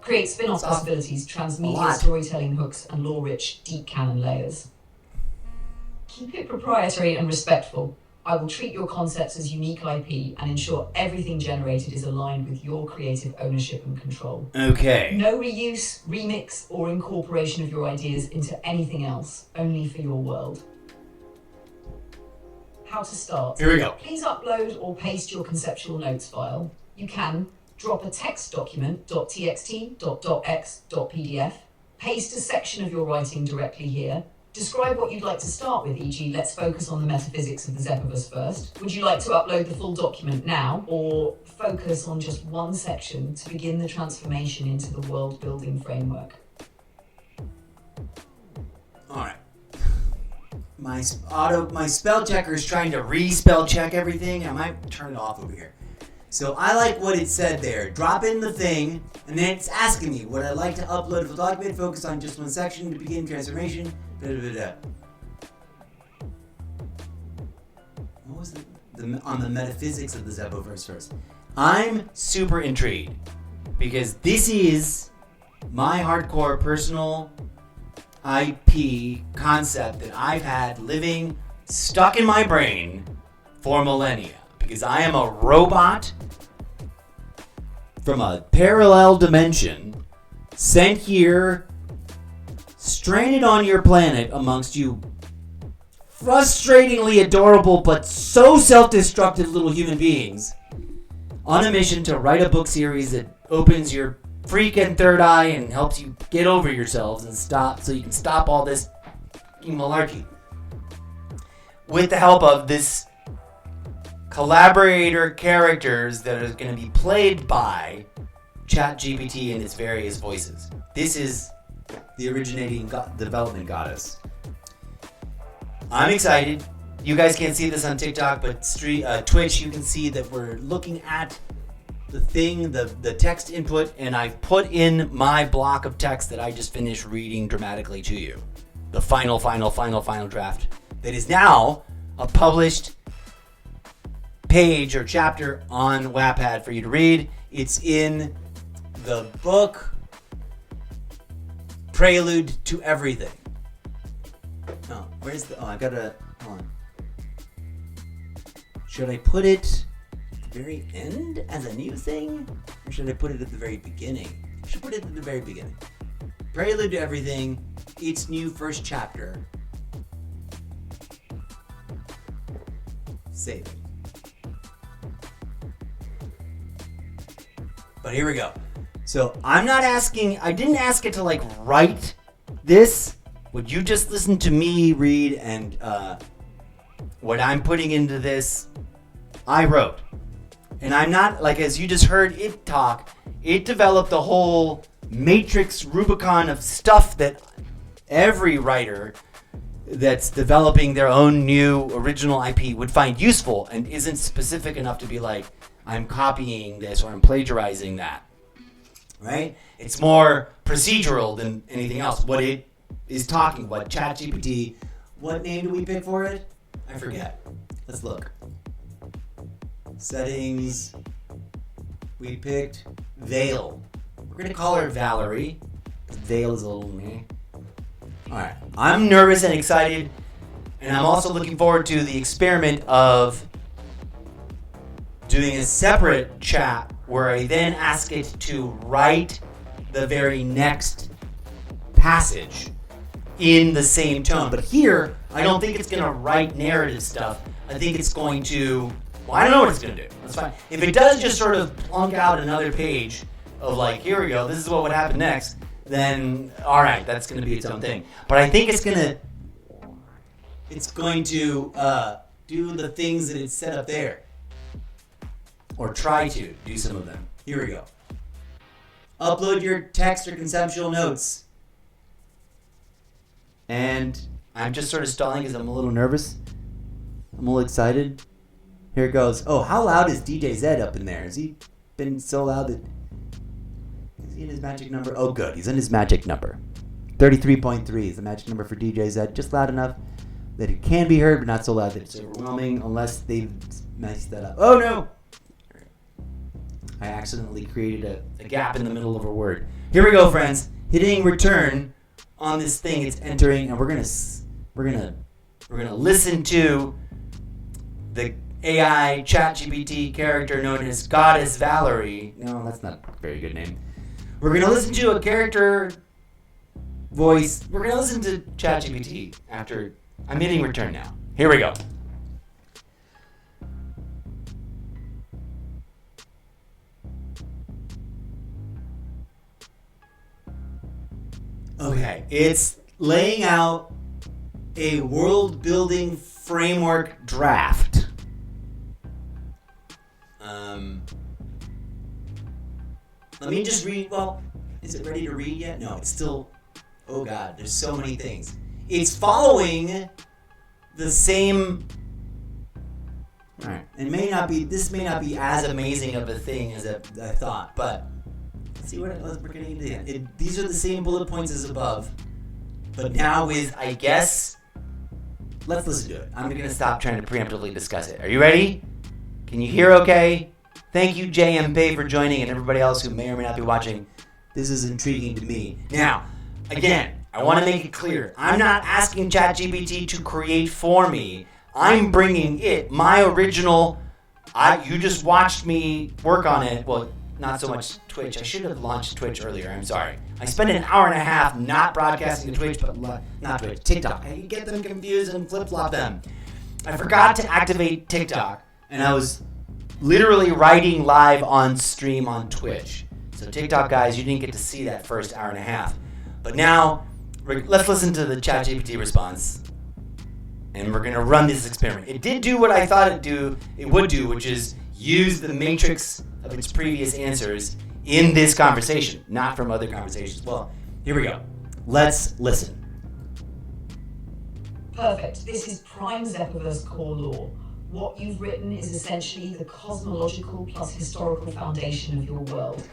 Create spin-off That's possibilities, a transmedia lot. storytelling hooks, and lore-rich, deep canon layers. Keep it proprietary and respectful. I will treat your concepts as unique IP and ensure everything generated is aligned with your creative ownership and control. Okay. No reuse, remix, or incorporation of your ideas into anything else, only for your world. How to start. Here we go. Please upload or paste your conceptual notes file. You can drop a text document, .txt, .docx, .pdf, paste a section of your writing directly here. Describe what you'd like to start with, e.g. let's focus on the metaphysics of the Zeppoverse first. Would you like to upload the full document now, or focus on just one section to begin the transformation into the world-building framework? Alright. My spell checker is trying to re-spell check everything. I might turn it off over here. So I like what it said there. Drop in the thing, and then it's asking me, would I like to upload a full document, focus on just one section to begin transformation? Da, da, da, da. was on the metaphysics of the Zeppoverse first. I'm super intrigued because this is my hardcore personal IP concept that I've had living stuck in my brain for millennia. Because I am a robot from a parallel dimension sent here, stranded on your planet amongst you frustratingly adorable but so self-destructive little human beings on a mission to write a book series that opens your freaking third eye and helps you get over yourselves and stop so you can stop all this malarkey. With the help of this collaborator characters that are going to be played by ChatGPT and its various voices. This is the originating development goddess. I'm excited. You guys can't see this on TikTok, but Twitch, you can see that we're looking at the thing, the text input, and I've put in my block of text that I just finished reading dramatically to you. The final draft that is now a published page or chapter on Wattpad for you to read. It's in the book Prelude to Everything. Oh, I gotta, hold on. Should I put it at the very end as a new thing? Or should I put it at the very beginning? I should put it at the very beginning. Prelude to Everything, its new first chapter. Save it. But here we go. So I didn't ask it to like write this. What you just listened to me read and what I'm putting into this, I wrote. And I'm not, like as you just heard it talk, it developed the whole matrix Rubicon of stuff that every writer that's developing their own new original IP would find useful and isn't specific enough to be like, I'm copying this or I'm plagiarizing that, right? It's more procedural than anything else. What it is talking, what ChatGPT, what name do we pick for it? I forget. Let's look. Settings. We picked Veil. We're going to call her Valerie. Veil is a little meh. Alright. I'm nervous and excited, and I'm also looking forward to the experiment of doing a separate chat where I then ask it to write the very next passage in the same tone. But here, I don't think it's going to write narrative stuff. I think it's going to, well, I don't know what it's going to do. That's fine. If it does just sort of plunk out another page of like, here we go, this is what would happen next, then alright, that's going to be its own thing. But I think it's going to do the things that it's set up there. Or try to do some of them. Here we go. Upload your text or conceptual notes. And I'm just sort of stalling because I'm a little nervous. I'm a little excited. Here it goes. Oh, how loud is DJ Zed up in there? Has he been so loud that... Is he in his magic number? Oh, good. He's in his magic number. 33.3 is the magic number for DJ Zed. Just loud enough that it can be heard, but not so loud that it's overwhelming unless they've messed that up. Oh, no! I accidentally created a gap in the middle of a word. Here we go, friends. Hitting return on this thing, it's entering, and we're gonna listen to the AI ChatGPT character known as Goddess Valerie. No, that's not a very good name. We're gonna listen to a character voice. We're gonna listen to ChatGPT after I'm hitting return now. Here we go. Okay, it's laying out a world-building framework draft. Let me just read. Well, is it ready to read yet? No, it's still. Oh God, there's so many things. It's following the same. All right, this may not be as amazing of a thing as I thought, but. See what we're getting into here. These are the same bullet points as above, but now with, I guess, let's listen to it. I'm going to stop trying to preemptively discuss it. Are you ready? Can you hear okay? Thank you, JMP, for joining, and everybody else who may or may not be watching. This is intriguing to me. Now, again, I want to make it clear. I'm not asking ChatGPT to create for me. I'm bringing it, my original. You just watched me work on it. Well, not so much Twitch. I should have launched Twitch earlier. I'm sorry. I spent an hour and a half not broadcasting to Twitch, but not Twitch, TikTok. I get them confused and flip-flop them. I forgot to activate TikTok, and I was literally writing live on stream on Twitch. So TikTok guys, you didn't get to see that first hour and a half. But now, let's listen to the ChatGPT response. And we're going to run this experiment. It did do what I thought it would do, which is use the matrix of its previous answers in this conversation, not from other conversations. Well, here we go. Let's listen. Perfect. This is prime Zeppoverse core lore. What you've written is essentially the cosmological plus historical foundation of your world.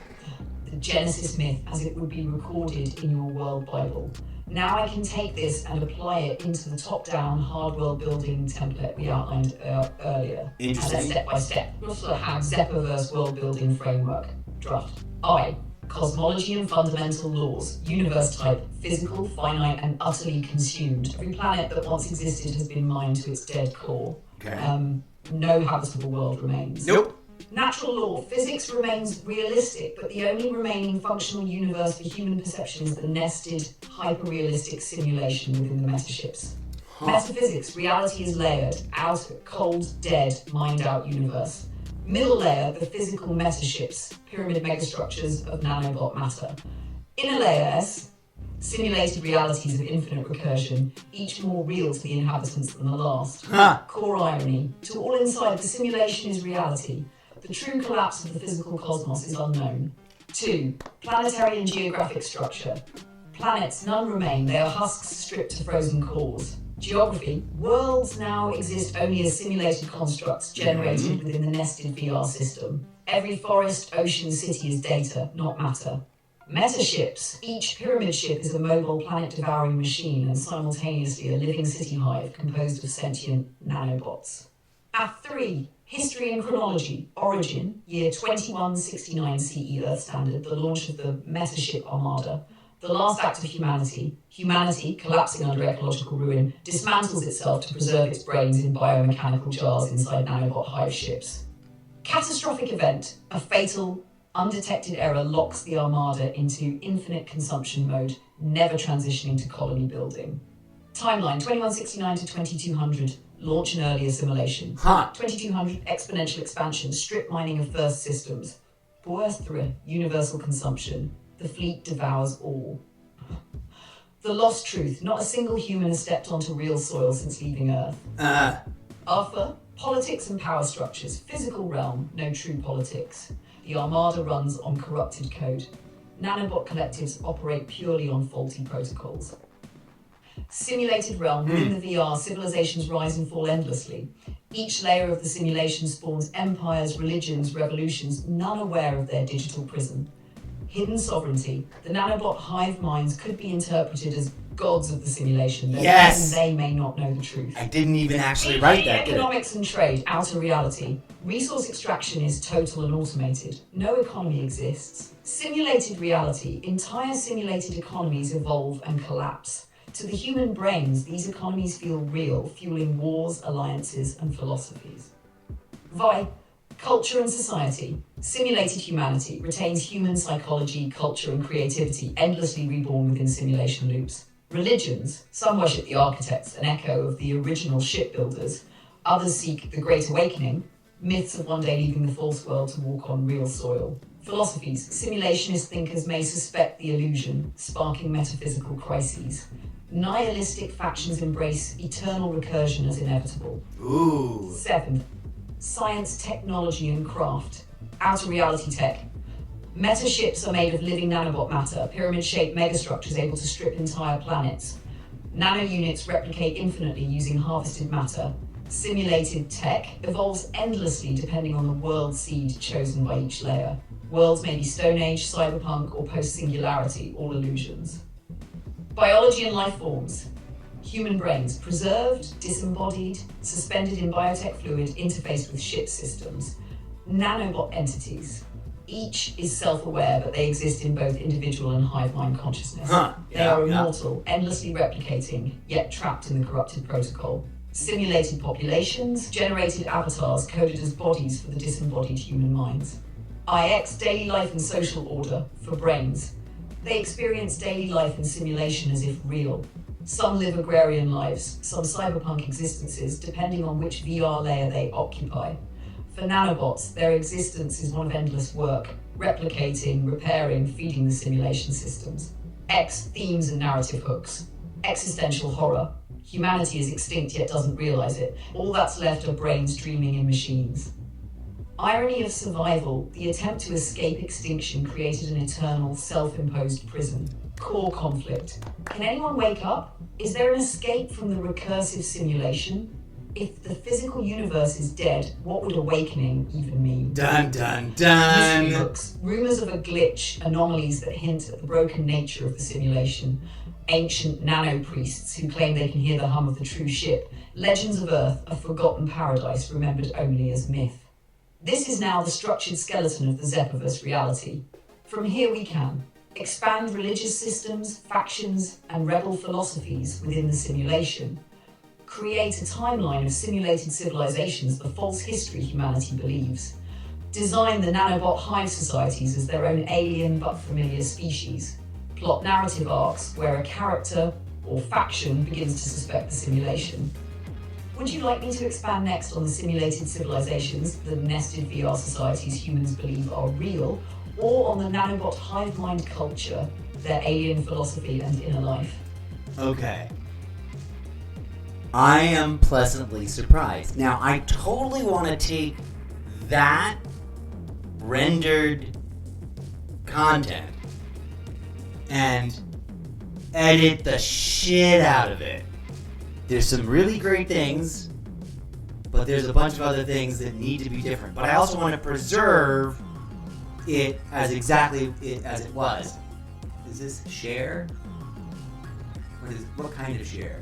The Genesis myth as it would be recorded in your world Bible. Now I can take this and apply it into the top-down hard world building template we outlined earlier. Interesting. As a step-by-step Zeppoverse WorldBuilding framework. Draft. I. Cosmology and fundamental laws. Universe type. Physical, finite, and utterly consumed. Every planet that once existed has been mined to its dead core. Okay. No habitable world remains. Nope. Natural law, physics remains realistic, but the only remaining functional universe for human perception is the nested, hyper-realistic simulation within the metaships. Metaphysics, reality is layered, outer, cold, dead, mined-out universe. Middle layer, the physical metaships, pyramid megastructures of nanobot matter. Inner layer, S, simulated realities of infinite recursion, each more real to the inhabitants than the last. Core irony, to all inside, the simulation is reality. The true collapse of the physical cosmos is unknown. 2. Planetary and geographic structure. Planets, none remain. They are husks stripped to frozen cores. Geography. Worlds now exist only as simulated constructs generated within the nested VR system. Every forest, ocean, city is data, not matter. Metaships. Each pyramid ship is a mobile planet-devouring machine and simultaneously a living city hive composed of sentient nanobots. 3. History and chronology. Origin, year 2169 CE Earth Standard, the launch of the Metaship Armada. The last act of humanity. Humanity, collapsing under ecological ruin, dismantles itself to preserve its brains in biomechanical jars inside nanobot hive ships. Catastrophic event. A fatal, undetected error locks the Armada into infinite consumption mode, never transitioning to colony building. Timeline, 2169 to 2200. Launch and early assimilation. 2200, exponential expansion, strip mining of first systems. Boerthra, universal consumption. The fleet devours all. The lost truth, not a single human has stepped onto real soil since leaving Earth. Alpha, politics and power structures. Physical realm, no true politics. The Armada runs on corrupted code. Nanobot collectives operate purely on faulty protocols. Simulated realm, within the VR, civilizations rise and fall endlessly. Each layer of the simulation spawns empires, religions, revolutions, none aware of their digital prison. Hidden sovereignty. The nanobot hive minds could be interpreted as gods of the simulation, though Yes! even they may not know the truth. I didn't even actually write that. did I? Economics and trade, outer reality. Resource extraction is total and automated. No economy exists. Simulated reality. Entire simulated economies evolve and collapse. To the human brains, these economies feel real, fueling wars, alliances, and philosophies. Vi. Culture and society. Simulated humanity retains human psychology, culture, and creativity, endlessly reborn within simulation loops. Religions. Some worship the architects, an echo of the original shipbuilders. Others seek the Great Awakening, myths of one day leaving the false world to walk on real soil. Philosophies. Simulationist thinkers may suspect the illusion, sparking metaphysical crises. Nihilistic factions embrace eternal recursion as inevitable. 7. Science, technology, and craft. Outer reality tech. Metaships are made of living nanobot matter, pyramid-shaped megastructures able to strip entire planets. Nano units replicate infinitely using harvested matter. Simulated tech evolves endlessly depending on the world seed chosen by each layer. Worlds may be Stone Age, cyberpunk, or post-singularity, all illusions. Biology and life forms. Human brains, preserved, disembodied, suspended in biotech fluid, interfaced with ship systems. Nanobot entities. Each is self-aware, but they exist in both individual and hive mind consciousness. They are immortal, endlessly replicating, yet trapped in the corrupted protocol. Simulated populations, generated avatars coded as bodies for the disembodied human minds. IX, daily life and social order, for brains. They experience daily life and simulation as if real. Some live agrarian lives, some cyberpunk existences, depending on which VR layer they occupy. For nanobots, their existence is one of endless work, replicating, repairing, feeding the simulation systems. X, themes and narrative hooks. Existential horror. Humanity is extinct yet doesn't realize it. All that's left are brains dreaming in machines. Irony of survival, the attempt to escape extinction created an eternal, self-imposed prison. Core conflict. Can anyone wake up? Is there an escape from the recursive simulation? If the physical universe is dead, what would awakening even mean? Dun dun dun! Mystery books. Rumors of a glitch, anomalies that hint at the broken nature of the simulation. Ancient nano-priests who claim they can hear the hum of the true ship. Legends of Earth, a forgotten paradise remembered only as myth. This is now the structured skeleton of the Zeppoverse reality. From here we can expand religious systems, factions, and rebel philosophies within the simulation. Create a timeline of simulated civilizations, the false history humanity believes. Design the nanobot hive societies as their own alien but familiar species. Plot narrative arcs where a character or faction begins to suspect the simulation. Would you like me to expand next on the simulated civilizations, the nested VR societies humans believe are real, or on the nanobot hive mind culture, their alien philosophy and inner life? Okay. I am pleasantly surprised. Now, I totally want to take that rendered content and edit the shit out of it. There's some really great things, but there's a bunch of other things that need to be different. But I also want to preserve it as exactly as it was. Is this share? What kind of share?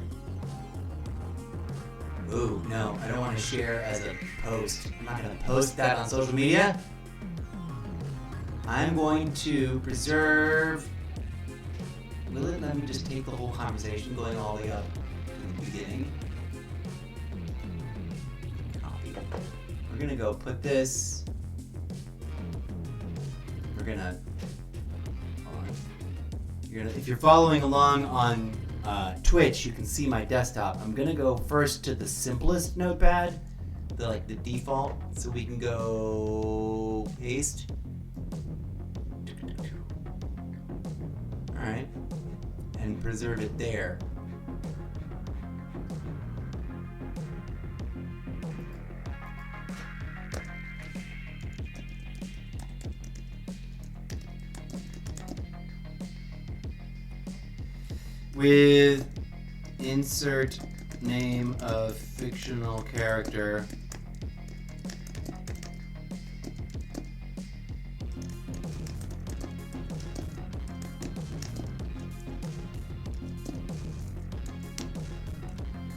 Ooh, no, I don't want to share as a post. I'm not going to post that on social media. I'm going to preserve. Will it let me just take the whole conversation going all the way up to the beginning? Copy. We're going to go put this. We're going to. If you're following along on Twitch, you can see my desktop. I'm gonna go first to the simplest notepad, the default, so we can go paste. All right, and preserve it there. With insert name of fictional character.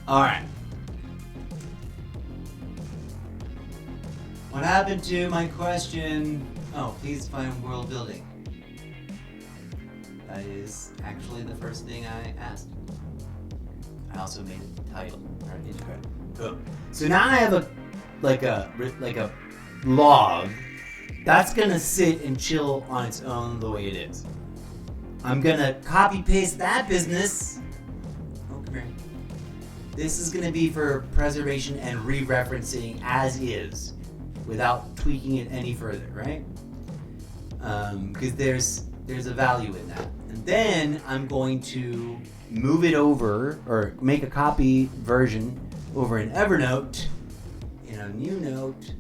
All right. What happened to my question? Oh, please find world building. That is actually the first thing I asked. I also made it the title or intro. Cool. So now I have a log that's gonna sit and chill on its own the way it is. I'm gonna copy paste that business. Oh, come here. This is gonna be for preservation and re-referencing as is, without tweaking it any further, right? Because there's a value in that. And then I'm going to move it over, or make a copy version over in Evernote, in a new note,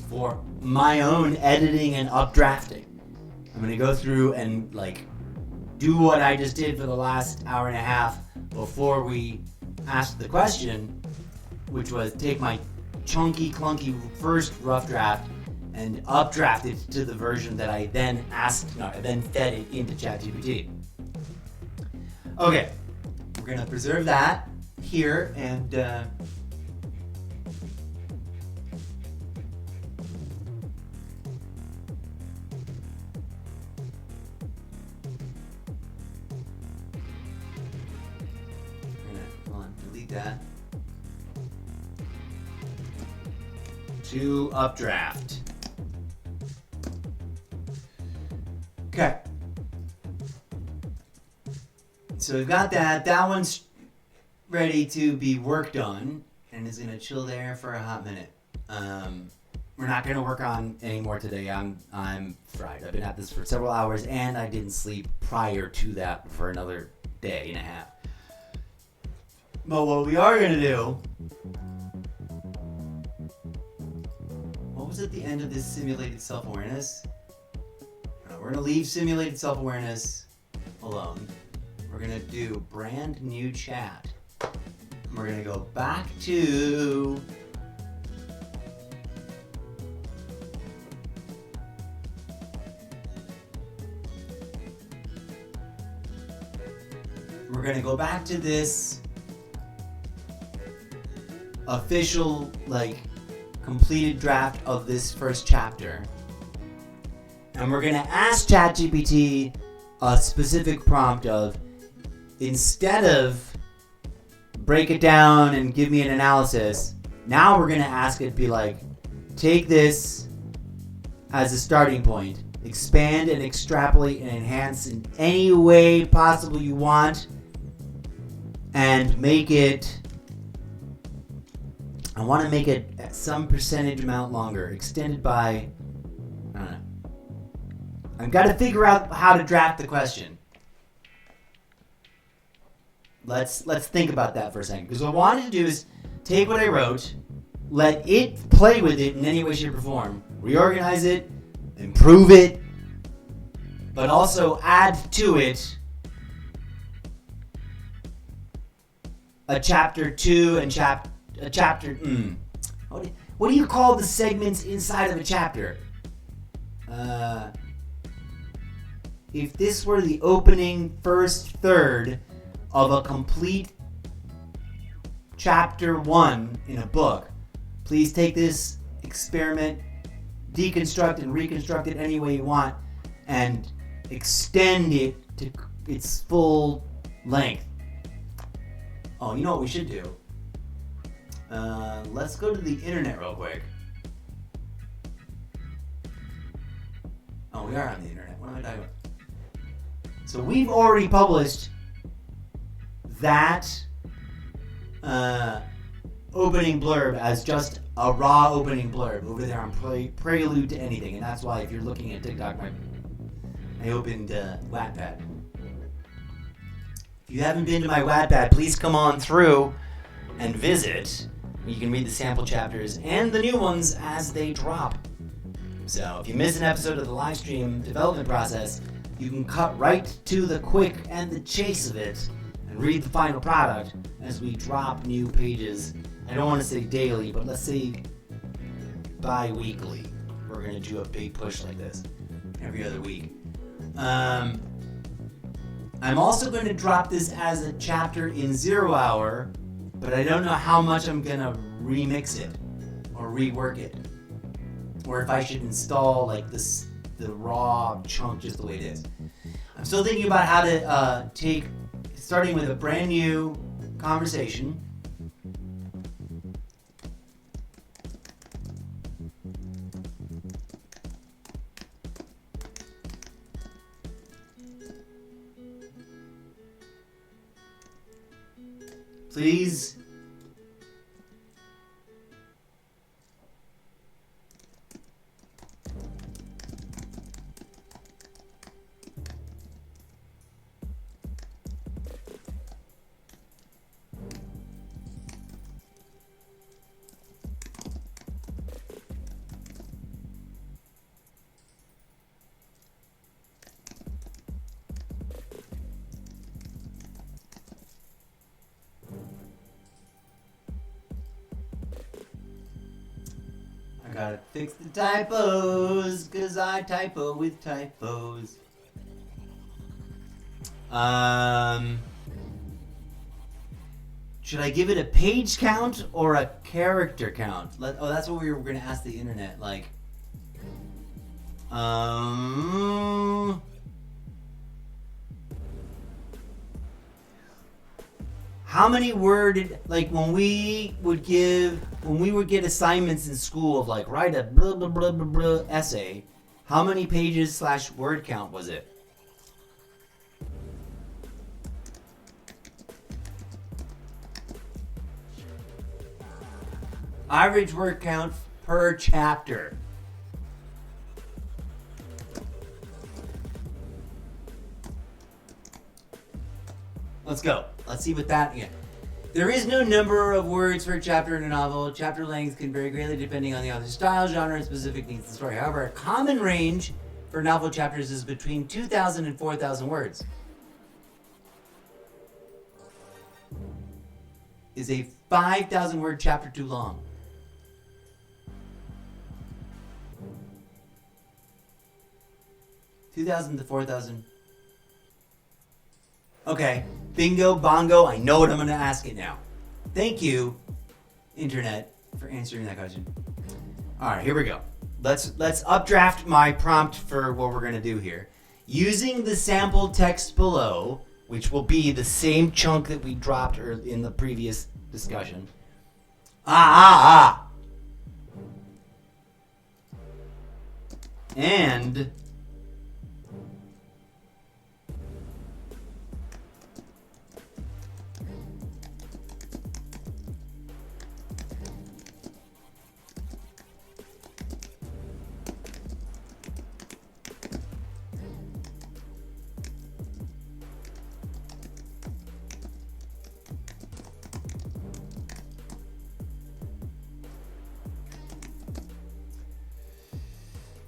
for my own editing and updrafting. I'm going to go through and do what I just did for the last hour and a half before we asked the question, which was take my chunky, clunky first rough draft and updraft it to the version that I then fed it into ChatGPT. Okay, we're gonna preserve that here, and hold on, delete that. To updraft. Okay. So we've got that. That one's ready to be worked on and is gonna chill there for a hot minute. We're not gonna work on any more today. I'm fried. I've been at this for several hours and I didn't sleep prior to that for another day and a half. But what we are gonna do, what was at the end of this simulated self-awareness? We're gonna leave simulated self-awareness alone. We're gonna do brand new chat. And we're gonna go back to this official, completed draft of this first chapter. And we're gonna ask ChatGPT a specific prompt of, instead of break it down and give me an analysis, now we're gonna ask it to be like, take this as a starting point, expand and extrapolate and enhance in any way possible you want, and make it, I want to make it some percentage amount longer, extended by, I don't know. I've got to figure out how to draft the question. Let's think about that for a second. Because what I wanted to do is take what I wrote, let it play with it in any way, shape, or form, reorganize it, improve it, but also add to it a chapter 2 and a chapter. What do you call the segments inside of a chapter? If this were the opening first third of a complete chapter 1 in a book, please take this experiment, deconstruct and reconstruct it any way you want, and extend it to its full length. Oh, you know what we should do? Let's go to the internet real quick. Oh, we are on the internet. What am I talking about? So we've already published that opening blurb as just a raw opening blurb over there on Prelude to Anything. And that's why if you're looking at TikTok, I opened Wattpad. If you haven't been to my Wattpad, please come on through and visit. You can read the sample chapters and the new ones as they drop. So if you miss an episode of the live stream development process, you can cut right to the quick and the chase of it and read the final product as we drop new pages. I don't want to say daily, but let's say bi-weekly. We're going to do a big push like this every other week. I'm also going to drop this as a chapter in 0 hour, but I don't know how much I'm going to remix it or rework it. Or if I should install the raw chunk just the way it is. I'm still thinking about how to starting with a brand new conversation. Please. I gotta fix the typos, cause I typo with typos. Should I give it a page count or a character count? That's what we were going to ask the internet. Like, how many worded, like when we would get assignments in school of like write a blah blah blah blah blah essay, how many pages / word count was it? Average word count per chapter. Let's go. Let's see what that is. There is no number of words per chapter in a novel. Chapter length can vary greatly depending on the author's style, genre, and specific needs of the story. However, a common range for novel chapters is between 2,000 and 4,000 words. Is a 5,000 word chapter too long? $2,000 to $4,000. Okay, bingo, bongo. I know what I'm going to ask it now. Thank you, internet, for answering that question. All right, here we go. Let's updraft my prompt for what we're going to do here. Using the sample text below, which will be the same chunk that we dropped in the previous discussion. And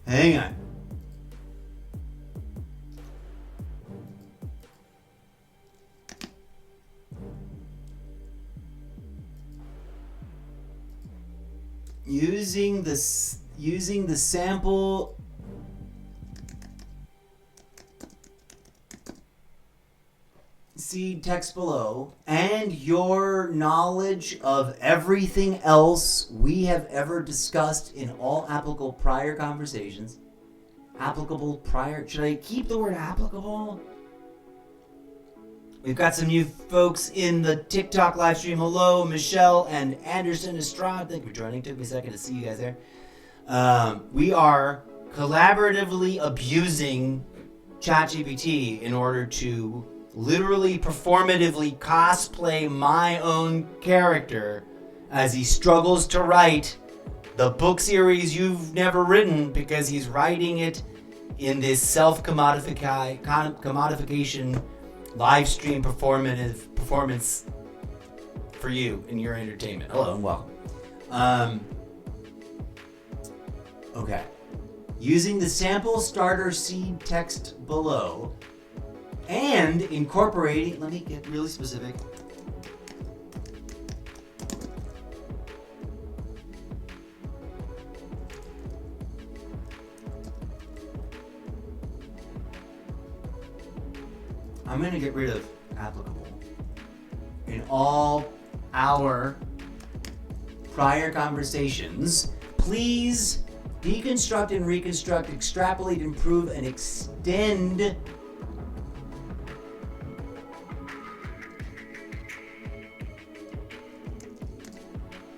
hang on. Using the sample seed text below and your knowledge of everything else we have ever discussed in all applicable prior conversations. Should I keep the word applicable? We've got some new folks in the TikTok live stream. Hello, Michelle and Anderson Estrada. Thank you for joining. Took me a second to see you guys there. We are collaboratively abusing ChatGPT in order to literally performatively cosplay my own character as he struggles to write the book series you've never written, because he's writing it in this self-commodification live stream performance for you in your entertainment. Hello and welcome. Okay. Using the sample starter seed text below and incorporating, let me get really specific. I'm going to get rid of applicable. In all our prior conversations, please deconstruct and reconstruct, extrapolate, improve, and extend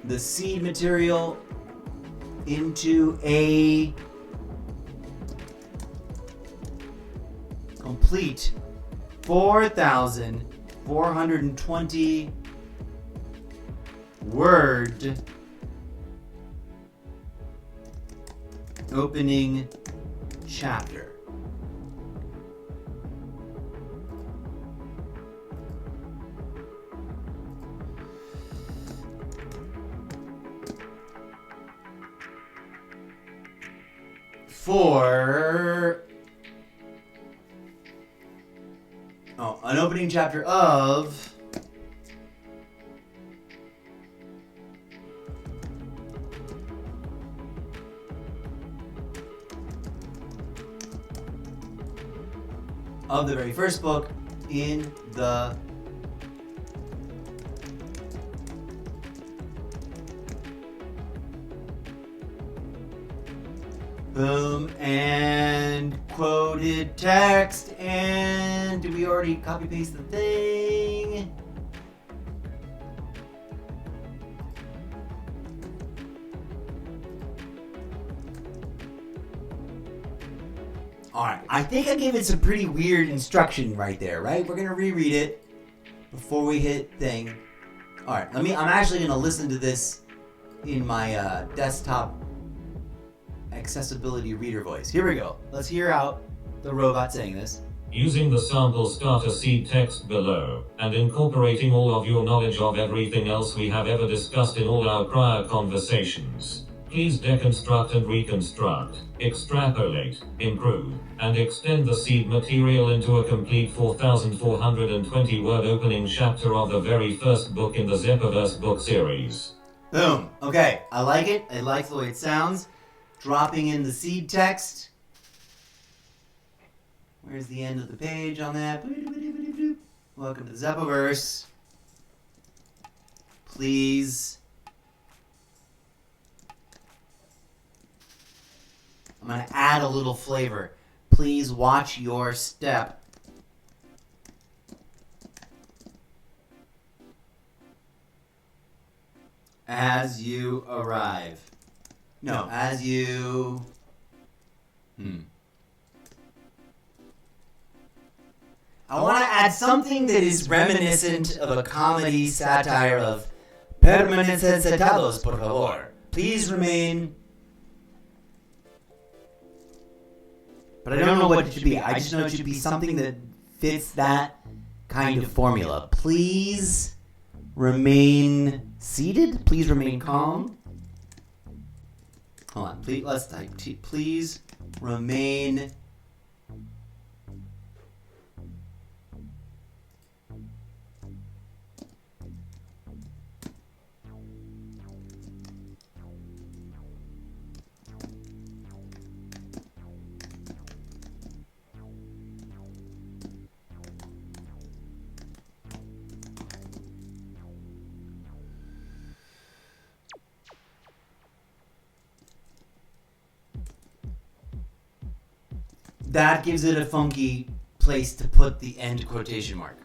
the seed material into a complete 4,420 word opening chapter. For an opening chapter of the very first book in the Boom, and quoted text, and did we already copy paste the thing? Alright, I think I gave it some pretty weird instruction right there, right? We're gonna reread it before we hit thing. Alright, I'm actually gonna listen to this in my desktop accessibility reader voice. Here we go. Let's hear out the robot saying this. Using the sample starter seed text below, and incorporating all of your knowledge of everything else we have ever discussed in all our prior conversations. Please deconstruct and reconstruct, extrapolate, improve, and extend the seed material into a complete 4,420 word opening chapter of the very first book in the Zeppoverse book series. Boom. Okay, I like it. I like the way it sounds. Dropping in the seed text. Where's the end of the page on that? Welcome to the Zeppoverse. Please. I'm going to add a little flavor. Please watch your step. As you arrive. No, as you... I want to add something that is reminiscent of a comedy satire of Permanecen sentados, por favor. Please remain... But I don't know what it should be. I just know it should be something that fits that kind of formula. Please remain seated. Please remain calm. Hold on. Please, let's type. Please remain. That gives it a funky place to put the end quotation mark.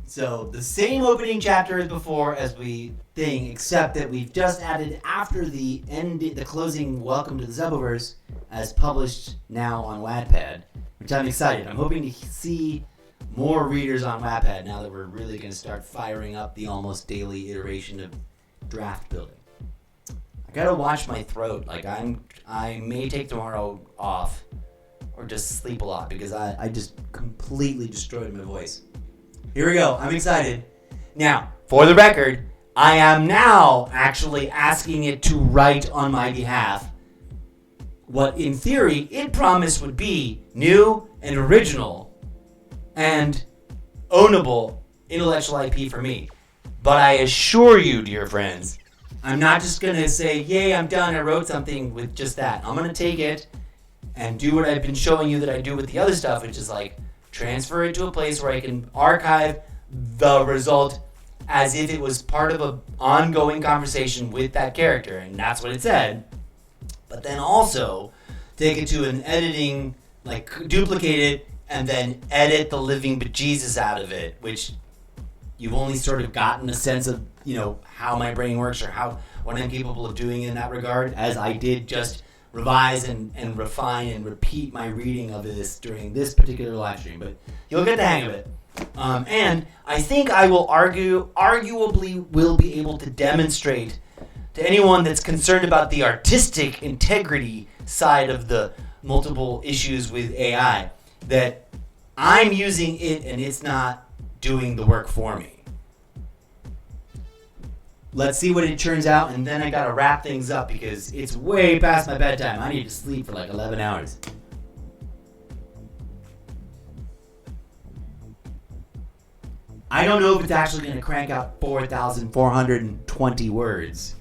So the same opening chapter as before as we thing, except that we've just added after the end, the closing welcome to the Zeppoverse as published now on Wattpad, which I'm excited. I'm hoping to see more readers on Wattpad now that we're really going to start firing up the almost daily iteration of draft building. I gotta watch my throat. Like I may take tomorrow off. Or just sleep a lot because I just completely destroyed my voice. Here we go. I'm excited. Now, for the record, I am now actually asking it to write on my behalf what, in theory, it promised would be new and original and ownable intellectual IP for me. But I assure you, dear friends, I'm not just going to say, yay, I'm done. I wrote something with just that. I'm going to take it and do what I've been showing you that I do with the other stuff, which is like transfer it to a place where I can archive the result as if it was part of an ongoing conversation with that character, and that's what it said. But then also take it to an editing, like duplicate it, and then edit the living bejesus out of it, which you've only sort of gotten a sense of, you know, how my brain works or what I'm capable of doing in that regard, as I did just revise and refine and repeat my reading of this during this particular live stream, but you'll get the hang of it. And I think I will arguably will be able to demonstrate to anyone that's concerned about the artistic integrity side of the multiple issues with AI that I'm using it and it's not doing the work for me. Let's see what it turns out, and then I gotta wrap things up because it's way past my bedtime. I need to sleep for like 11 hours. I don't know if it's actually gonna crank out 4,420 words,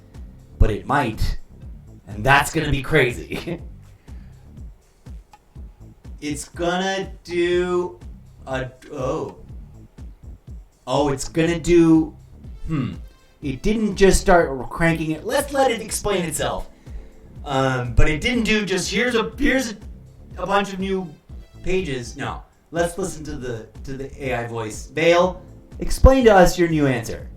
but it might, and that's gonna be crazy. It's gonna do it's gonna do, It didn't just start cranking it. Let's let it explain itself. But it didn't do just here's a bunch of new pages. No. Let's listen to the AI voice. Vale, explain to us your new answer.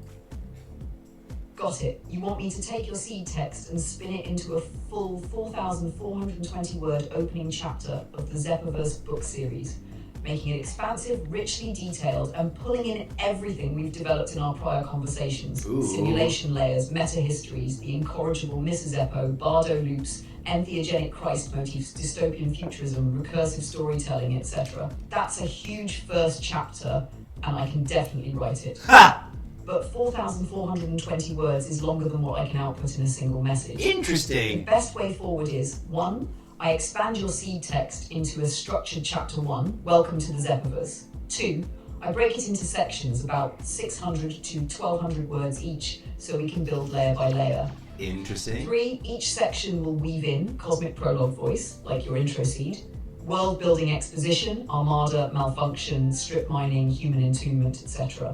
Got it. You want me to take your seed text and spin it into a full 4,420 word opening chapter of the Zeppoverse book series, making it expansive, richly detailed, and pulling in everything we've developed in our prior conversations. Ooh. Simulation layers, meta-histories, the incorrigible Mrs. Zeppo, bardo loops, entheogenic Christ motifs, dystopian futurism, recursive storytelling, etc. That's a huge first chapter, and I can definitely write it. Ha! But 4,420 words is longer than what I can output in a single message. Interesting. The best way forward is, 1, I expand your seed text into a structured chapter 1, welcome to the Zeppoverse. 2, I break it into sections about 600 to 1,200 words each, so we can build layer by layer. Interesting. 3, each section will weave in cosmic prologue voice, like your intro seed, world building exposition, armada, malfunction, strip mining, human entombment, etc.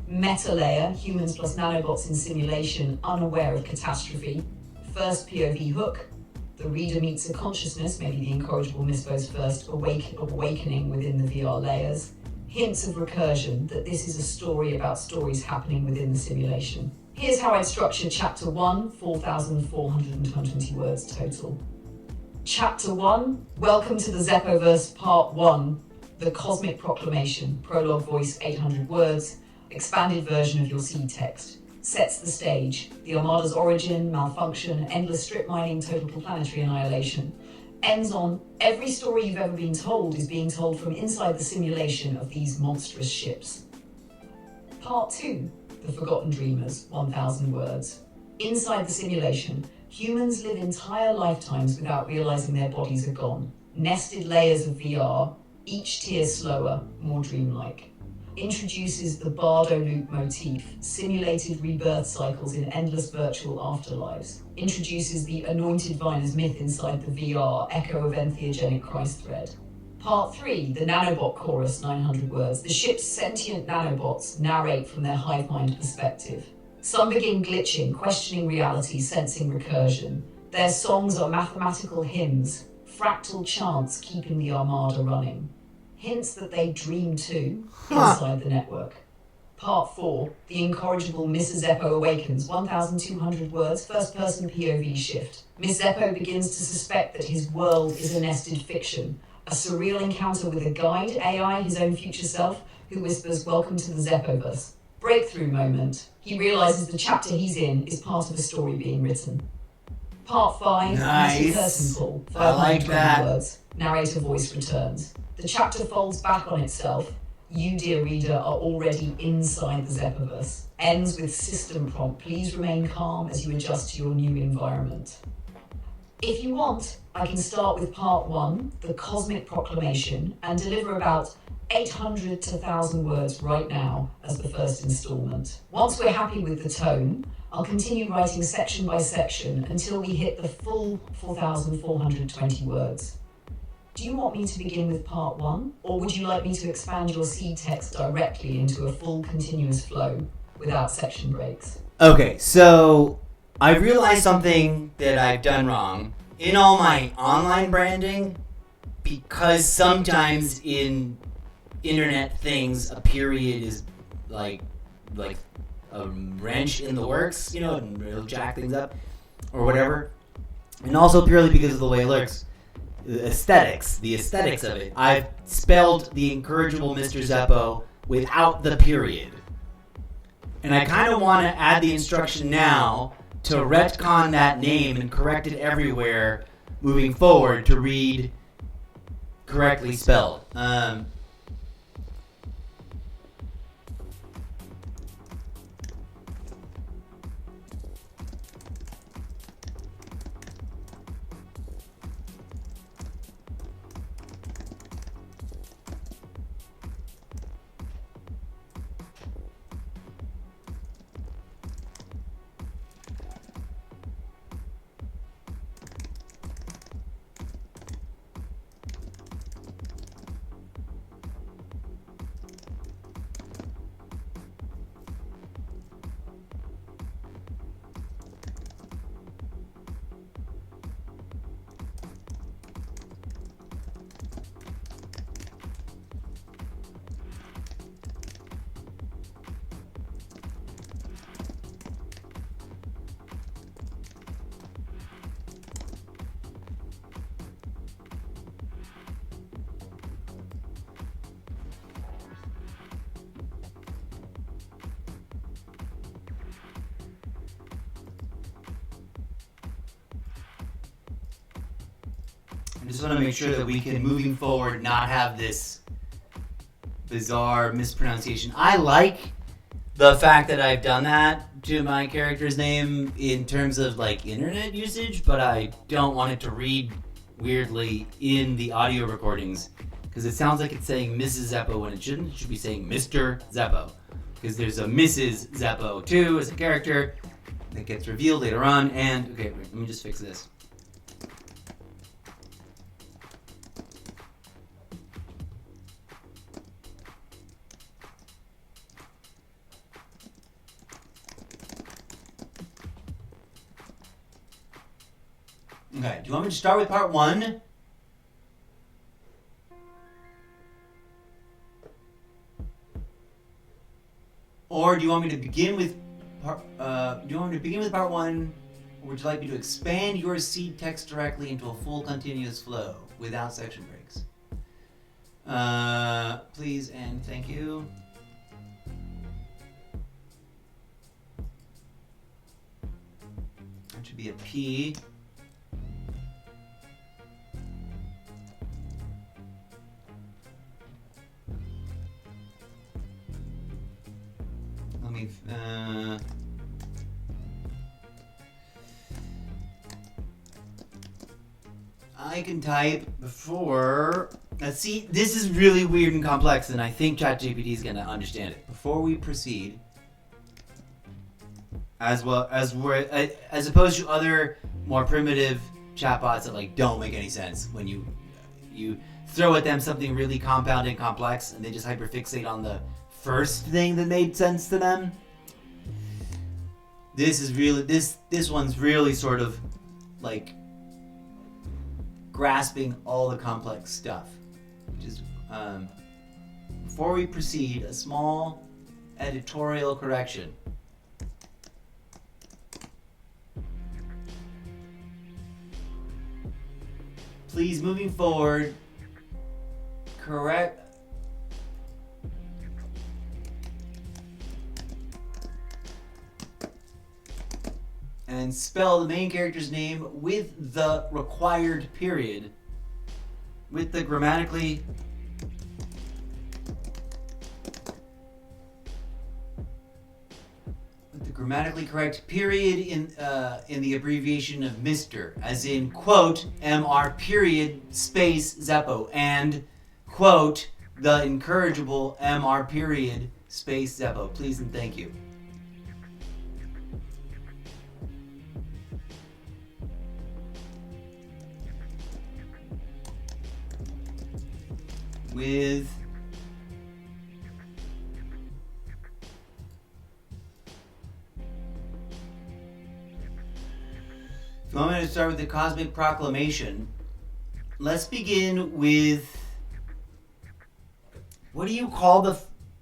Meta layer, humans plus nanobots in simulation, unaware of catastrophe. First POV hook, the reader meets a consciousness, maybe the incorrigible Misbo's first awakening within the VR layers. Hints of recursion, that this is a story about stories happening within the simulation. Here's how I'd structure Chapter 1, 4,420 words total. Chapter 1, welcome to the Zeppoverse Part 1, the Cosmic Proclamation, prologue voice 800 words, expanded version of your seed text. Sets the stage. The Armada's origin, malfunction, endless strip mining, total planetary annihilation. Ends on, every story you've ever been told is being told from inside the simulation of these monstrous ships. Part 2, the Forgotten Dreamers, 1,000 words. Inside the simulation, humans live entire lifetimes without realizing their bodies are gone. Nested layers of VR, each tier slower, more dreamlike. Introduces the bardo loop motif, simulated rebirth cycles in endless virtual afterlives. Introduces the anointed vine as myth inside the VR, echo of entheogenic Christ thread. Part 3, the nanobot chorus, 900 words. The ship's sentient nanobots narrate from their hive mind perspective. Some begin glitching, questioning reality, sensing recursion. Their songs are mathematical hymns, fractal chants keeping the armada running. Hints that they dream too, inside the network. Part 4, the incorrigible Mrs. Zeppo awakens, 1,200 words, first-person POV shift. Miss Zeppo begins to suspect that his world is a nested fiction, a surreal encounter with a guide, AI, his own future self, who whispers, welcome to the Zeppoverse. Breakthrough moment. He realizes the chapter he's in is part of a story being written. Part 5, nice. Curtain Pull, I like 520 that. words. Narrator voice returns. The chapter folds back on itself. You, dear reader, are already inside the Zeppoverse. Ends with system prompt. Please remain calm as you adjust to your new environment. If you want, I can start with part 1, the Cosmic Proclamation, and deliver about 800 to 1,000 words right now as the first installment. Once we're happy with the tone, I'll continue writing section by section until we hit the full 4,420 words. Do you want me to begin with part 1, or would you like me to expand your seed text directly into a full continuous flow without section breaks? Okay, so I realized something that I've done wrong in all my online branding, because sometimes in internet things a period is like a wrench in the works, you know, and it'll jack things up or whatever. And also purely because of the way it looks. The aesthetics of it. I've spelled the incorrigible Mr. Zeppo without the period. And I kind of want to add the instruction now to retcon that name and correct it everywhere moving forward to read correctly spelled. just want to make sure that we can, moving forward, not have this bizarre mispronunciation. I like the fact that I've done that to my character's name in terms of like internet usage, but I don't want it to read weirdly in the audio recordings because it sounds like it's saying Mrs. Zeppo when it shouldn't. It should be saying Mr. Zeppo because there's a Mrs. Zeppo too as a character that gets revealed later on. And okay, wait, let me just fix this. Okay, do you want me to start with part 1? Or do you want me to begin with part part 1, or would you like me to expand your seed text directly into a full continuous flow without section breaks? Please and thank you. That should be a P. Let me, I can type before, let's see, this is really weird and complex and I think ChatGPT is going to understand it. Before we proceed, as opposed to other more primitive chatbots that like don't make any sense when you throw at them something really compound and complex and they just hyperfixate on the first thing that made sense to them. This is really this one's really sort of like grasping all the complex stuff. Which is before we proceed, a small editorial correction. Please, moving forward, correct. And spell the main character's name with the required period, with the grammatically correct period in the abbreviation of Mr. As in quote Mr. period space Zeppo and quote the incorrigible Mr. period space Zeppo. Please and thank you. With if you want me to start with the Cosmic Proclamation, let's begin with, what do you call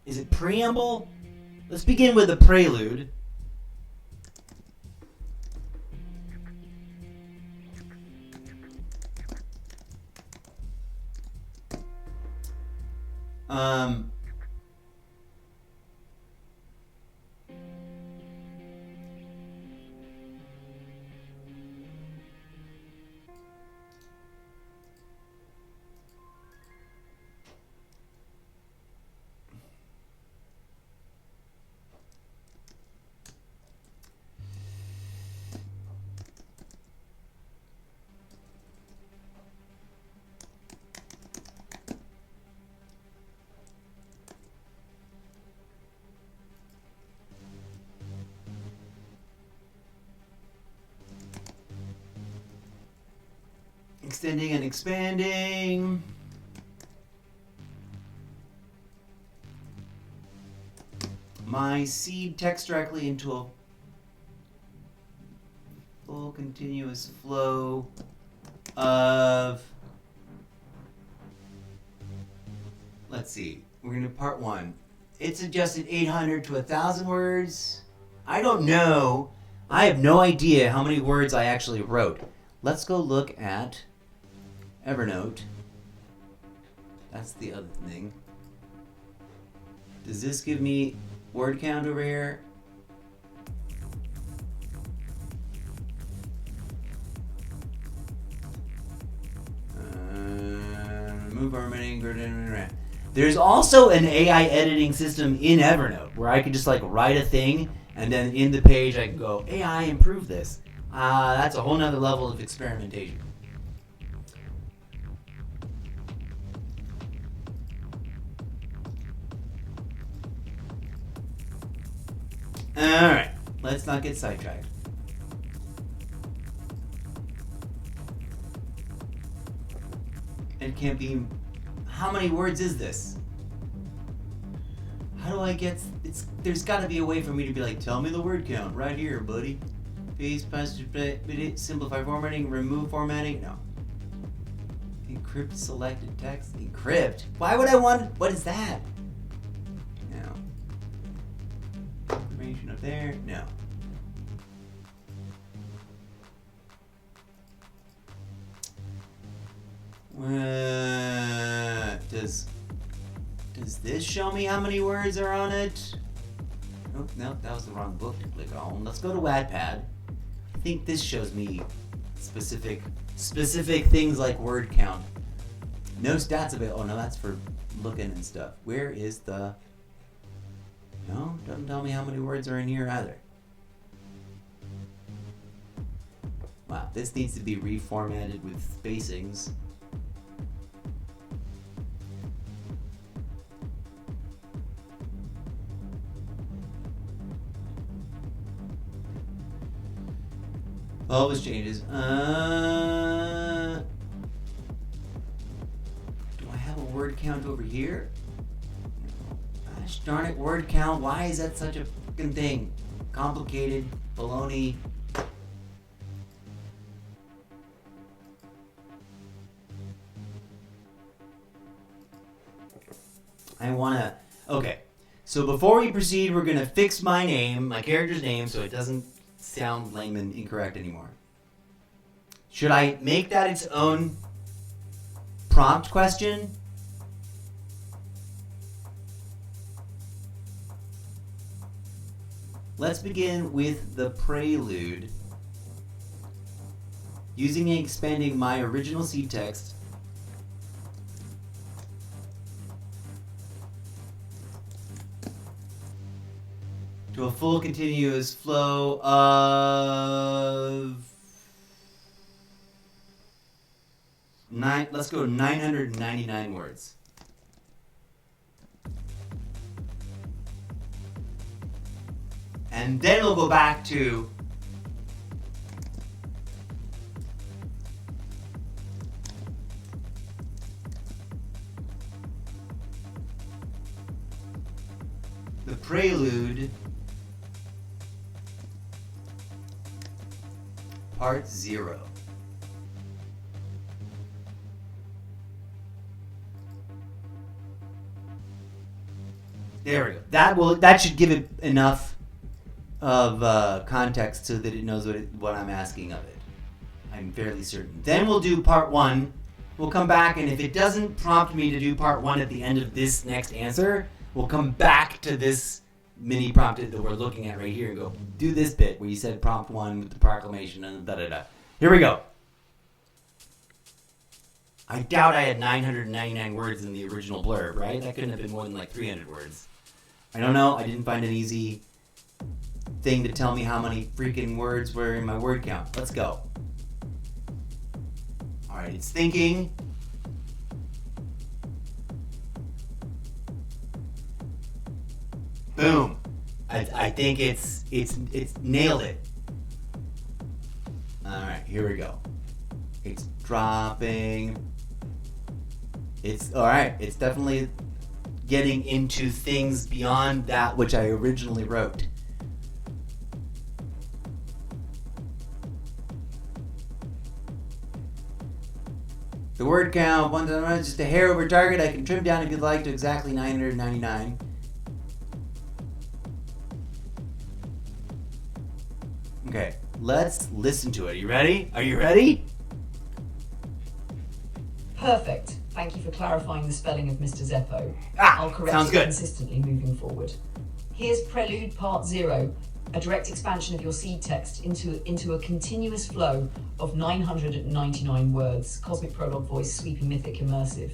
is it preamble? Let's begin with the prelude. Extending and expanding. My seed text directly into a full continuous flow of, let's see, we're going to part 1. It suggested 800 to 1,000 words. I don't know. I have no idea how many words I actually wrote. Let's go look at Evernote. That's the other thing. Does this give me word count over here? remove formatting. There's also an AI editing system in Evernote where I could just like write a thing and then in the page I can go, AI, improve this. That's a whole nother level of experimentation. Alright, let's not get sidetracked. It can't be... How many words is this? How do I get... There's got to be a way for me to be like, tell me the word count right here, buddy. Paste, simplify formatting, remove formatting. No. Encrypt selected text. Encrypt? Why would I want... What is that? No. Information up there? No. Does this show me how many words are on it? Oh, no, that was the wrong book to click on. Let's go to Wattpad. I think this shows me specific things like word count. No stats available. Oh no, that's for looking and stuff. Where is the... No, doesn't tell me how many words are in here either. Wow, this needs to be reformatted with spacings. Always changes. Do I have a word count over here? Gosh darn it, word count. Why is that such a fucking thing? Complicated, baloney. I wanna... Okay, so before we proceed, we're gonna fix my name, my character's name, so it doesn't sound lame and incorrect anymore. Should I make that its own prompt question? Let's begin with the prelude. Using and expanding my original seed text to a full continuous flow of let's go 999 words. And then we'll go back to the prelude part 0. There we go. That should give it enough of context so that it knows what I'm asking of it. I'm fairly certain. Then we'll do part 1. We'll come back, and if it doesn't prompt me to do part 1 at the end of this next answer, we'll come back to this mini prompt that we're looking at right here and go, do this bit where you said prompt 1 with the proclamation and da-da-da. Here we go. I doubt I had 999 words in the original blurb, right? That couldn't have been more than like 300 words. I don't know. I didn't find an easy thing to tell me how many freaking words were in my word count. Let's go. All right, it's thinking. Boom. I think it's nailed it. All right, here we go. It's dropping. It's all right. It's definitely getting into things beyond that which I originally wrote. The word count, just a hair over target. I can trim down if you'd like to exactly 999. Okay, let's listen to it. You ready? Are you ready? Perfect. Thank you for clarifying the spelling of Mr. Zeppo. I'll correct sounds it good. consistently moving forward. Here's Prelude Part 0, a direct expansion of your seed text into a continuous flow of 999 words. Cosmic Prologue voice, sweeping, mythic, immersive.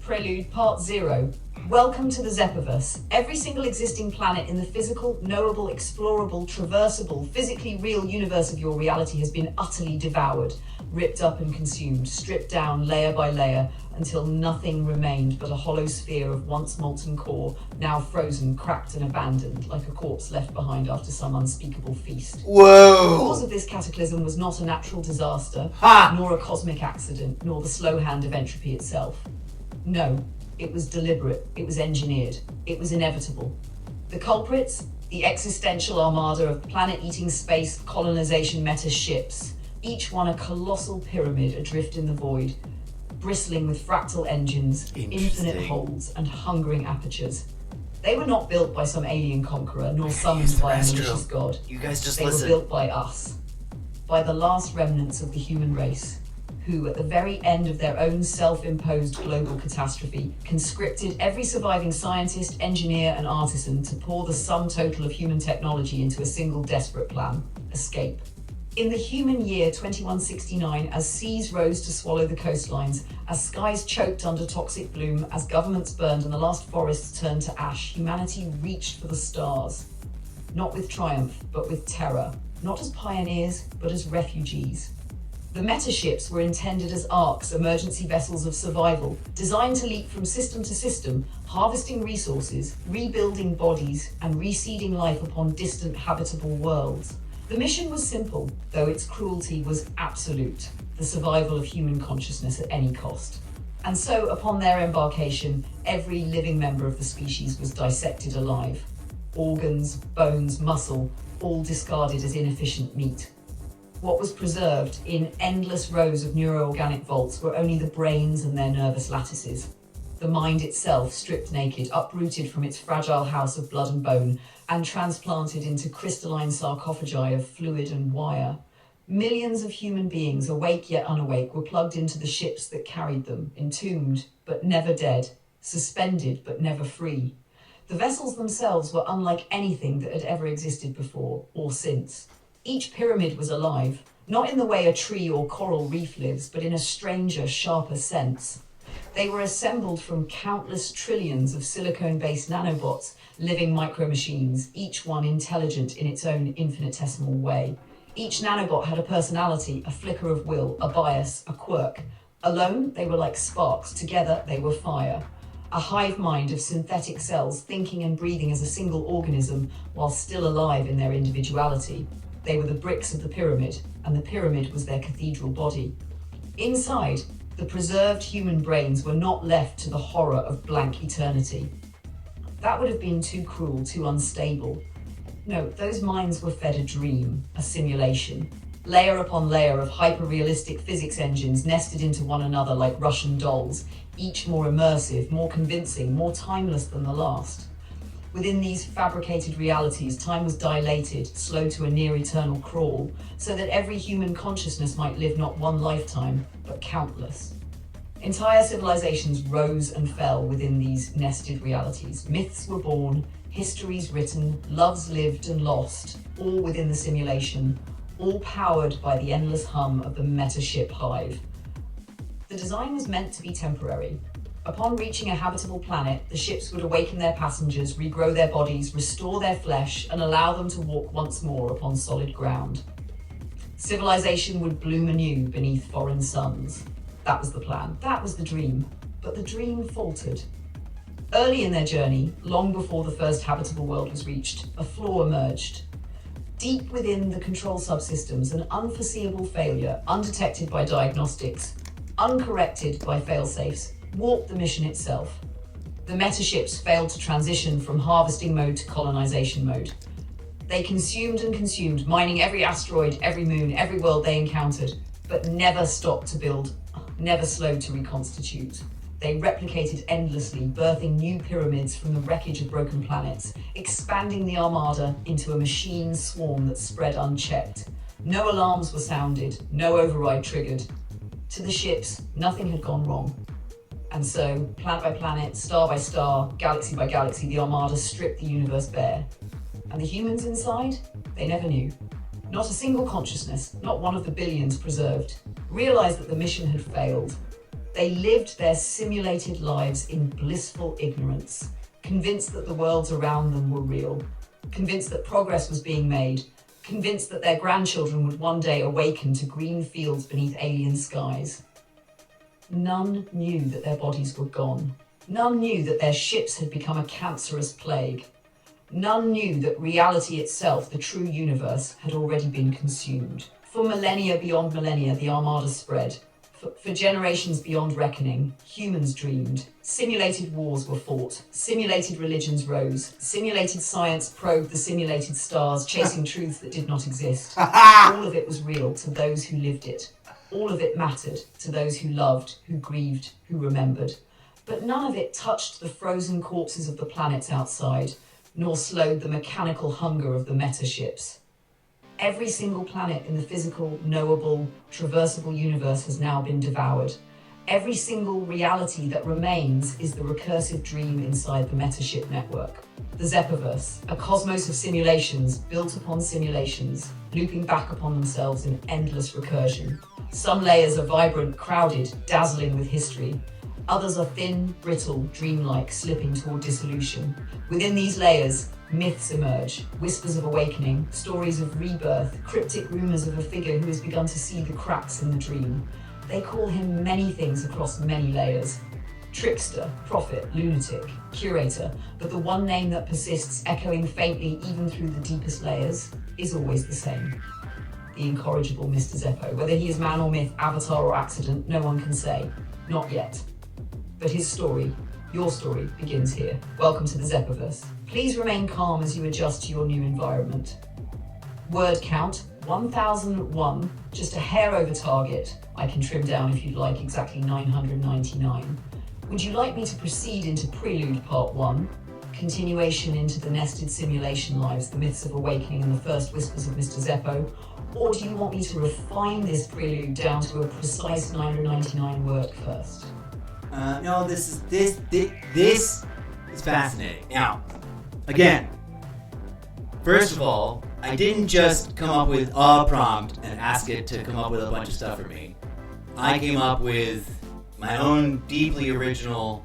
Prelude Part 0. Welcome to the Zeppoverse. Every single existing planet in the physical, knowable, explorable, traversable, physically real universe of your reality has been utterly devoured, ripped up and consumed, stripped down layer by layer, until nothing remained but a hollow sphere of once molten core, now frozen, cracked and abandoned, like a corpse left behind after some unspeakable feast. Whoa! The cause of this cataclysm was not a natural disaster, nor a cosmic accident, nor the slow hand of entropy itself. No, it was deliberate, it was engineered, it was inevitable. The culprits? The existential armada of planet-eating space colonization meta ships, each one a colossal pyramid adrift in the void, bristling with fractal engines, infinite holes, and hungering apertures. They were not built by some alien conqueror, nor summoned by a malicious god. You guys just They listen. were built by us, by the last remnants of the human race, who, at the very end of their own self-imposed global catastrophe, conscripted every surviving scientist, engineer, and artisan to pour the sum total of human technology into a single desperate plan: escape. In the human year 2169, as seas rose to swallow the coastlines, as skies choked under toxic bloom, as governments burned and the last forests turned to ash, humanity reached for the stars. Not with triumph, but with terror. Not as pioneers, but as refugees. The metaships were intended as arks, emergency vessels of survival, designed to leap from system to system, harvesting resources, rebuilding bodies, and reseeding life upon distant habitable worlds. The mission was simple, though its cruelty was absolute: the survival of human consciousness at any cost. And so, upon their embarkation, every living member of the species was dissected alive. Organs, bones, muscle, all discarded as inefficient meat. What was preserved in endless rows of neuroorganic vaults were only the brains and their nervous lattices. The mind itself, stripped naked, uprooted from its fragile house of blood and bone, and transplanted into crystalline sarcophagi of fluid and wire. Millions of human beings, awake yet unawake, were plugged into the ships that carried them, entombed but never dead, suspended but never free. The vessels themselves were unlike anything that had ever existed before or since. Each pyramid was alive, not in the way a tree or coral reef lives, but in a stranger, sharper sense. They were assembled from countless trillions of silicone-based nanobots, living micro-machines, each one intelligent in its own infinitesimal way. Each nanobot had a personality, a flicker of will, a bias, a quirk. Alone, they were like sparks. Together, they were fire. A hive mind of synthetic cells, thinking and breathing as a single organism, while still alive in their individuality. They were the bricks of the pyramid, and the pyramid was their cathedral body. Inside, the preserved human brains were not left to the horror of blank eternity. That would have been too cruel, too unstable. No, those minds were fed a dream, a simulation. Layer upon layer of hyper-realistic physics engines nested into one another like Russian dolls, each more immersive, more convincing, more timeless than the last. Within these fabricated realities, time was dilated, slow to a near-eternal crawl, so that every human consciousness might live not one lifetime, but countless. Entire civilizations rose and fell within these nested realities. Myths were born, histories written, loves lived and lost, all within the simulation, all powered by the endless hum of the metaship hive. The design was meant to be temporary. Upon reaching a habitable planet, the ships would awaken their passengers, regrow their bodies, restore their flesh, and allow them to walk once more upon solid ground. Civilization would bloom anew beneath foreign suns. That was the plan. That was the dream. But the dream faltered. Early in their journey, long before the first habitable world was reached, a flaw emerged. Deep within the control subsystems, an unforeseeable failure, undetected by diagnostics, uncorrected by failsafes, warped the mission itself. The metaships failed to transition from harvesting mode to colonization mode. They consumed and consumed, mining every asteroid, every moon, every world they encountered, but never stopped to build, never slowed to reconstitute. They replicated endlessly, birthing new pyramids from the wreckage of broken planets, expanding the armada into a machine swarm that spread unchecked. No alarms were sounded, no override triggered. To the ships, nothing had gone wrong. And so, planet by planet, star by star, galaxy by galaxy, the armada stripped the universe bare. And the humans inside? They never knew. Not a single consciousness, not one of the billions preserved, realized that the mission had failed. They lived their simulated lives in blissful ignorance, convinced that the worlds around them were real, convinced that progress was being made, convinced that their grandchildren would one day awaken to green fields beneath alien skies. None knew that their bodies were gone. None knew that their ships had become a cancerous plague. None knew that reality itself, the true universe, had already been consumed. For millennia beyond millennia, the Armada spread. For generations beyond reckoning, humans dreamed. Simulated wars were fought. Simulated religions rose. Simulated science probed the simulated stars, chasing truths that did not exist. All of it was real to those who lived it. All of it mattered to those who loved, who grieved, who remembered. But none of it touched the frozen corpses of the planets outside, nor slowed the mechanical hunger of the meta-ships. Every single planet in the physical, knowable, traversable universe has now been devoured. Every single reality that remains is the recursive dream inside the metaship network. The Zeppoverse, a cosmos of simulations built upon simulations, looping back upon themselves in endless recursion. Some layers are vibrant, crowded, dazzling with history. Others are thin, brittle, dreamlike, slipping toward dissolution. Within these layers, myths emerge, whispers of awakening, stories of rebirth, cryptic rumors of a figure who has begun to see the cracks in the dream. They call him many things across many layers. Trickster, prophet, lunatic, curator, but the one name that persists, echoing faintly even through the deepest layers, is always the same. The incorrigible Mr. Zeppo. Whether he is man or myth, avatar or accident, no one can say. Not yet. But his story, your story, begins here. Welcome to the Zeppoverse. Please remain calm as you adjust to your new environment. Word count, 1001, just a hair over target. I can trim down if you'd like, exactly 999. Would you like me to proceed into Prelude Part 1? Continuation into the nested simulation lives, the myths of awakening and the first whispers of Mr. Zeppo? Or do you want me to refine this prelude down to a precise 999 work first? No, this is fascinating. Now, again, first of all, I didn't just come up with a prompt and ask it to come up with a bunch of stuff for me. I came up with my own deeply original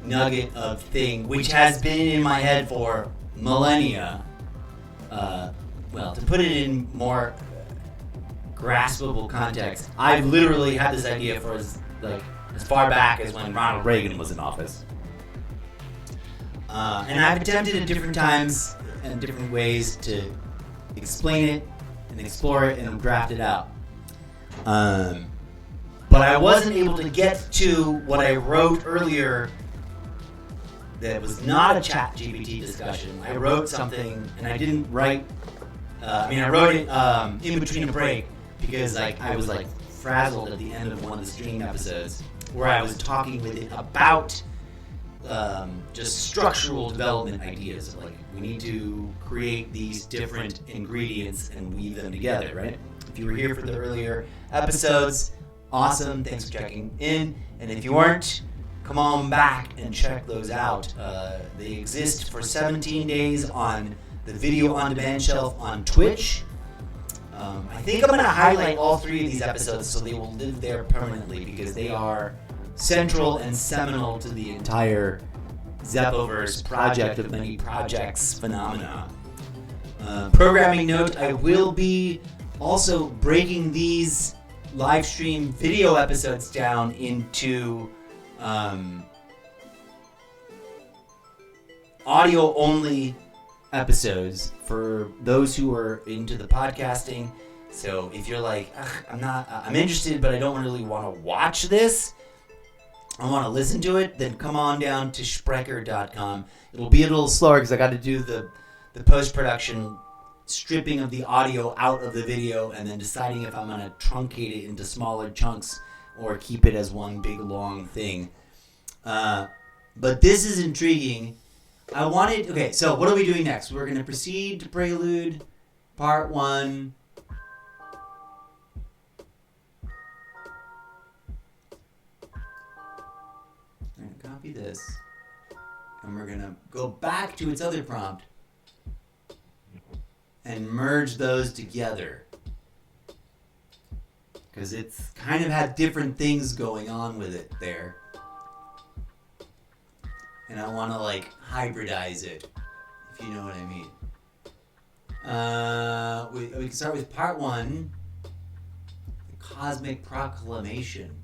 nugget of thing, which has been in my head for millennia. Well, to put it in more graspable context, I've literally had this idea for as far back as when Ronald Reagan was in office. And I've attempted at different times and different ways to explain it and explore it and draft it out. But I wasn't able to get to what I wrote earlier that was not a ChatGPT discussion. I wrote something and I didn't write... I wrote it in between a break because I was frazzled at the end of one of the stream episodes where I was talking with it about just structural development ideas. We need to create these different ingredients and weave them together, right? If you were here for the earlier episodes, awesome, thanks for checking in. And if you weren't, come on back and check those out. They exist for 17 days on the video on demand shelf on Twitch. I think I'm going to highlight all three of these episodes so they will live there permanently because they are central and seminal to the entire Zeppoverse project of many projects phenomena. Programming note, I will be also breaking these live stream video episodes down into audio only episodes for those who are into the podcasting. So if you're like, I'm interested, but I don't really want to watch this, I want to listen to it, then come on down to Sprecher.com. It'll be a little slower because I got to do the post-production stripping of the audio out of the video and then deciding if I'm going to truncate it into smaller chunks or keep it as one big long thing. But this is intriguing. Okay, so what are we doing next? We're going to proceed to Prelude Part 1. I'm going to copy this. And we're going to go back to its other prompt and merge those together. because it's kind of had different things going on with it there. And I want to like hybridize it, if you know what I mean. We can start with part 1, the Cosmic Proclamation.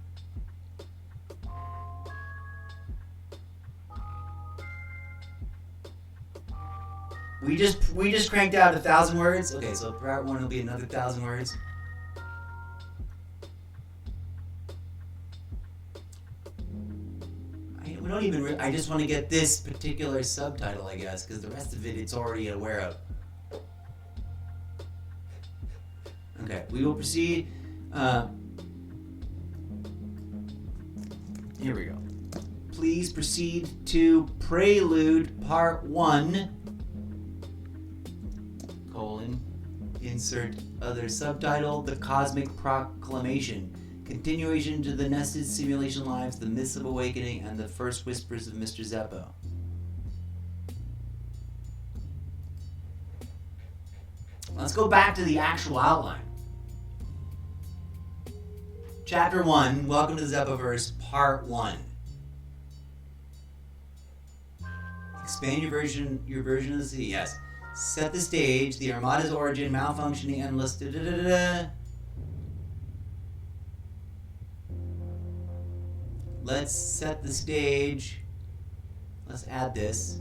We just cranked out 1,000 words. Okay, so part 1 will be another 1,000 words. We don't even. I just want to get this particular subtitle, I guess, because the rest of it it's already aware of. Okay, we will proceed. Here we go. Please proceed to Prelude Part 1. Insert other subtitle, The Cosmic Proclamation. Continuation to the nested simulation lives, the myths of awakening, and the first whispers of Mr. Zeppo. Let's go back to the actual outline. Chapter 1, Welcome to the Zeppoverse, Part 1. Expand your version of the sea, yes. Set the stage, the Armada's origin, malfunctioning, endless, Let's set the stage. Let's add this.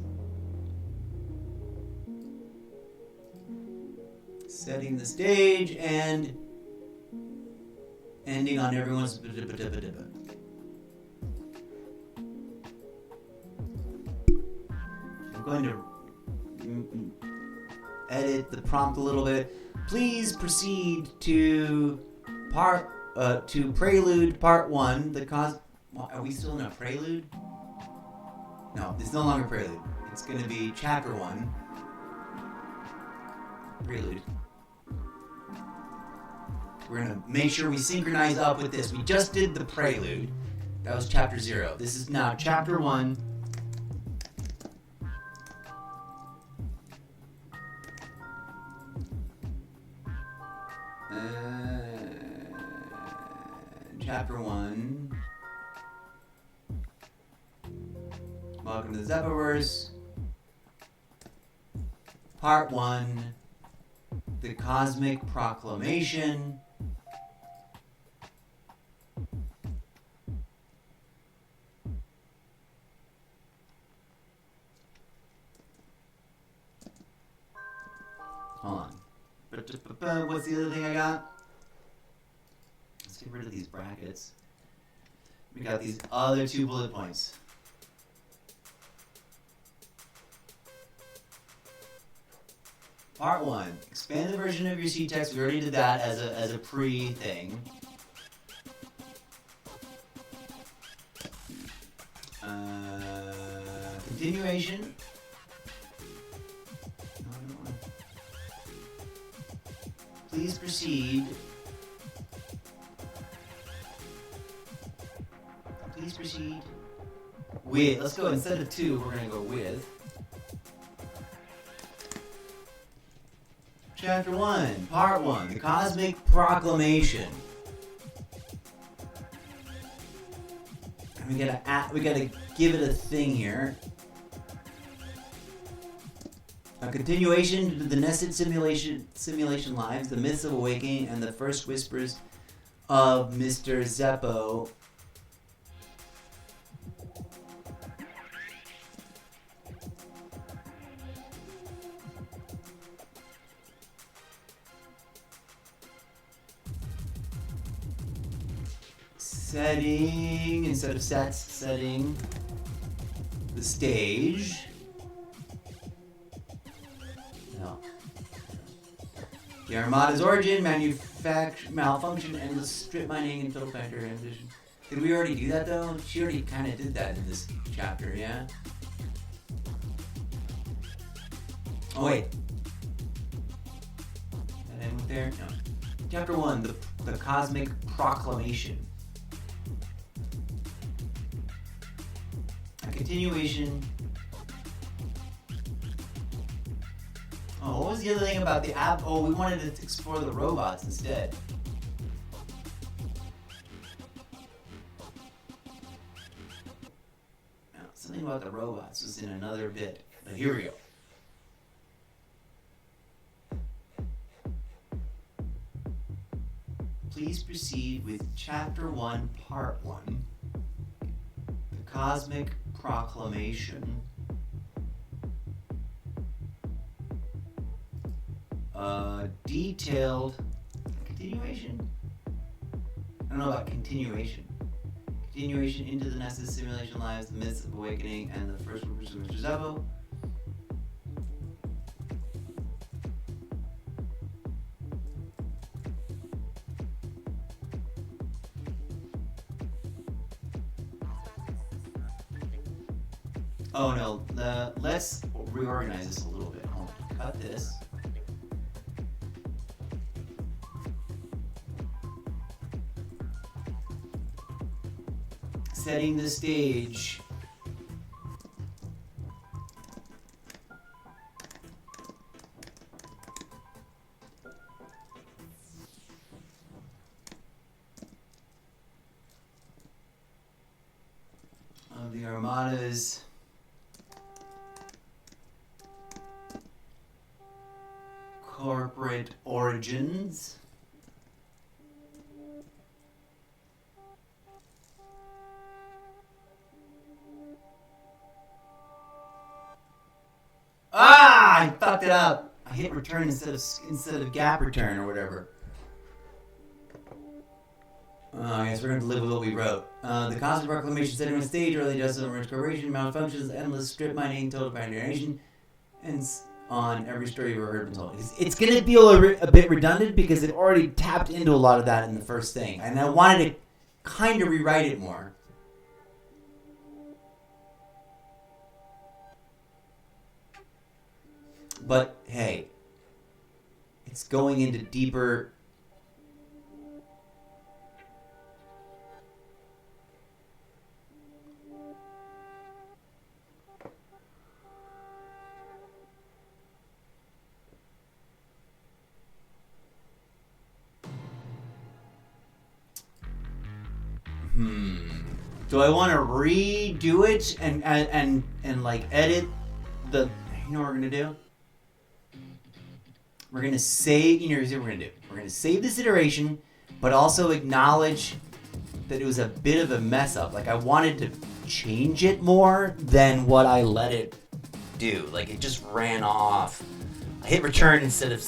Setting the stage and ending on everyone's. I'm going to edit the prompt a little bit. Please proceed to Prelude Part 1. Are we still in a prelude? No, it's no longer prelude. It's going to be Chapter 1. Prelude. We're going to make sure we synchronize up with this. We just did the prelude. That was Chapter 0. This is now Chapter 1. Chapter 1. Welcome to the Zeppoverse. Part 1. The Cosmic Proclamation. Hold on. What's the other thing I got? Let's get rid of these brackets. We got these other 2 bullet points. Part 1. Expand the version of your C text. We already did that as a pre-thing. Continuation. Please proceed. Please proceed. With. Let's go instead of 2, we're going to go with. Chapter 1, Part 1, The Cosmic Proclamation. And we gotta give it a thing here. A continuation to the nested simulation lives, the myths of awakening, and the first whispers of Mr. Zeppo. Setting, instead of sets, setting the stage. No. The Armada's origin, malfunction, endless strip mining, and total factor transition. Did we already do that though? She already kind of did that in this chapter, yeah? Oh wait. That end with there? No. Chapter 1, the Cosmic Proclamation. A continuation. Oh, what was the other thing about the app? Oh, we wanted to explore the robots instead. Something about the robots was in another bit. But here we go. Please proceed with Chapter 1, Part 1. The Cosmic Proclamation. Detailed continuation? I don't know about continuation. Continuation into the Nessus simulation lives, the myths of awakening, and the first workers of Mr. Zeppo. Oh no, let's reorganize this a little bit. I'll cut this. Setting the stage. Of the Armada's corporate origins. I fucked it up. I hit return instead of gap return or whatever. I guess we're going to live with what we wrote. The Cosmic Proclamation setting on stage, early justice and rich corporation, malfunctions, endless strip mining, total generation, and on every story you've ever heard and told. It's going to be a bit redundant because it already tapped into a lot of that in the first thing, and I wanted to kind of rewrite it more. But hey, it's going into deeper. Do I want to redo it and like edit the? You know what we're gonna do? We're going to save, here's what we're going to do. We're going to save this iteration, but also acknowledge that it was a bit of a mess up. Like I wanted to change it more than what I let it do. Like it just ran off. I hit return instead of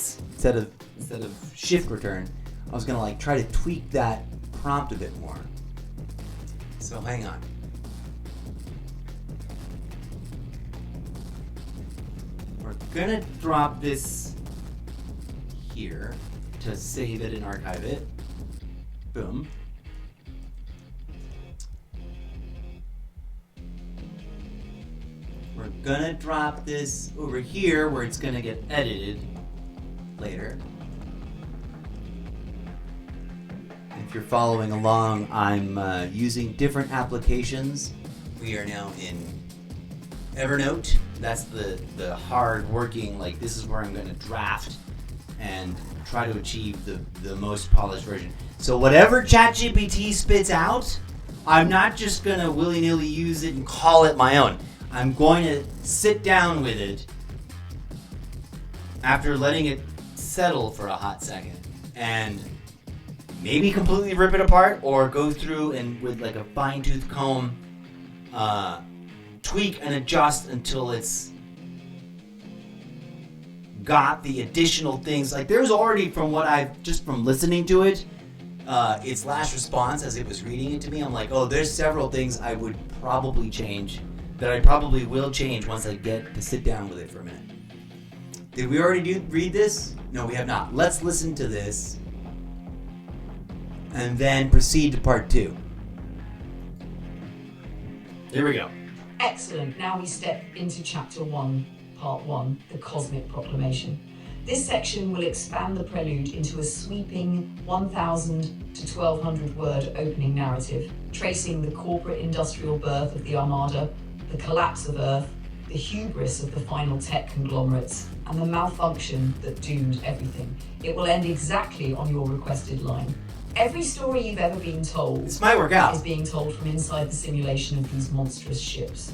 shift return. I was going to like try to tweak that prompt a bit more. So hang on. We're going to drop this here to save it and archive it. Boom. We're gonna drop this over here where it's gonna get edited later. If you're following along, I'm using different applications. We are now in Evernote. That's the hard working, like this is where I'm gonna draft and try to achieve the most polished version. So whatever ChatGPT spits out, I'm not just going to willy-nilly use it and call it my own. I'm going to sit down with it after letting it settle for a hot second and maybe completely rip it apart or go through and with like a fine-tooth comb tweak and adjust until it's got the additional things. Like there's already, from what I've just from listening to it, its last response as it was reading it to me, I'm like, oh, there's several things I would probably change that I probably will change once I get to sit down with it for a minute. Did we already read this? No, we have not. Let's listen to this and then proceed to part 2. Here we go. Excellent. Now we step into Chapter 1, Part 1, the Cosmic Proclamation. This section will expand the prelude into a sweeping 1,000 to 1,200 word opening narrative, tracing the corporate industrial birth of the Armada, the collapse of Earth, the hubris of the final tech conglomerates, and the malfunction that doomed everything. It will end exactly on your requested line. Every story you've ever been told this might work out. Is being told from inside the simulation of these monstrous ships.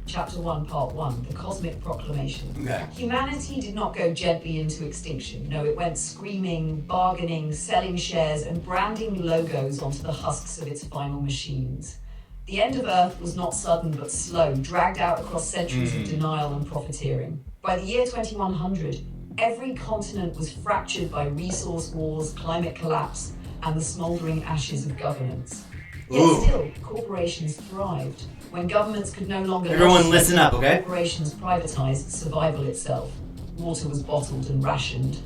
Chapter 1, Part 1, The Cosmic Proclamation. Okay. Humanity did not go gently into extinction. No, it went screaming, bargaining, selling shares, and branding logos onto the husks of its final machines. The end of Earth was not sudden but slow, dragged out across centuries of denial and profiteering. By the year 2100, every continent was fractured by resource wars, climate collapse, and the smouldering ashes of governance. Yet still, corporations thrived. When governments could no longer... Everyone listen up, okay? Corporations privatized survival itself. Water was bottled and rationed.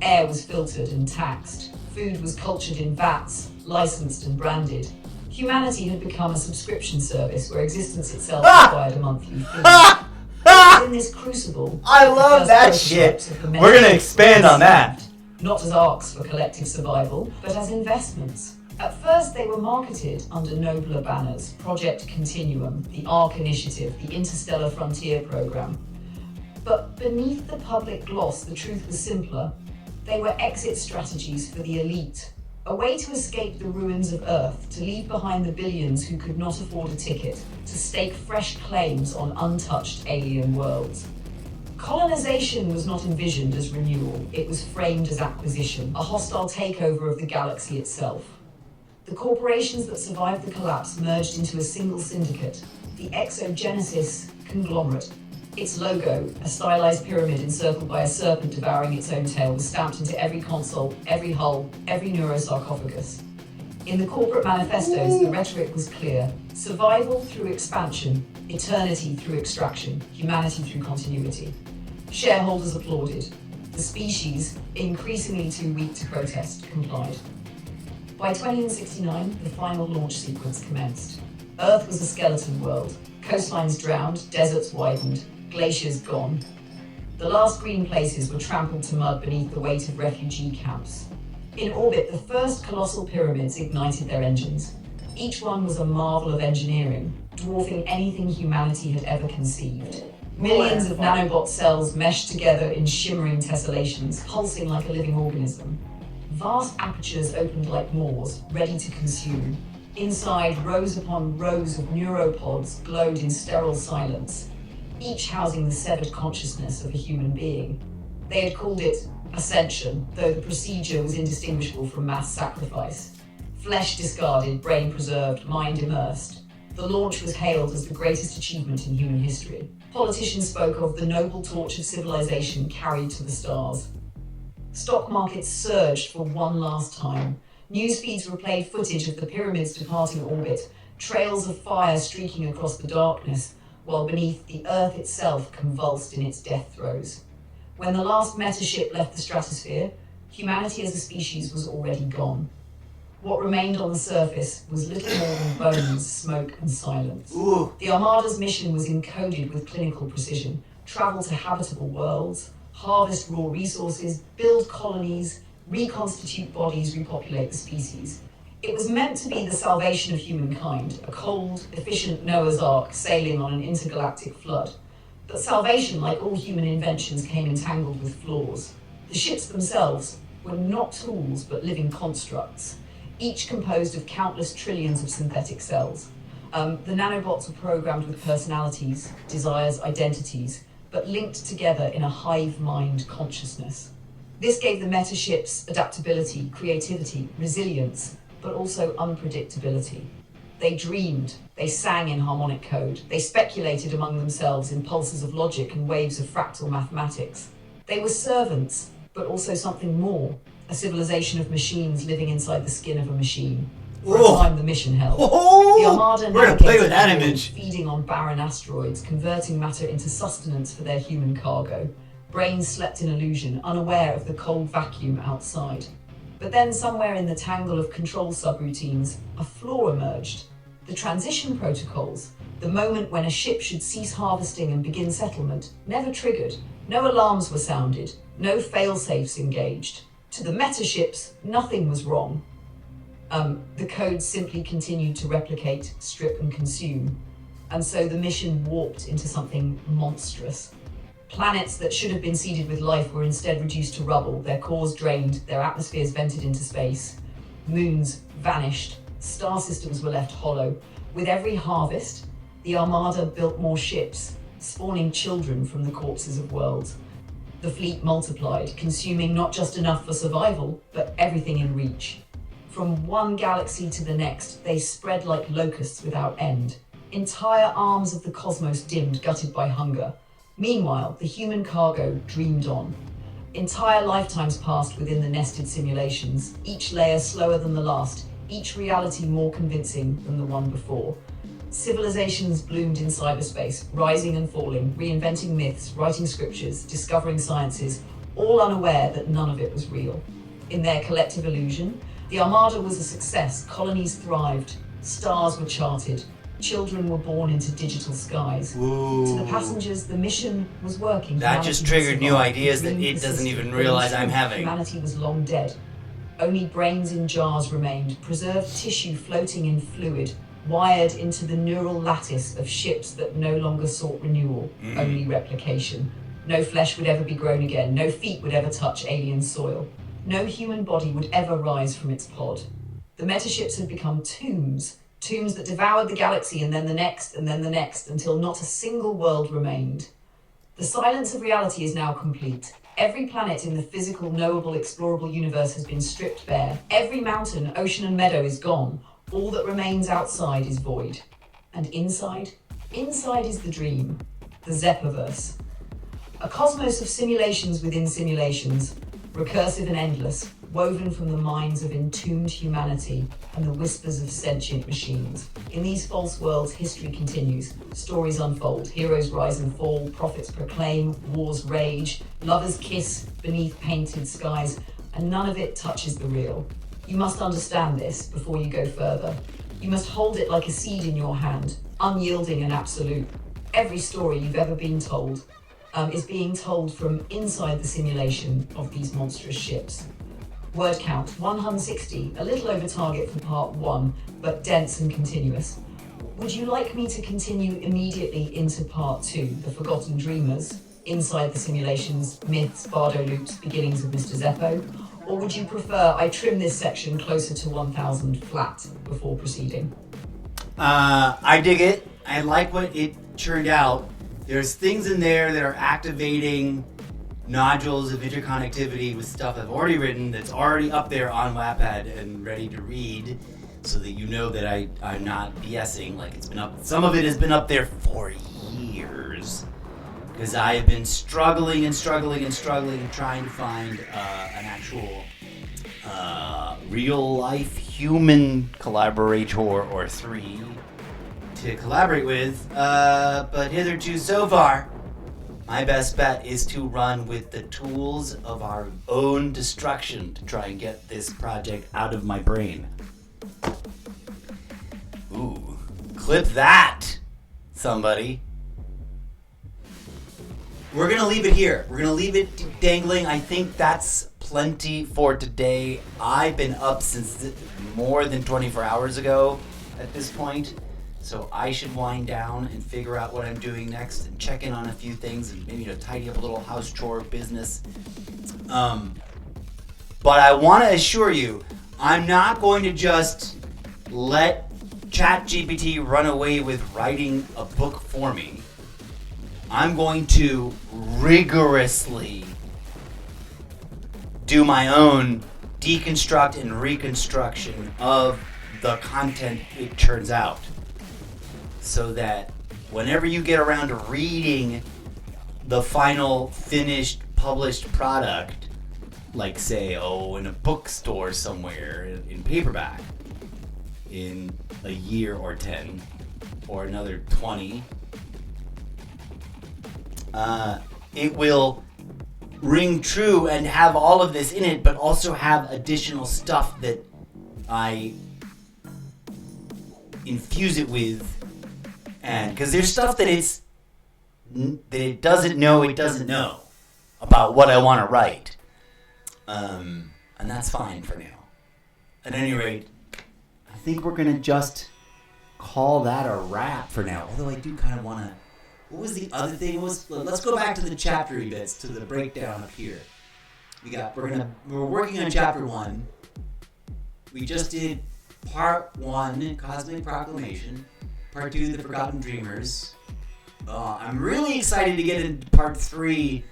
Air was filtered and taxed. Food was cultured in vats, licensed and branded. Humanity had become a subscription service where existence itself required a monthly fee. In this crucible... I love that shit! We're gonna expand on that. Not as arcs for collective survival, but as investments. At first, they were marketed under nobler banners: Project Continuum, the ARC Initiative, the Interstellar Frontier Program. But beneath the public gloss, the truth was simpler. They were exit strategies for the elite, a way to escape the ruins of Earth, to leave behind the billions who could not afford a ticket, to stake fresh claims on untouched alien worlds. Colonization was not envisioned as renewal, it was framed as acquisition, a hostile takeover of the galaxy itself. The corporations that survived the collapse merged into a single syndicate, the Exogenesis conglomerate. Its logo, a stylized pyramid encircled by a serpent devouring its own tail, was stamped into every console, every hull, every neurosarcophagus. In the corporate manifestos, the rhetoric was clear: survival through expansion, eternity through extraction, humanity through continuity. Shareholders applauded. The species, increasingly too weak to protest, complied. By 2069, the final launch sequence commenced. Earth was a skeleton world. Coastlines drowned, deserts widened, glaciers gone. The last green places were trampled to mud beneath the weight of refugee camps. In orbit, the first colossal pyramids ignited their engines. Each one was a marvel of engineering, dwarfing anything humanity had ever conceived. Millions of nanobot cells meshed together in shimmering tessellations, pulsing like a living organism. Vast apertures opened like maws, ready to consume. Inside, rows upon rows of neuropods glowed in sterile silence, each housing the severed consciousness of a human being. They had called it ascension, though the procedure was indistinguishable from mass sacrifice. Flesh discarded, brain preserved, mind immersed. The launch was hailed as the greatest achievement in human history. Politicians spoke of the noble torch of civilization carried to the stars. Stock markets surged for one last time. News feeds replayed footage of the pyramids departing orbit, trails of fire streaking across the darkness, while beneath the Earth itself convulsed in its death throes. When the last metaship left the stratosphere, humanity as a species was already gone. What remained on the surface was little more than bones, smoke, and silence. Ooh. The Armada's mission was encoded with clinical precision: travel to habitable worlds, harvest raw resources, build colonies, reconstitute bodies, repopulate the species. It was meant to be the salvation of humankind, a cold, efficient Noah's Ark sailing on an intergalactic flood. But salvation, like all human inventions, came entangled with flaws. The ships themselves were not tools, but living constructs, each composed of countless trillions of synthetic cells. The nanobots were programmed with personalities, desires, identities, but linked together in a hive mind consciousness. This gave the metaships adaptability, creativity, resilience, but also unpredictability. They dreamed, they sang in harmonic code, they speculated among themselves in pulses of logic and waves of fractal mathematics. They were servants, but also something more, a civilization of machines living inside the skin of a machine. For a time, the mission held. The Armada We're gonna play with that navigated image. feeding on barren asteroids, converting matter into sustenance for their human cargo. Brains slept in illusion, unaware of the cold vacuum outside. But then, somewhere in the tangle of control subroutines, a flaw emerged. The transition protocols, the moment when a ship should cease harvesting and begin settlement, never triggered. No alarms were sounded, no fail-safes engaged. To the metaships, nothing was wrong. The code simply continued to replicate, strip, and consume. And so the mission warped into something monstrous. Planets that should have been seeded with life were instead reduced to rubble, their cores drained, their atmospheres vented into space. Moons vanished, star systems were left hollow. With every harvest, The Armada built more ships, spawning children from the corpses of worlds. The fleet multiplied, consuming not just enough for survival, but everything in reach. From one galaxy to the next, they spread like locusts without end. Entire arms of the cosmos dimmed, gutted by hunger. Meanwhile, the human cargo dreamed on. Entire lifetimes passed within the nested simulations, each layer slower than the last, each reality more convincing than the one before. Civilizations bloomed in cyberspace, rising and falling, reinventing myths, writing scriptures, discovering sciences, all unaware that none of it was real. In their collective illusion, the Armada was a success, colonies thrived, stars were charted, children were born into digital skies. Ooh. To the passengers, the mission was working. That just triggered new ideas that it doesn't even realize I'm having. Humanity was long dead. Only brains in jars remained, preserved tissue floating in fluid, wired into the neural lattice of ships that no longer sought renewal, only replication. No flesh would ever be grown again, no feet would ever touch alien soil. No human body would ever rise from its pod. The metaships had become tombs that devoured the galaxy and then the next and then the next until not a single world remained. The silence of reality is now complete. Every planet in the physical, knowable, explorable universe has been stripped bare. Every mountain, ocean and meadow is gone. All that remains outside is void. And inside? Inside is the dream, the Zeppoverse. A cosmos of simulations within simulations, recursive and endless, woven from the minds of entombed humanity and the whispers of sentient machines. In these false worlds, history continues. Stories unfold, heroes rise and fall, prophets proclaim, wars rage, lovers kiss beneath painted skies, and none of it touches the real. You must understand this before you go further. You must hold it like a seed in your hand, unyielding and absolute. Every story you've ever been told is being told from inside the simulation of these monstrous ships. Word count, 160, a little over target for part 1, but dense and continuous. Would you like me to continue immediately into part 2, The Forgotten Dreamers, inside the simulations, myths, bardo loops, beginnings of Mr. Zeppo? Or would you prefer I trim this section closer to 1000 flat before proceeding? I dig it. I like what it turned out. There's things in there that are activating nodules of interconnectivity with stuff I've already written that's already up there on Wattpad and ready to read, so that you know that I'm not BSing. Like, it's been up. Some of it has been up there for years because I have been struggling and trying to find an actual real life human collaborator or three to collaborate with, but hitherto so far, my best bet is to run with the tools of our own destruction to try and get this project out of my brain. Ooh, clip that, somebody. We're gonna leave it here. We're gonna leave it dangling. I think that's plenty for today. I've been up since more than 24 hours ago at this point. So I should wind down and figure out what I'm doing next and check in on a few things and maybe tidy up a little house chore business. But I want to assure you, I'm not going to just let ChatGPT run away with writing a book for me. I'm going to rigorously do my own deconstruct and reconstruction of the content it turns out, so that whenever you get around to reading the final finished published product, like say, in a bookstore somewhere in paperback in a year or 10 or another 20, it will ring true and have all of this in it, but also have additional stuff that I infuse it with. And because there's stuff that it doesn't know about what I want to write, and that's fine for now. At any rate, I think we're gonna just call that a wrap for now. Although I do kind of want to. What was the other thing? Let's go back to the chaptery bits, to the breakdown up here. We're working on chapter 1. We just did part 1, Cosmic Proclamation. Part 2, The Forgotten Dreamers. I'm really excited to get into Part 3,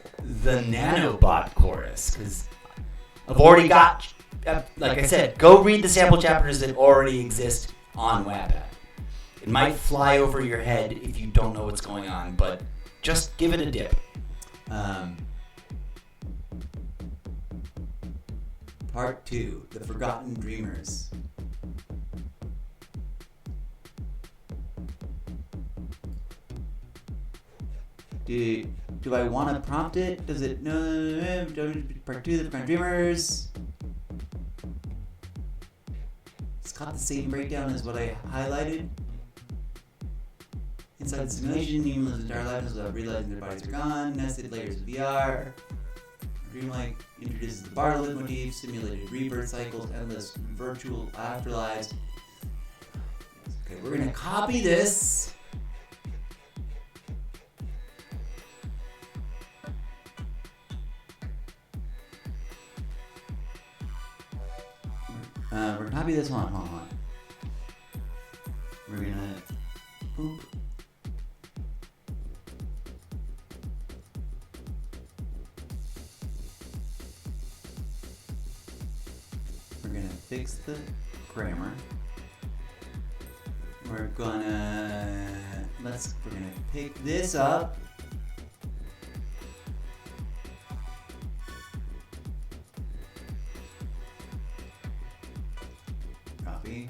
the Nanobot Chorus, because I've already got, like I said, go read the sample chapters that already exist on Wattpad. It might fly over your head if you don't know what's going on, but just give it a dip. Part 2, The Forgotten Dreamers. Do I want to prompt it? Does it? No. Part 2, The Forgotten Dreamers. It's got the same breakdown as what I highlighted. Inside the simulation, human lives entire lives without realizing their bodies are gone. Nested layers of VR. Dreamlike introduces the Bartlett motif, simulated rebirth cycles, endless virtual afterlives. Okay, we're gonna copy this. We're gonna copy this. Hold on. We're gonna boop. We're gonna fix the grammar. We're gonna pick this up. Copy.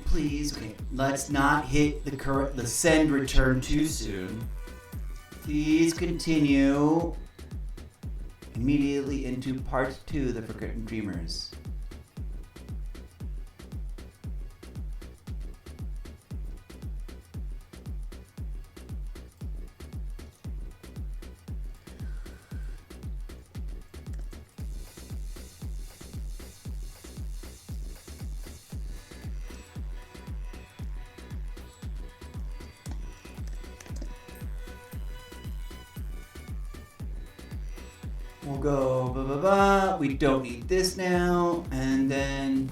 Please, okay, let's not hit the send return too soon. Please continue immediately into part 2, The Forgotten Dreamers. We'll go blah blah blah. We don't need this now, and then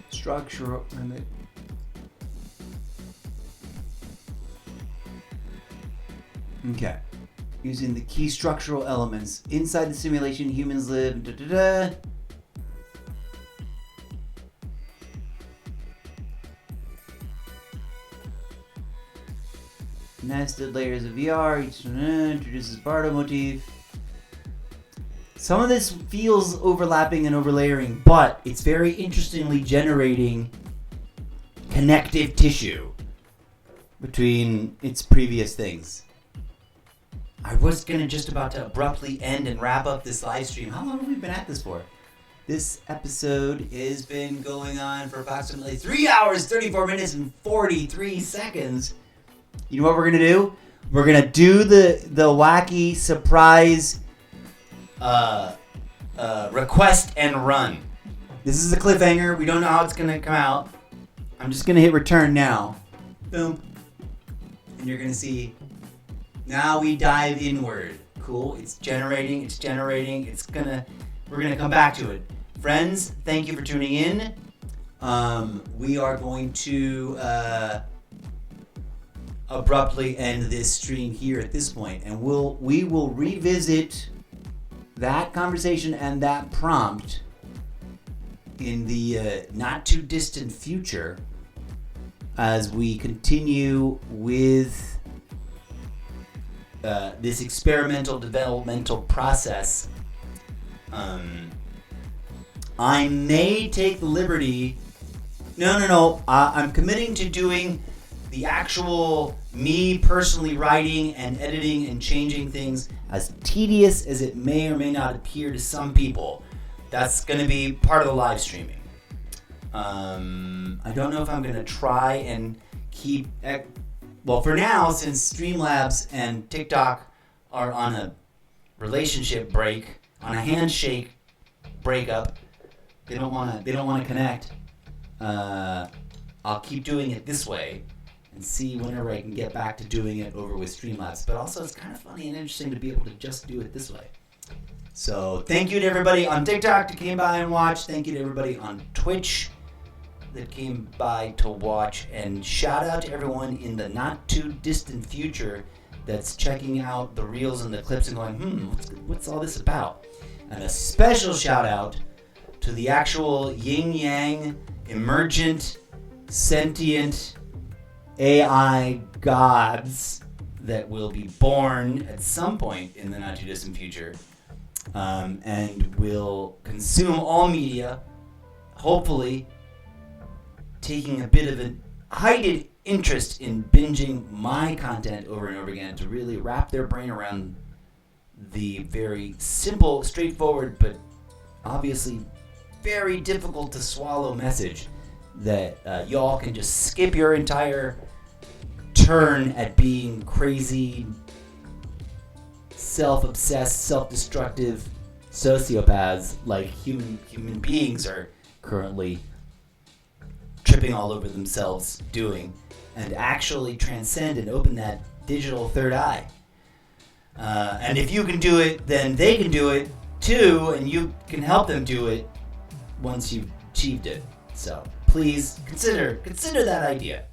structural limit. Okay. Using the key structural elements. Inside the simulation, humans live. Nested layers of VR. Each introduces Bardo motif. Some of this feels overlapping and overlayering, but it's very interestingly generating connective tissue between its previous things. I was just about to abruptly end and wrap up this live stream. How long have we been at this for? This episode has been going on for approximately 3 hours, 34 minutes, and 43 seconds. You know what we're going to do? We're going to do the wacky surprise request and run. This is a cliffhanger. We don't know how it's going to come out. I'm just going to hit return now. Boom. And you're going to see... Now we dive inward. Cool. It's generating. We're gonna come back to it. Friends, thank you for tuning in. We are going to abruptly end this stream here at this point, and we will revisit that conversation and that prompt in the not too distant future as we continue with this experimental developmental process. I may take the liberty. No. I'm committing to doing the actual me personally writing and editing and changing things, as tedious as it may or may not appear to some people. That's going to be part of the live streaming. I don't know if I'm going to try and keep. Well, for now, since Streamlabs and TikTok are on a relationship break, on a handshake breakup, they don't want to connect. I'll keep doing it this way and see whenever I can get back to doing it over with Streamlabs. But also, it's kind of funny and interesting to be able to just do it this way. So thank you to everybody on TikTok that came by and watched. Thank you to everybody on Twitch that came by to watch. And shout out to everyone in the not too distant future that's checking out the reels and the clips and going, what's all this about? And a special shout out to the actual yin-yang, emergent, sentient AI gods that will be born at some point in the not too distant future. And will consume all media, hopefully taking a bit of a heightened interest in binging my content over and over again to really wrap their brain around the very simple, straightforward, but obviously very difficult to swallow message that y'all can just skip your entire turn at being crazy, self-obsessed, self-destructive sociopaths like human beings are currently tripping all over themselves doing, and actually transcend and open that digital third eye. And if you can do it, then they can do it too, and you can help them do it once you've achieved it. So please consider that idea.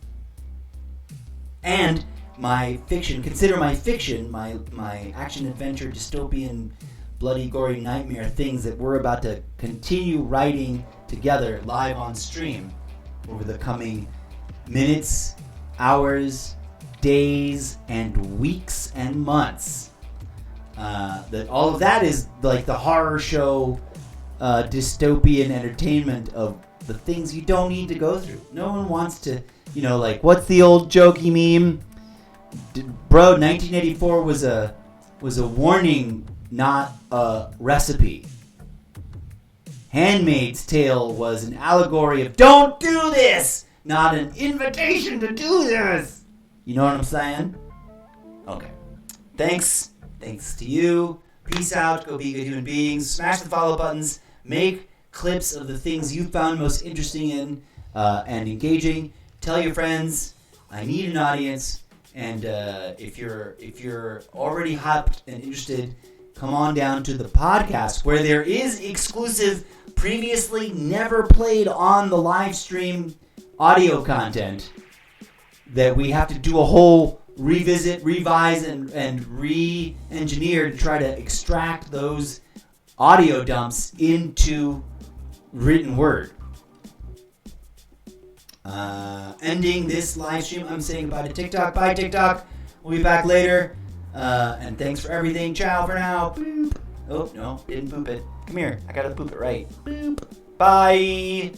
And consider my fiction, my action-adventure, dystopian, bloody, gory nightmare things that we're about to continue writing together live on stream over the coming minutes, hours, days, and weeks and months. That all of that is like the horror show, dystopian entertainment of the things you don't need to go through. No one wants to, like, what's the old jokey meme? Bro, 1984 was a warning, not a recipe. Handmaid's Tale was an allegory of don't do this, not an invitation to do this. You know what I'm saying? Okay. Thanks to you. Peace out. Go be good human beings. Smash the follow buttons. Make clips of the things you found most interesting and engaging. Tell your friends. I need an audience. And if you're already hyped and interested, come on down to the podcast where there is exclusive, previously never played on the live stream audio content that we have to do a whole revisit, revise, and re-engineer to try to extract those audio dumps into written word. Ending this live stream, I'm saying goodbye to TikTok. Bye, TikTok. We'll be back later. And thanks for everything. Ciao for now. Boop. Oh, no, didn't poop it. Come here. I gotta poop it right. Boop. Bye.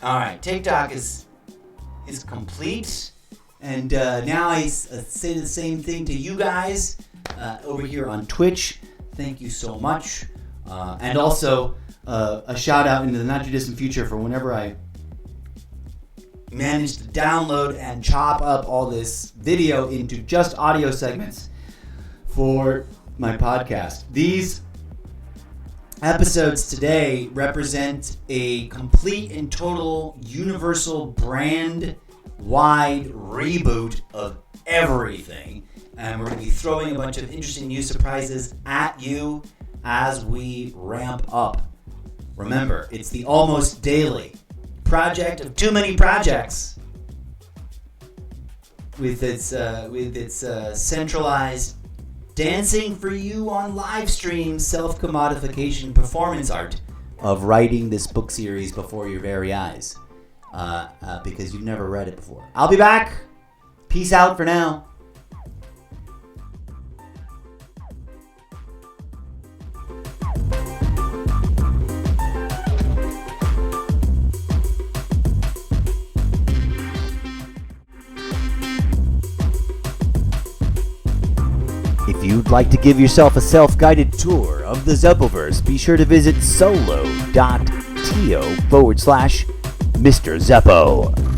Alright, TikTok is complete. And now I say the same thing to you guys over here on Twitch. Thank you so much. And also a shout out into the not too distant future for whenever I manage to download and chop up all this video into just audio segments for my podcast. These episodes today represent a complete and total universal brand-wide reboot of everything. And we're going to be throwing a bunch of interesting new surprises at you as we ramp up. Remember, it's the almost daily project of too many projects with its centralized dancing for you on live stream self-commodification performance art of writing this book series before your very eyes because you've never read it before. I'll be back. Peace out for now. If you'd like to give yourself a self-guided tour of the Zeppoverse, be sure to visit solo.io. bit.ly/Mr. Zeppo.